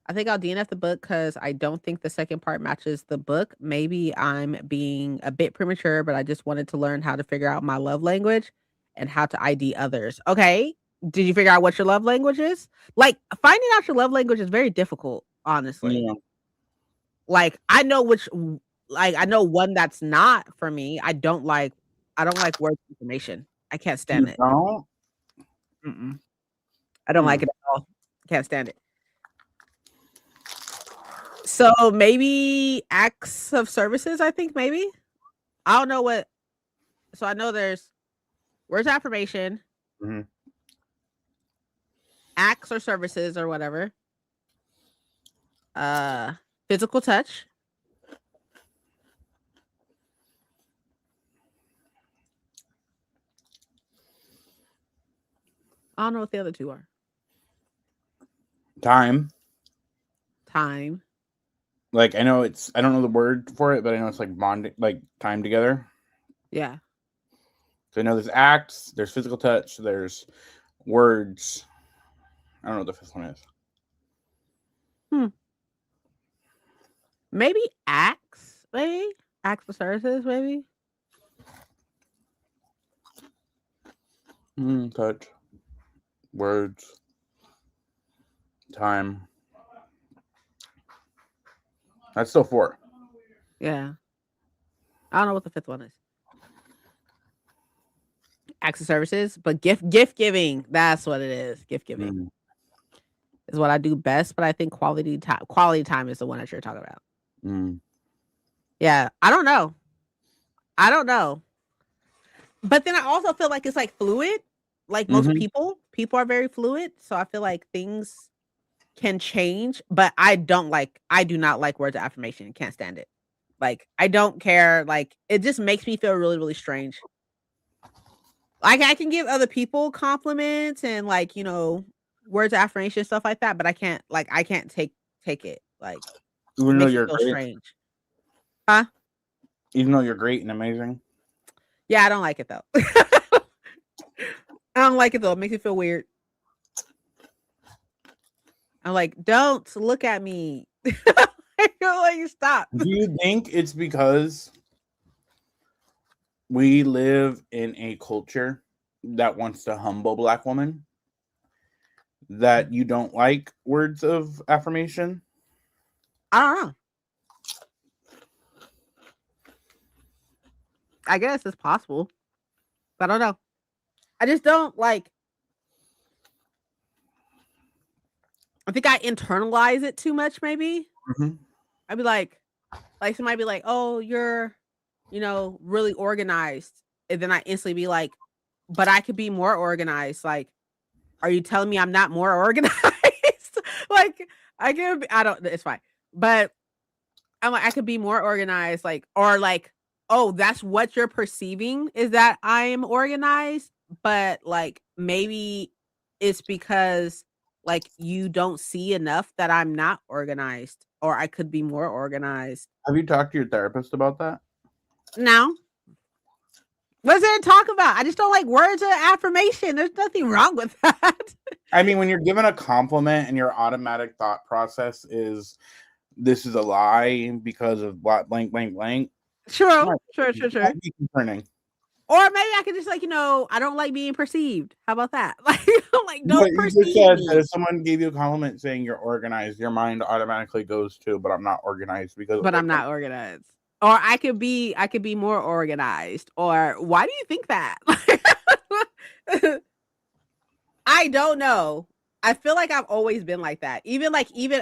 I think I'll DNF the book because I don't think the second part matches the book. Maybe I'm being a bit premature, but I just wanted to learn how to figure out my love language and how to ID others. Okay. Did you figure out what your love language is? Like, finding out your love language is very difficult, honestly. Like I know which, like I know one that's not for me. I don't like word information. I can't stand You it. don't? Mm-mm. I don't like it at all. Can't stand it. So maybe acts of services. I think maybe I don't know what. So I know there's words of affirmation, Mm-hmm. acts or services or whatever. Physical touch. I don't know what the other two are. Time. Time. Like I don't know the word for it, but I know it's like bonding, like time together. Yeah. So I know there's acts, there's physical touch, there's words. I don't know what the fifth one is. Maybe acts. Maybe acts of services. Maybe. Touch, words, time. That's still 4. Yeah. I don't know what the fifth one is. Acts of services, but gift giving. That's what it is. Gift giving is what I do best. But I think quality time is the one that you're talking about. Yeah. I don't know. But then I also feel like it's like fluid. Like most people are very fluid. So I feel like things can change, but I do not like words of affirmation. Can't stand it. Like I don't care. Like it just makes me feel really, really strange. Like I can give other people compliments and like, words of affirmation, stuff like that, but I can't take it. Like it Even though makes me you're feel great, strange. Huh? even though you're great and amazing. Yeah, I don't like it though. I don't like it though. It makes me feel weird. I'm like, don't look at me. Like, stop. Do you think it's because we live in a culture that wants to humble Black women that you don't like words of affirmation? I don't know. I guess it's possible. But I don't know. I just don't like. I think I internalize it too much, maybe. I'd be like somebody be like, oh, you're, really organized. And then I instantly be like, but I could be more organized. Like, are you telling me I'm not more organized? Like, it's fine. But I'm like, I could be more organized. Like, or like, oh, that's what you're perceiving is that I am organized. But like, maybe it's because like you don't see enough that I'm not organized or I could be more organized. Have you talked to your therapist about that? No. What's there to talk about? I just don't like words of affirmation. There's nothing wrong with that. I mean, when you're given a compliment and your automatic thought process is this is a lie because of blank, blank, blank. Sure. That'd be concerning. Or maybe I could just like, I don't like being perceived. How about that? Like, don't perceive you just said me. that if someone gave you a compliment saying you're organized, your mind automatically goes to, but I'm not organized But I'm not organized. Or I could be more organized. Or why do you think that? I don't know. I feel like I've always been like that. Even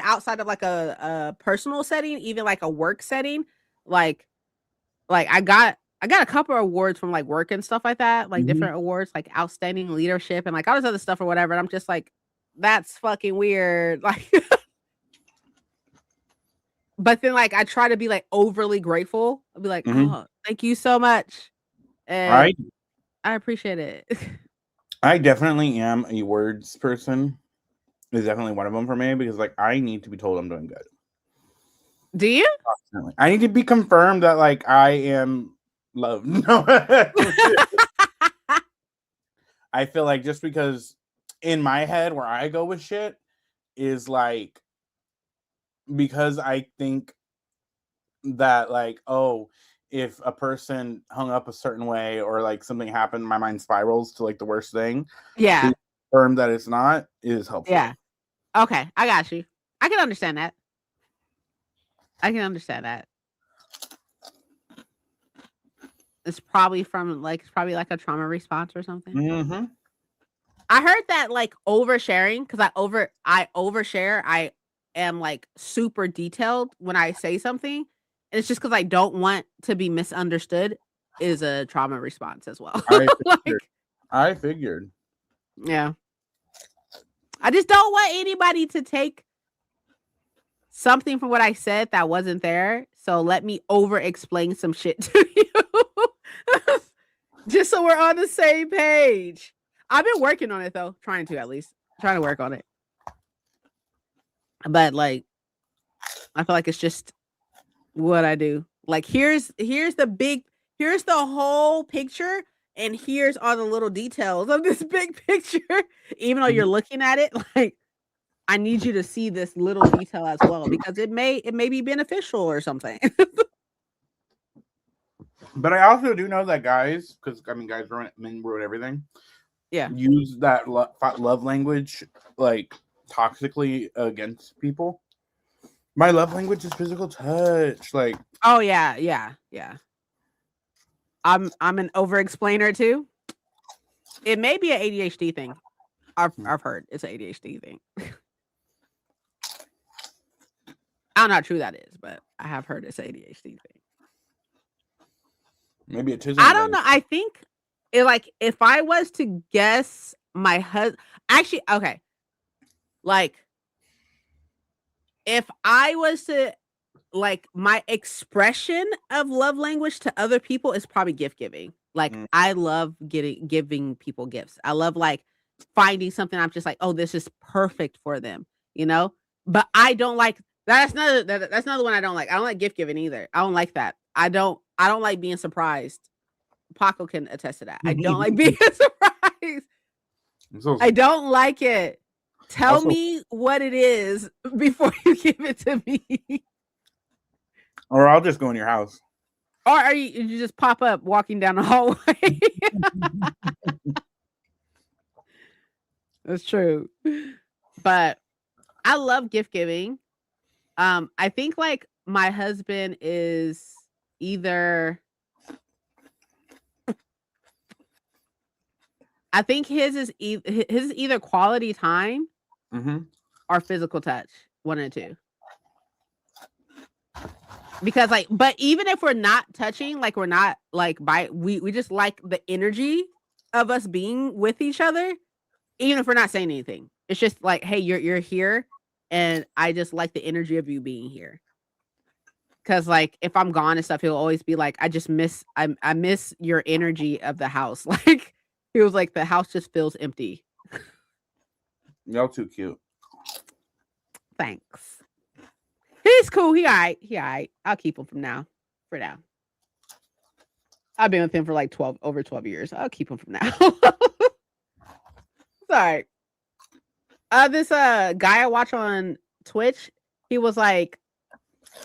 outside of like a personal setting, even like a work setting, like I got a couple of awards from like work and stuff like that, like different awards, like outstanding leadership and like all this other stuff or whatever. And I'm just like, that's fucking weird. Like, but then like I try to be like overly grateful. I'll be like, oh, thank you so much. And I appreciate it. I definitely am a words person. Is definitely one of them for me because like I need to be told I'm doing good. Do you? Constantly. I need to be confirmed that like I am loved. No. I feel like just because in my head where I go with shit is like because I think that like, oh, if a person hung up a certain way or like something happened, my mind spirals to like the worst thing. Yeah. To confirm that it's not is helpful. Yeah. Okay, I got you. I can understand that. I can understand that. It's probably like a trauma response or something. Mm-hmm. I heard that like oversharing because I overshare. I am like super detailed when I say something, and it's just because I don't want to be misunderstood is a trauma response as well. Like, I figured. yeah, I just don't want anybody to take something from what I said that wasn't there. So let me over explain some shit to you. Just so we're on the same page. I've been working on it though, trying to work on it. But like, I feel like it's just what I do. Like, here's the whole picture, and here's all the little details of this big picture. Even though you're looking at it, like, I need you to see this little detail as well because it may be beneficial or something. But I also do know that guys, because I mean, guys men wrote everything. Yeah. Use that love language like toxically against people. My love language is physical touch. Like, oh yeah. I'm an over explainer too. It may be an ADHD thing. I've heard it's an ADHD thing. I don't know how true that is, but I have heard it's an ADHD thing. Maybe it is. I don't know. I think if I was to guess my husband, actually, okay. Like, if I was to, like, my expression of love language to other people is probably gift giving. Like, I love giving people gifts. I love like finding something I'm just like, oh, this is perfect for them, you know? But I don't like that's another one I don't like. I don't like gift giving either. I don't like that. I don't like being surprised. Paco can attest to that. I don't like being surprised. I don't like it. Tell me what it is before you give it to me. Or I'll just go in your house. Or are you just pop up walking down the hallway? That's true. But I love gift giving. I think like my husband is either I think his is either quality time or physical touch. One or two. Because like, but even if we're not touching, like we're not like we just like the energy of us being with each other, even if we're not saying anything. It's just like, hey, you're here, and I just like the energy of you being here. Cause like if I'm gone and stuff, he'll always be like, I miss your energy of the house. Like he was like, the house just feels empty. Y'all too cute. Thanks. He's cool. He all right. I'll keep him for now. I've been with him for like over 12 years. I'll keep him from now. Sorry. This guy I watch on Twitch, he was like,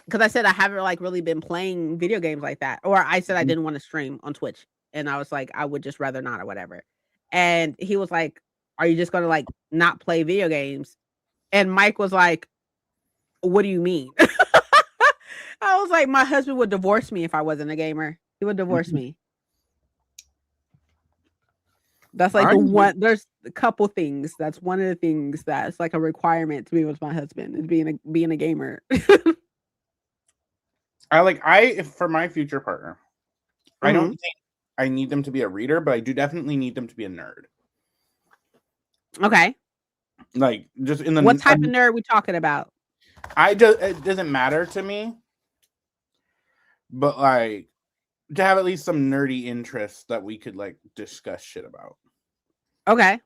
because I said I haven't like really been playing video games like that. Or I said I didn't want to stream on Twitch. And I was like, I would just rather not or whatever. And he was like, are you just gonna like not play video games? And Mike was like, what do you mean? I was like, my husband would divorce me if I wasn't a gamer. He would divorce me. That's like there's a couple things. That's one of the things that's like a requirement to be with my husband is being a gamer. For my future partner, I don't think I need them to be a reader, but I do definitely need them to be a nerd. Okay. Like just in the what type of nerd are we talking about? It doesn't matter to me, but like to have at least some nerdy interests that we could like discuss shit about. Okay.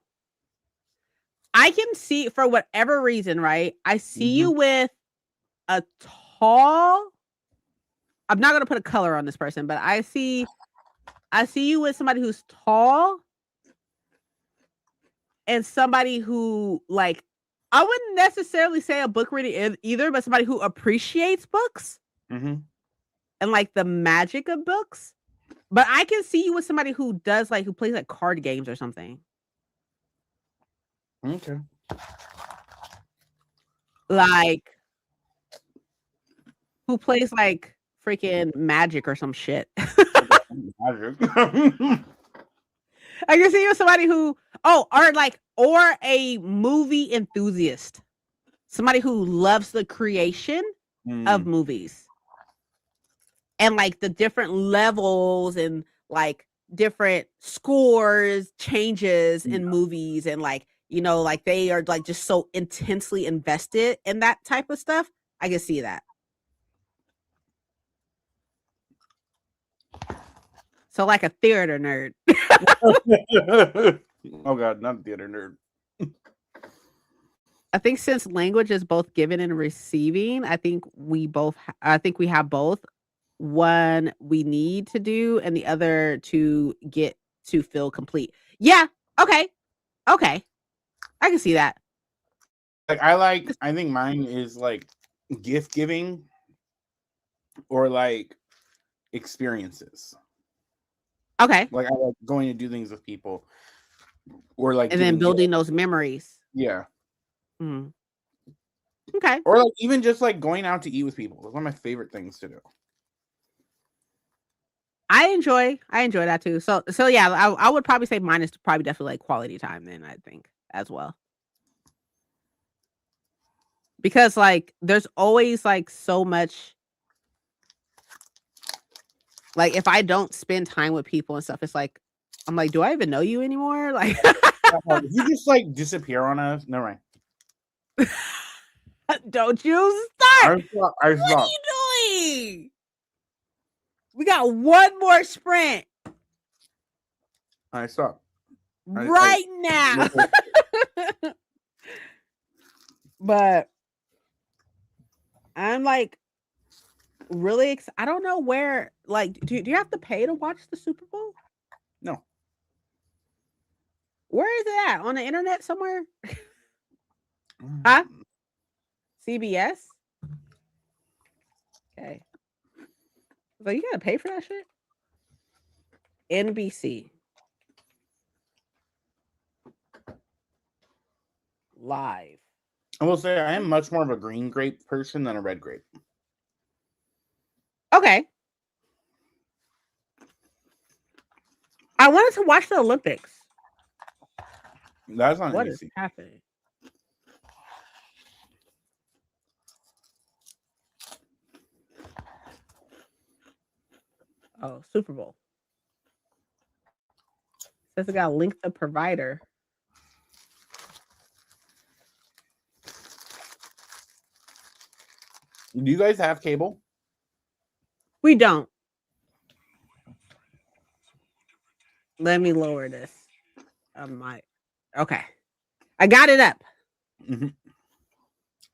I can see for whatever reason, right? I see you with a tall. I'm not gonna put a color on this person, but I see you with somebody who's tall and somebody who like I wouldn't necessarily say a book reader either, but somebody who appreciates books and like the magic of books. But I can see you with somebody who plays like card games or something. Okay. Like who plays like freaking magic or some shit. Magic. I can see you somebody who or a movie enthusiast. Somebody who loves the creation of movies. And like the different levels and like different scores, changes in movies, and like, you know, like they are like just so intensely invested in that type of stuff. I can see that. So like a theater nerd. Oh God, not a theater nerd. I think since language is both giving and receiving, I think we have both. One we need to do and the other to get to feel complete. Yeah. Okay. Okay. I can see that. I think mine is like gift giving or like experiences. Okay. Like I like going to do things with people or like And then building gifts. those memories. Yeah. Mm. Okay. Or like even just like going out to eat with people. It's one of my favorite things to do. I enjoy that too. So yeah, I would probably say mine is probably definitely like quality time then, I think, as well. Because like there's always like so much, like if I don't spend time with people and stuff, it's like I'm like, do I even know you anymore? Like If you just like disappear on us, no right. Don't you start. What are you doing? We got one more sprint. I stop. Right now. But I'm like really I don't know where, like, do you have to pay to watch the Super Bowl? No. Where is it at? On the internet somewhere? Huh? CBS? Okay. So you gotta pay for that shit? NBC. Live. I will say I am much more of a green grape person than a red grape. Okay. I wanted to watch the Olympics. That's on What NBC. is happening? Oh, Super Bowl. Says it got link the provider. Do you guys have cable? We don't. Let me lower this. Okay. I got it up. Mm-hmm.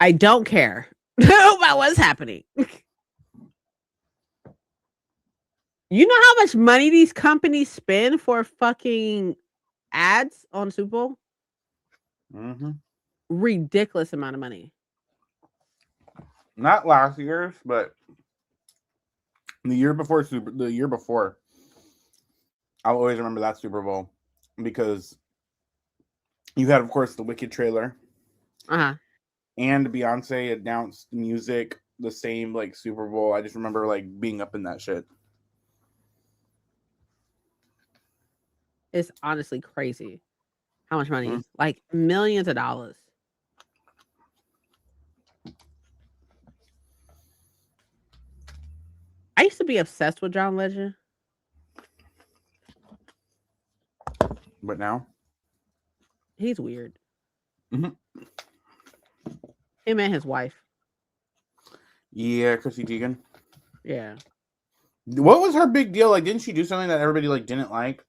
I don't care about what's happening. You know how much money these companies spend for fucking ads on Super Bowl? Mm-hmm. Ridiculous amount of money. Not last year's, but the year before. I'll always remember that Super Bowl because you had, of course, the Wicked trailer. Uh-huh. And Beyonce announced music the same like Super Bowl. I just remember like being up in that shit. It's honestly crazy how much money. Like millions of dollars. I used to be obsessed with John Legend. But now? He's weird. Mm-hmm. Him and his wife. Yeah, Chrissy Teigen. Yeah. What was her big deal? Like, didn't she do something that everybody like didn't like?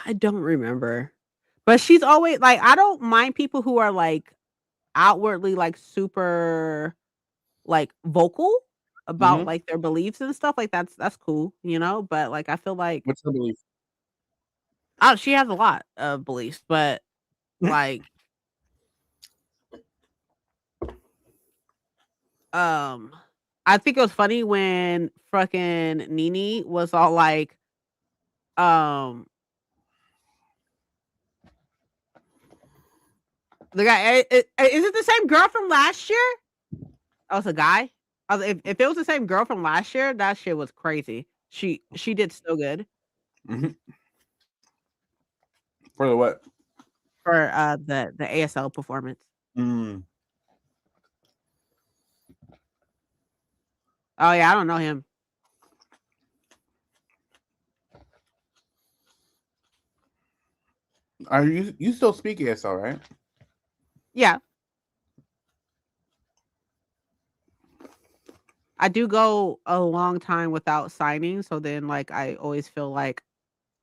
I don't remember. But she's always like, I don't mind people who are like outwardly like super like vocal about like their beliefs and stuff. Like that's cool, you know? But like I feel like what's her belief? Oh, she has a lot of beliefs, but like I think it was funny when fucking Nene was all like the guy is it the same girl from last year? Oh, it's a guy? If it was the same girl from last year, that shit was crazy. She did so good. Mm-hmm. For the what? For the ASL performance. Mm. Oh yeah, I don't know him. Are you still speak ASL, right? Yeah. I do go a long time without signing, so then like I always feel like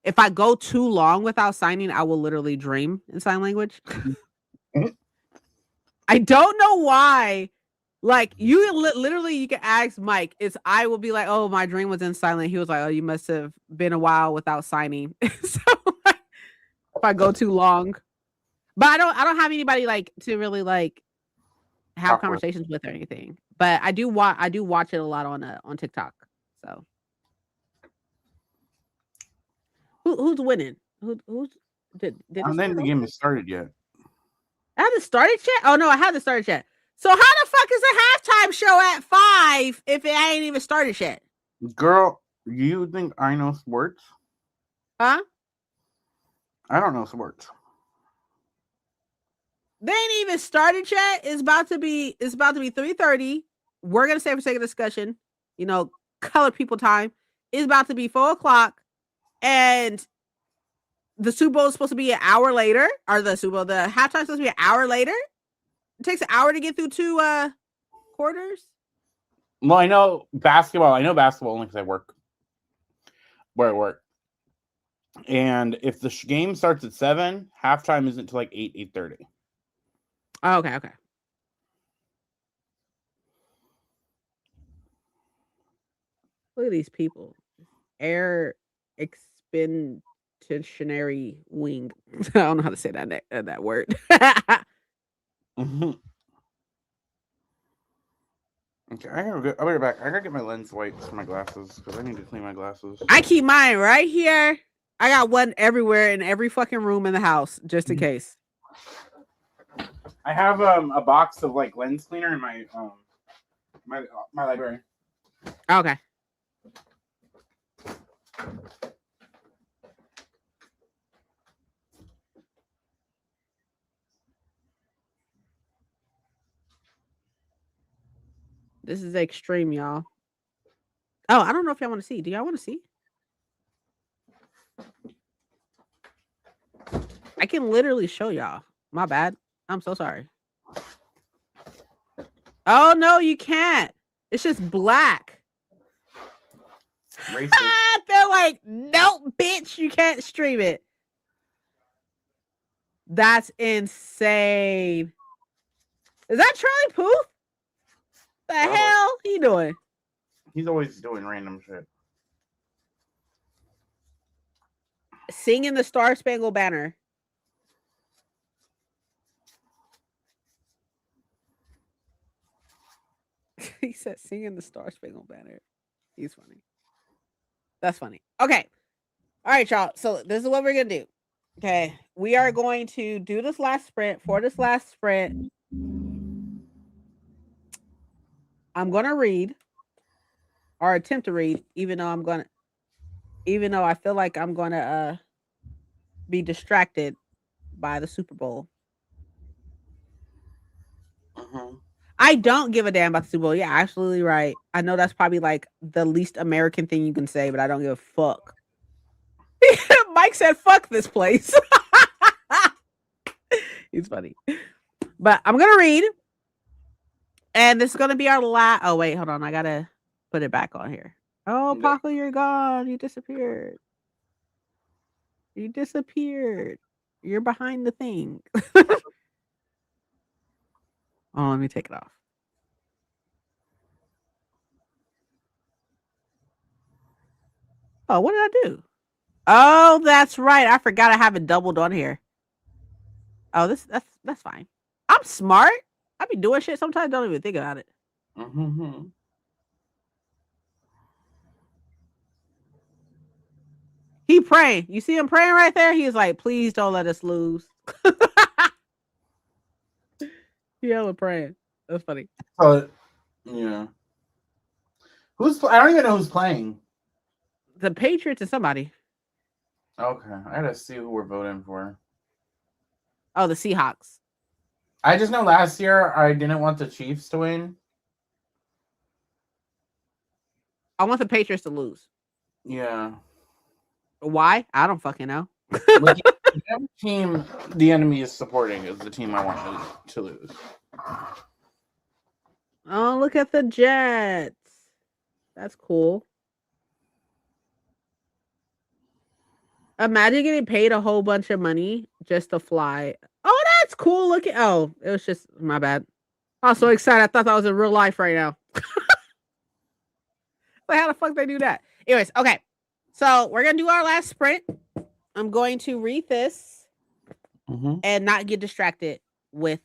if I go too long without signing, I will literally dream in sign language. I don't know why. Like you literally, you can ask Mike. I will be like, "Oh, my dream was in silent." He was like, "Oh, you must have been a while without signing." So like, if I go too long, but I don't have anybody like to really like have Awkward. conversations with or anything. But I do watch it a lot on TikTok. So who's winning? Who's did I it don't think start the over? game has started yet. I haven't started yet? Oh no, I haven't started yet. So how the fuck is a halftime show at 5 if it ain't even started yet? Girl, you think I know sports? Huh? I don't know sports. They ain't even started yet. It's about to be 3:30. We're gonna say for sake of discussion, color people time. It's about to be 4 o'clock, and the Super Bowl is supposed to be an hour later. Or the halftime is supposed to be an hour later. It takes an hour to get through 2 quarters. Well, I know basketball. I know basketball only because I work where I work. And if the game starts at 7, halftime isn't until like 8:30. Oh, okay. Look at these people. Air expeditionary wing. I don't know how to say that word. Mm-hmm. Okay, I'll be right back. I gotta get my lens wipes for my glasses because I need to clean my glasses. I keep mine right here. I got one everywhere in every fucking room in the house, just in case. I have a box of like lens cleaner in my my library. Okay. This is extreme, y'all. Oh, I don't know if y'all want to see. Do y'all want to see? I can literally show y'all. My bad. I'm so sorry. Oh no, you can't. It's just black. They're like, nope, bitch, you can't stream it. That's insane. Is that Charlie Puth? The hell he doing? He's always doing random shit. Singing the Star Spangled Banner. He said singing the Star Spangled Banner. He's funny. That's funny. Okay. All right, y'all. So this is what we're going to do. Okay. We are going to do this last sprint. For this last sprint, I'm going to read or attempt to read, even though I feel like I'm going to be distracted by the Super Bowl. Mm-hmm. I don't give a damn about the Super Bowl. Yeah, absolutely right. I know that's probably like the least American thing you can say, but I don't give a fuck. Mike said, fuck this place. He's funny. But I'm going to read. And this is going to be our last. Oh, wait, hold on. I got to put it back on here. Oh, Paco, you're gone. You disappeared. You're behind the thing. Oh, let me take it off. Oh, what did I do? Oh, that's right. I forgot I have it doubled on here. Oh, that's fine. I'm smart. I be doing shit sometimes. Don't even think about it. Mm-hmm. He praying. You see him praying right there? He's like, please don't let us lose. He hella praying. That's funny. Yeah. I don't even know who's playing. The Patriots and somebody. Okay, I gotta see who we're voting for. Oh, the Seahawks. I just know last year I didn't want the Chiefs to win. I want the Patriots to lose. Yeah. Why? I don't fucking know. Like, the team the enemy is supporting is the team I want to lose. Oh, look at the Jets. That's cool. Imagine getting paid a whole bunch of money just to fly. Oh, that's cool. Look at it was just my bad. I was so excited. I thought that was in real life right now. Like, how the fuck they do that? Anyways, okay. So we're gonna do our last sprint. I'm going to read this and not get distracted with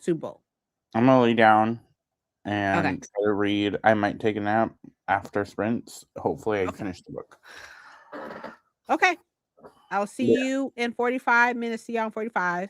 Super Bowl. I'm gonna lay down and Okay. try to read. I might take a nap after sprints. Hopefully, I finish the book. Okay. I'll see you in 45 minutes. See you on 45.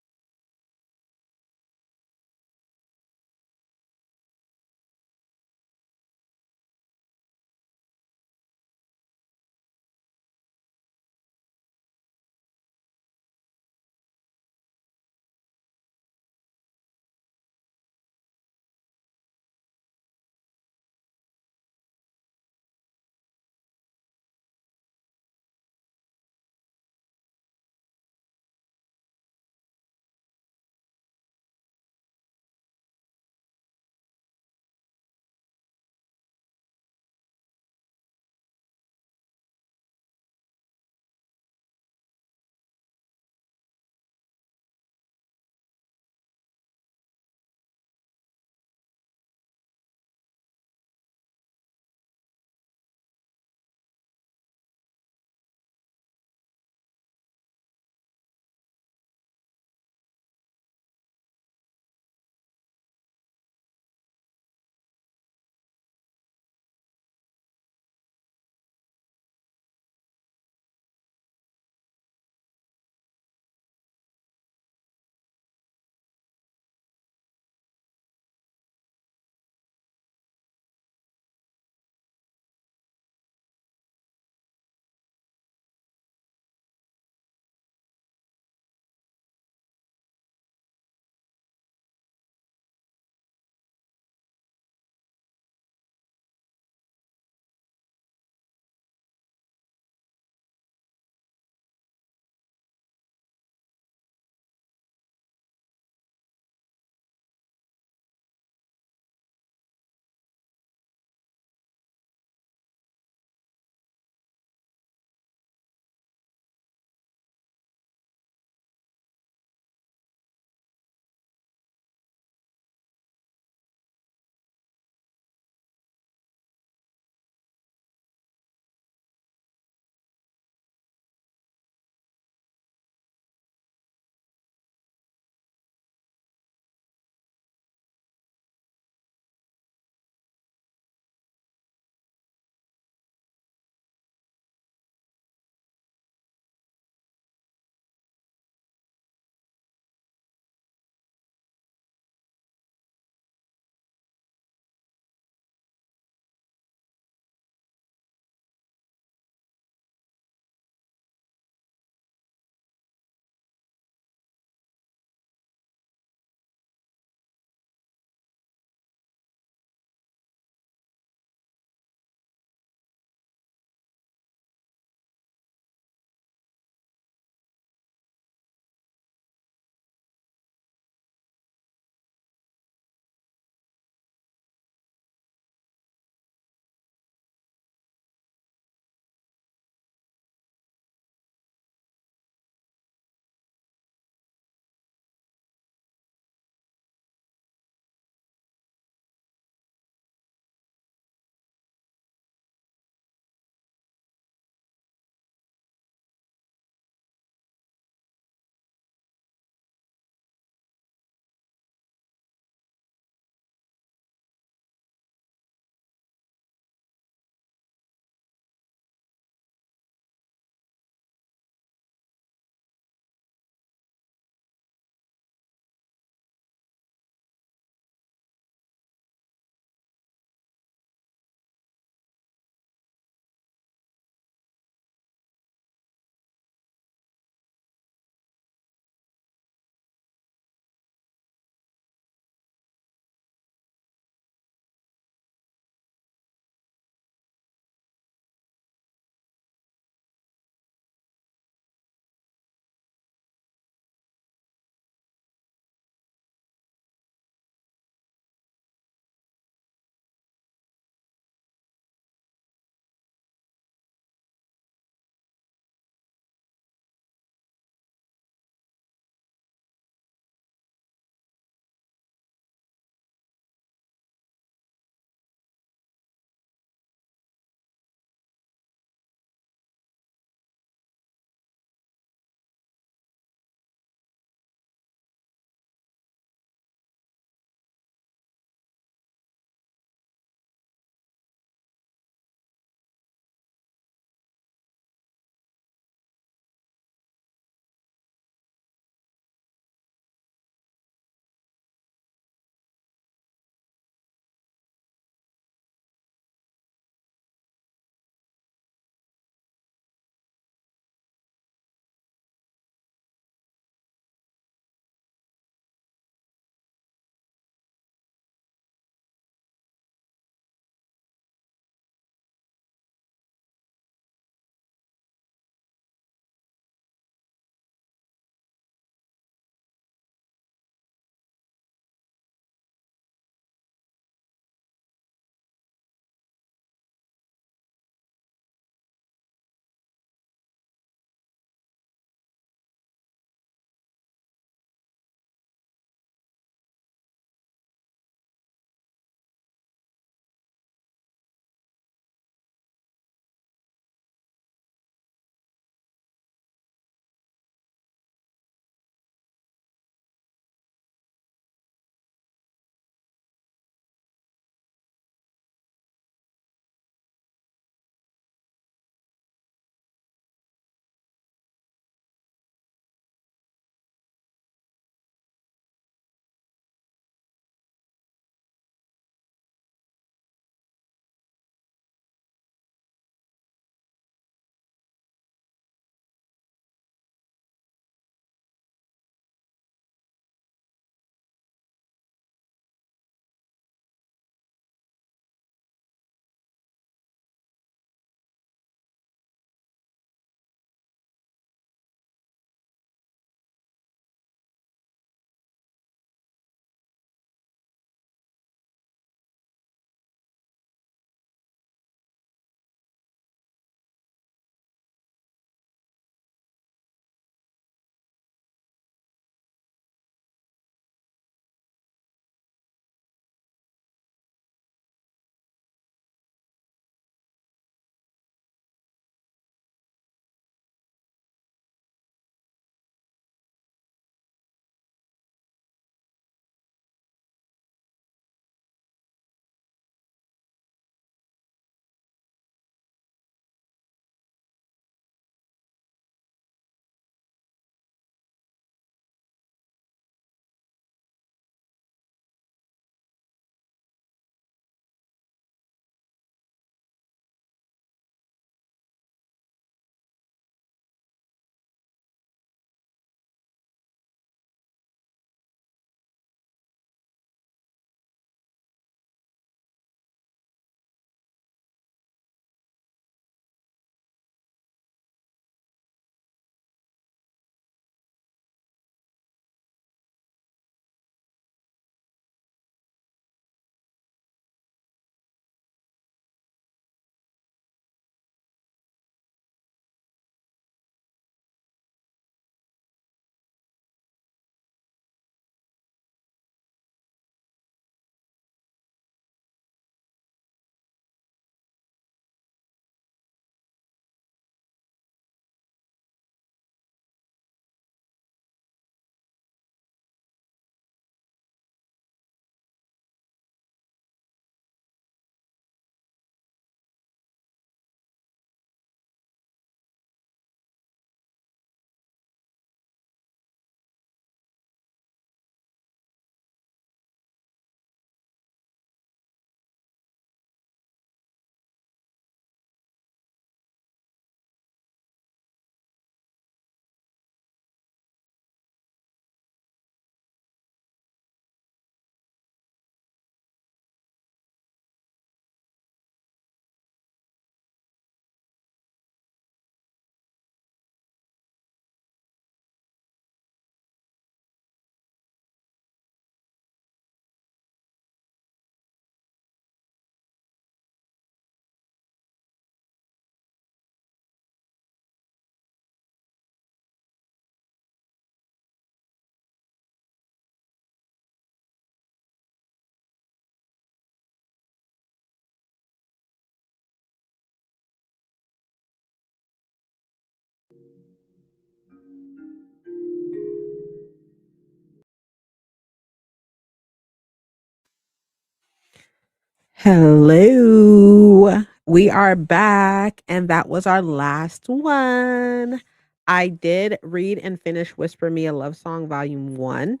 Hello. We are back, and that was our last one. I did read and finish Whisper Me a Love Song Volume 1,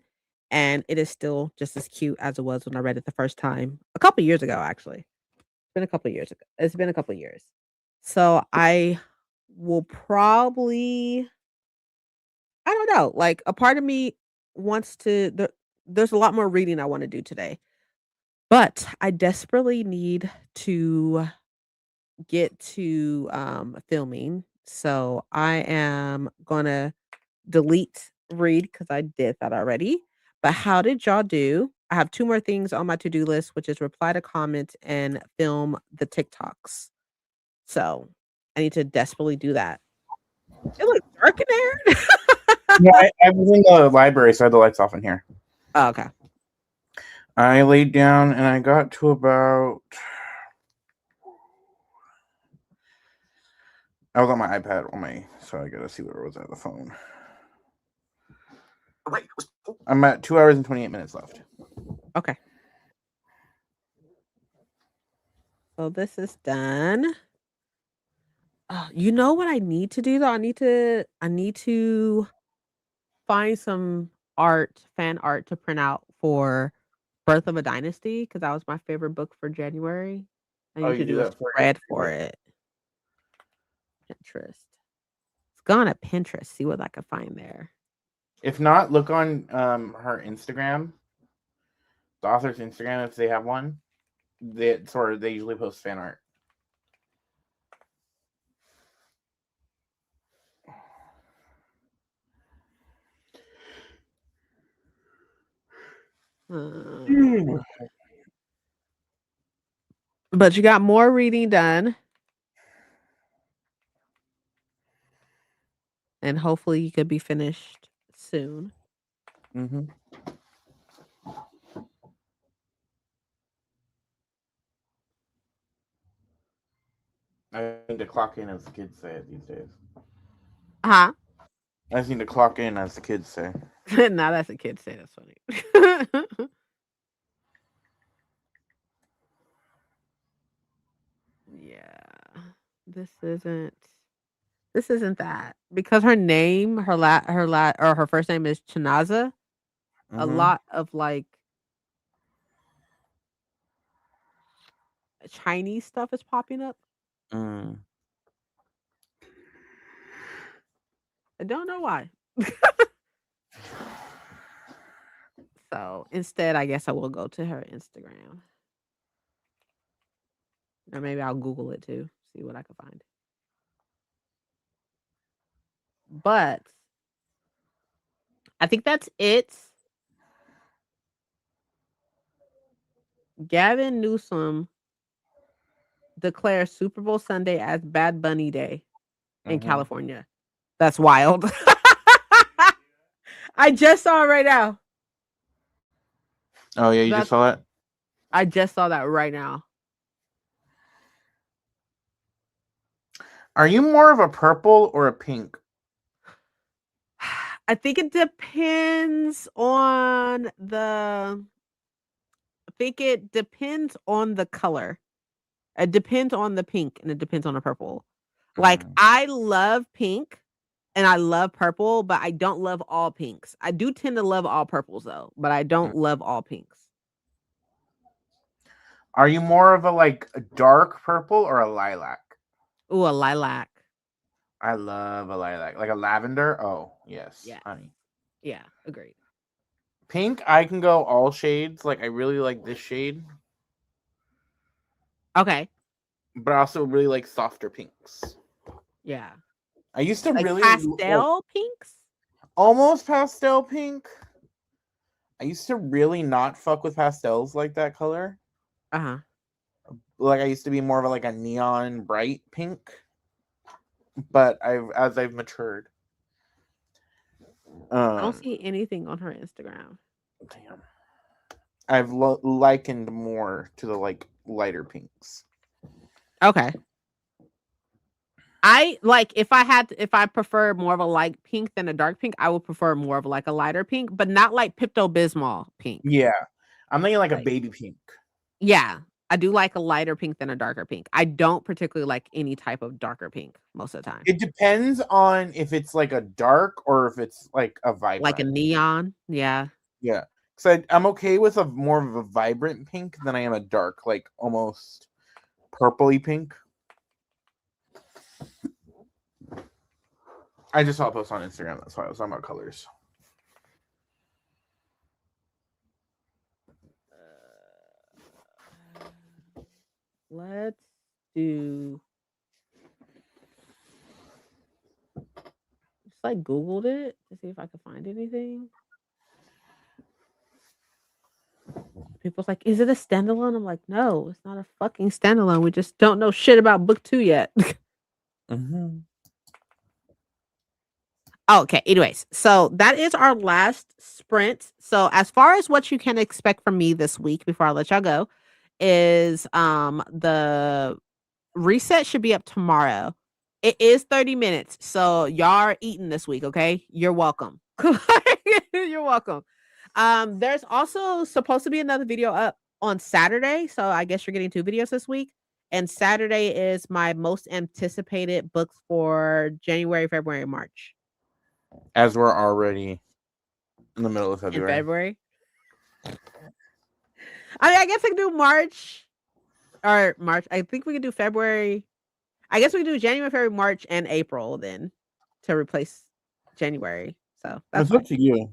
and it is still just as cute as it was when I read it the first time a couple years ago, actually. It's been a couple years ago. It's been a couple years. So I will probably, I don't know, like a part of me wants to, there's a lot more reading I want to do today, but I desperately need to get to filming. So I am gonna delete read because I did that already. But how did y'all do? I have two more things on my to-do list, which is reply to comments and film the TikToks. So I need to desperately do that. It looks dark in there. Yeah, I was in the library, so I had the lights off in here. Oh, okay. I laid down and I got to about. I was on my iPad so I gotta see where it was at the phone. I'm at 2 hours and 28 minutes left. Okay. So this is done. You know what I need to do though? I need to find some fan art to print out for Birth of a Dynasty because that was my favorite book for January. I need to do a spread for it. Pinterest. Let's go on a Pinterest, see what I can find there. If not, look on her Instagram, the author's Instagram, if they have one. They usually post fan art. But you got more reading done. And hopefully you could be finished soon. Mm-hmm. I need to clock in, as the kids say it these days. Huh? I just need to clock in, as the kids say. Now that's a kid say. That's funny. Yeah. This isn't that. Because her name, or her first name is Chinaza. A lot of like Chinese stuff is popping up. I don't know why. So instead, I guess I will go to her Instagram. Or maybe I'll Google it too, see what I can find. But I think that's it. Gavin Newsom declares Super Bowl Sunday as Bad Bunny Day in California. That's wild. I just saw it right now. Oh, yeah, you just saw it? I just saw that right now. Are you more of a purple or a pink? I think it depends on the color. It depends on the pink and it depends on the purple. Like I love pink and I love purple, but I don't love all pinks. I do tend to love all purples though, but I don't love all pinks. Are you more of a dark purple or a lilac? Ooh, a lilac. I love a lilac. Like a lavender? Oh, yes, honey. Yeah, agreed. Pink, I can go all shades. Like, I really like this shade. Okay. But I also really like softer pinks. Yeah. I used to really pastel pinks? Almost pastel pink. I used to really not fuck with pastels like that color. Uh-huh. Like I used to be more of a neon bright pink. But as I've matured. I don't see anything on her Instagram. Damn. I've likened more to the lighter pinks. Okay. If I prefer more of a light pink than a dark pink, I would prefer more of a lighter pink, but not like Pepto-Bismol pink. Yeah. I'm thinking a baby pink. Yeah. I do like a lighter pink than a darker pink. I don't particularly like any type of darker pink most of the time. It depends on if it's like a dark or if it's like a vibrant. Like a neon, yeah. Yeah. So I'm okay with a more of a vibrant pink than I am a dark, like almost purpley pink. I just saw a post on Instagram. That's why I was talking about colors. Let's do. Just like Googled it to see if I could find anything. People's like, is it a standalone? I'm like, no, it's not a fucking standalone. We just don't know shit about book 2 yet. Mm-hmm. Okay, anyways, so that is our last sprint. So as far as what you can expect from me this week before I let y'all go is the reset should be up tomorrow. It is 30 minutes. So y'all are eating this week, okay? You're welcome. You're welcome. There's also supposed to be another video up on Saturday, so I guess you're getting 2 videos this week. And Saturday is my most anticipated books for January, February, and March. As we're already in the middle of In February. February. I mean, I guess I can do March or March. I think we can do February. I guess we can do January, February, March, and April then to replace January. So that's It's up to you.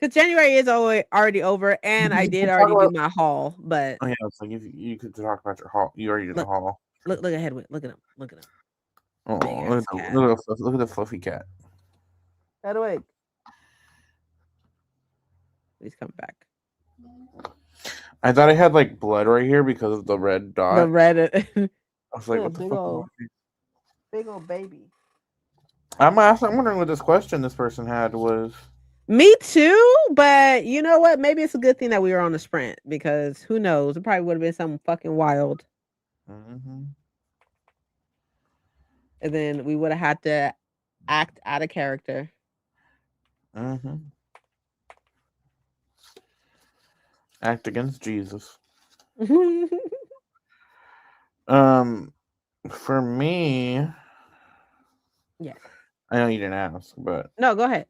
because January is already over, and I did already do my haul. But oh yeah, it's like if you could talk about your haul. You already did the haul. Look at Hedwig. Look at him. Look at him. Oh, look at the fluffy cat. Hedwig. He's coming back. I thought I had like blood right here because of the red dot. The red. I was like, what the fuck? Big old baby. I'm wondering what this question this person had was. Me too, but you know what? Maybe it's a good thing that we were on the sprint because who knows? It probably would have been something fucking wild. Mm-hmm. And then we would have had to act out of character. Mm-hmm. Act against Jesus. For me, yeah. I know you didn't ask, but no, go ahead.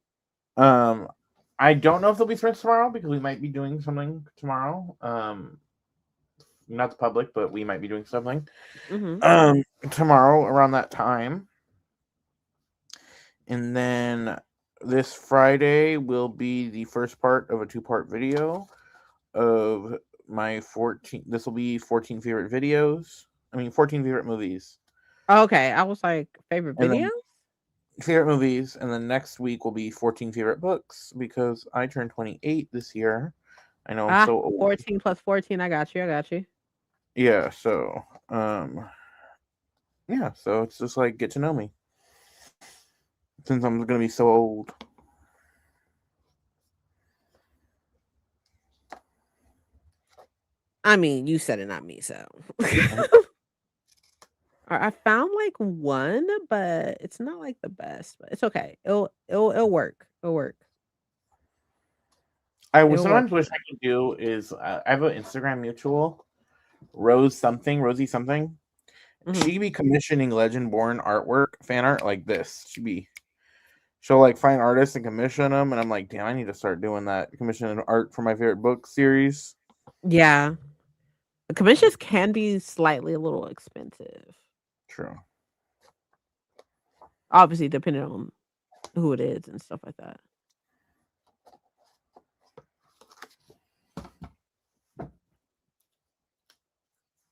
I don't know if there'll be sprints tomorrow because we might be doing something tomorrow. Not the public, but we might be doing something. Mm-hmm. Tomorrow around that time, and then this Friday will be the first part of a 2-part video of my 14. This will be 14 favorite videos. 14 favorite movies. Okay, I was like favorite videos. Favorite movies, and then next week will be 14 favorite books because I turned 28 this year. I know I'm so old. 14 plus 14. I got you. Yeah, so so it's just like get to know me. Since I'm gonna be so old. I mean, you said it, not me, so. I found like one, but it's not like the best, but it's okay. It'll work. It'll work. I sometimes wish I could do is I have an Instagram mutual, Rosie something. Mm-hmm. She'd be commissioning Legend-born artwork, fan art like this. She'll like find artists and commission them, and I'm like, damn, I need to start doing that. Commissioning art for my favorite book series. Yeah, the commissions can be slightly a little expensive. True. Obviously, depending on who it is and stuff like that.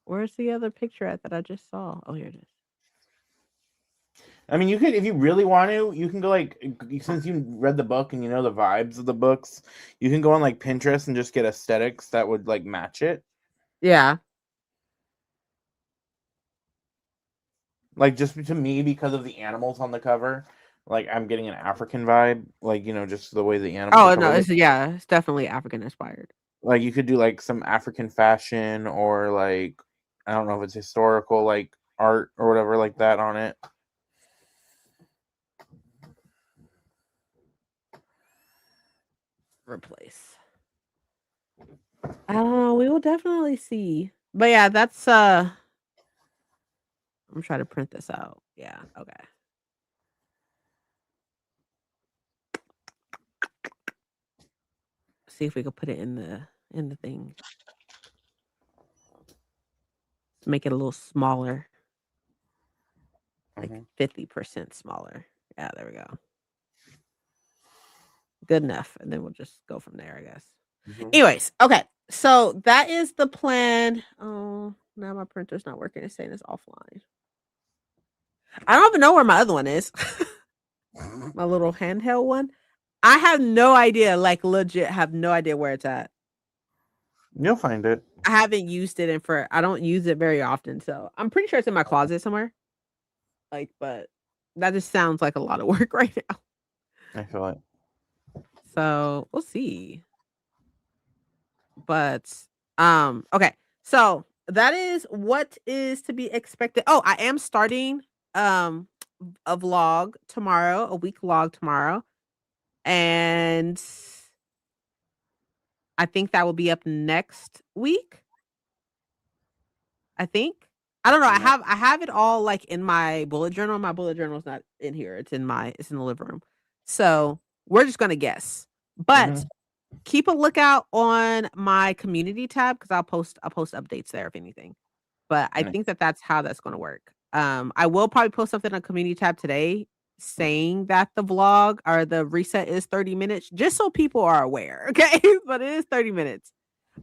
Where's the other picture at that I just saw? Oh, here it is. I mean, you could, if you really want to, you can go like, since you read the book and you know the vibes of the books, you can go on like Pinterest and just get aesthetics that would like match it. Yeah. Like just to me, because of the animals on the cover, like I'm getting an African vibe, like, just the way the animals. Oh, no, it's definitely African inspired. Like you could do like some African fashion or like, I don't know if it's historical, like art or whatever like that on it. Replace. I don't know So we will definitely see. But yeah, that's I'm trying to print this out. Yeah, okay. See if we can put it in the thing. Make it a little smaller. Like 50% smaller. Yeah, there we go. Good enough. And then we'll just go from there, I guess. Anyways, okay. So that is the plan. Oh, now my printer's not working. It's saying it's offline. I don't even know where my other one is. My little handheld one. I have no idea. Like legit, have no idea where it's at. You'll find it. I haven't used it I don't use it very often, so I'm pretty sure it's in my closet somewhere. Like, but that just sounds like a lot of work right now. I feel it. So we'll see. But okay. So that is what is to be expected. Oh, I am starting a vlog tomorrow, a week log tomorrow. And I think that will be up next week. I think. I don't know. Yeah. I have it all like in my bullet journal. My bullet journal is not in here. It's in the living room. So we're just gonna guess. But keep a lookout on my community tab because I'll post updates there if anything. But I think that's how that's gonna work. I will probably post something on community tab today saying that the vlog or the reset is 30 minutes, just so people are aware. Okay. But it is 30 minutes.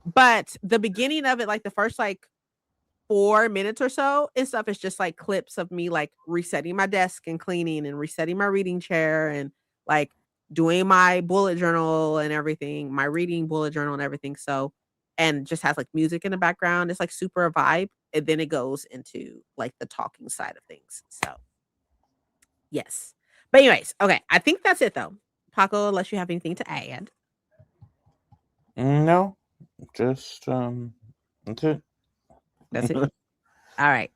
But the beginning of it, like the first like 4 minutes or so and stuff is just like clips of me like resetting my desk and cleaning and resetting my reading chair and like doing my bullet journal and everything, my reading bullet journal and everything. So, and just has like music in the background. It's like super a vibe. And then it goes into like the talking side of things. So, yes. But anyways, okay. I think that's it though. Paco, unless you have anything to add. No, just that's it. That's it. All right.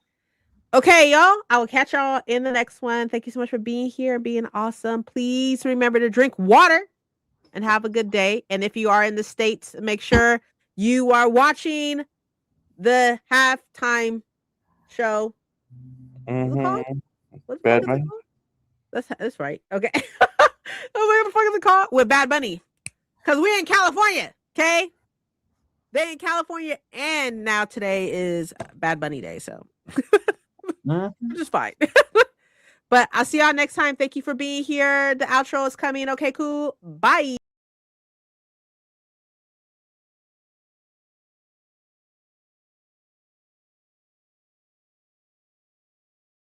Okay, y'all. I will catch y'all in the next one. Thank you so much for being here, being awesome. Please remember to drink water and have a good day. And if you are in the States, make sure you are watching the halftime show. What's it called? Bad Bunny. That's right. Okay. What the fuck is it called? With Bad Bunny. Because we're in California. Okay. They in California, and now today is Bad Bunny Day, so just fine. But I'll see y'all next time. Thank you for being here. The outro is coming. Okay, cool. Bye.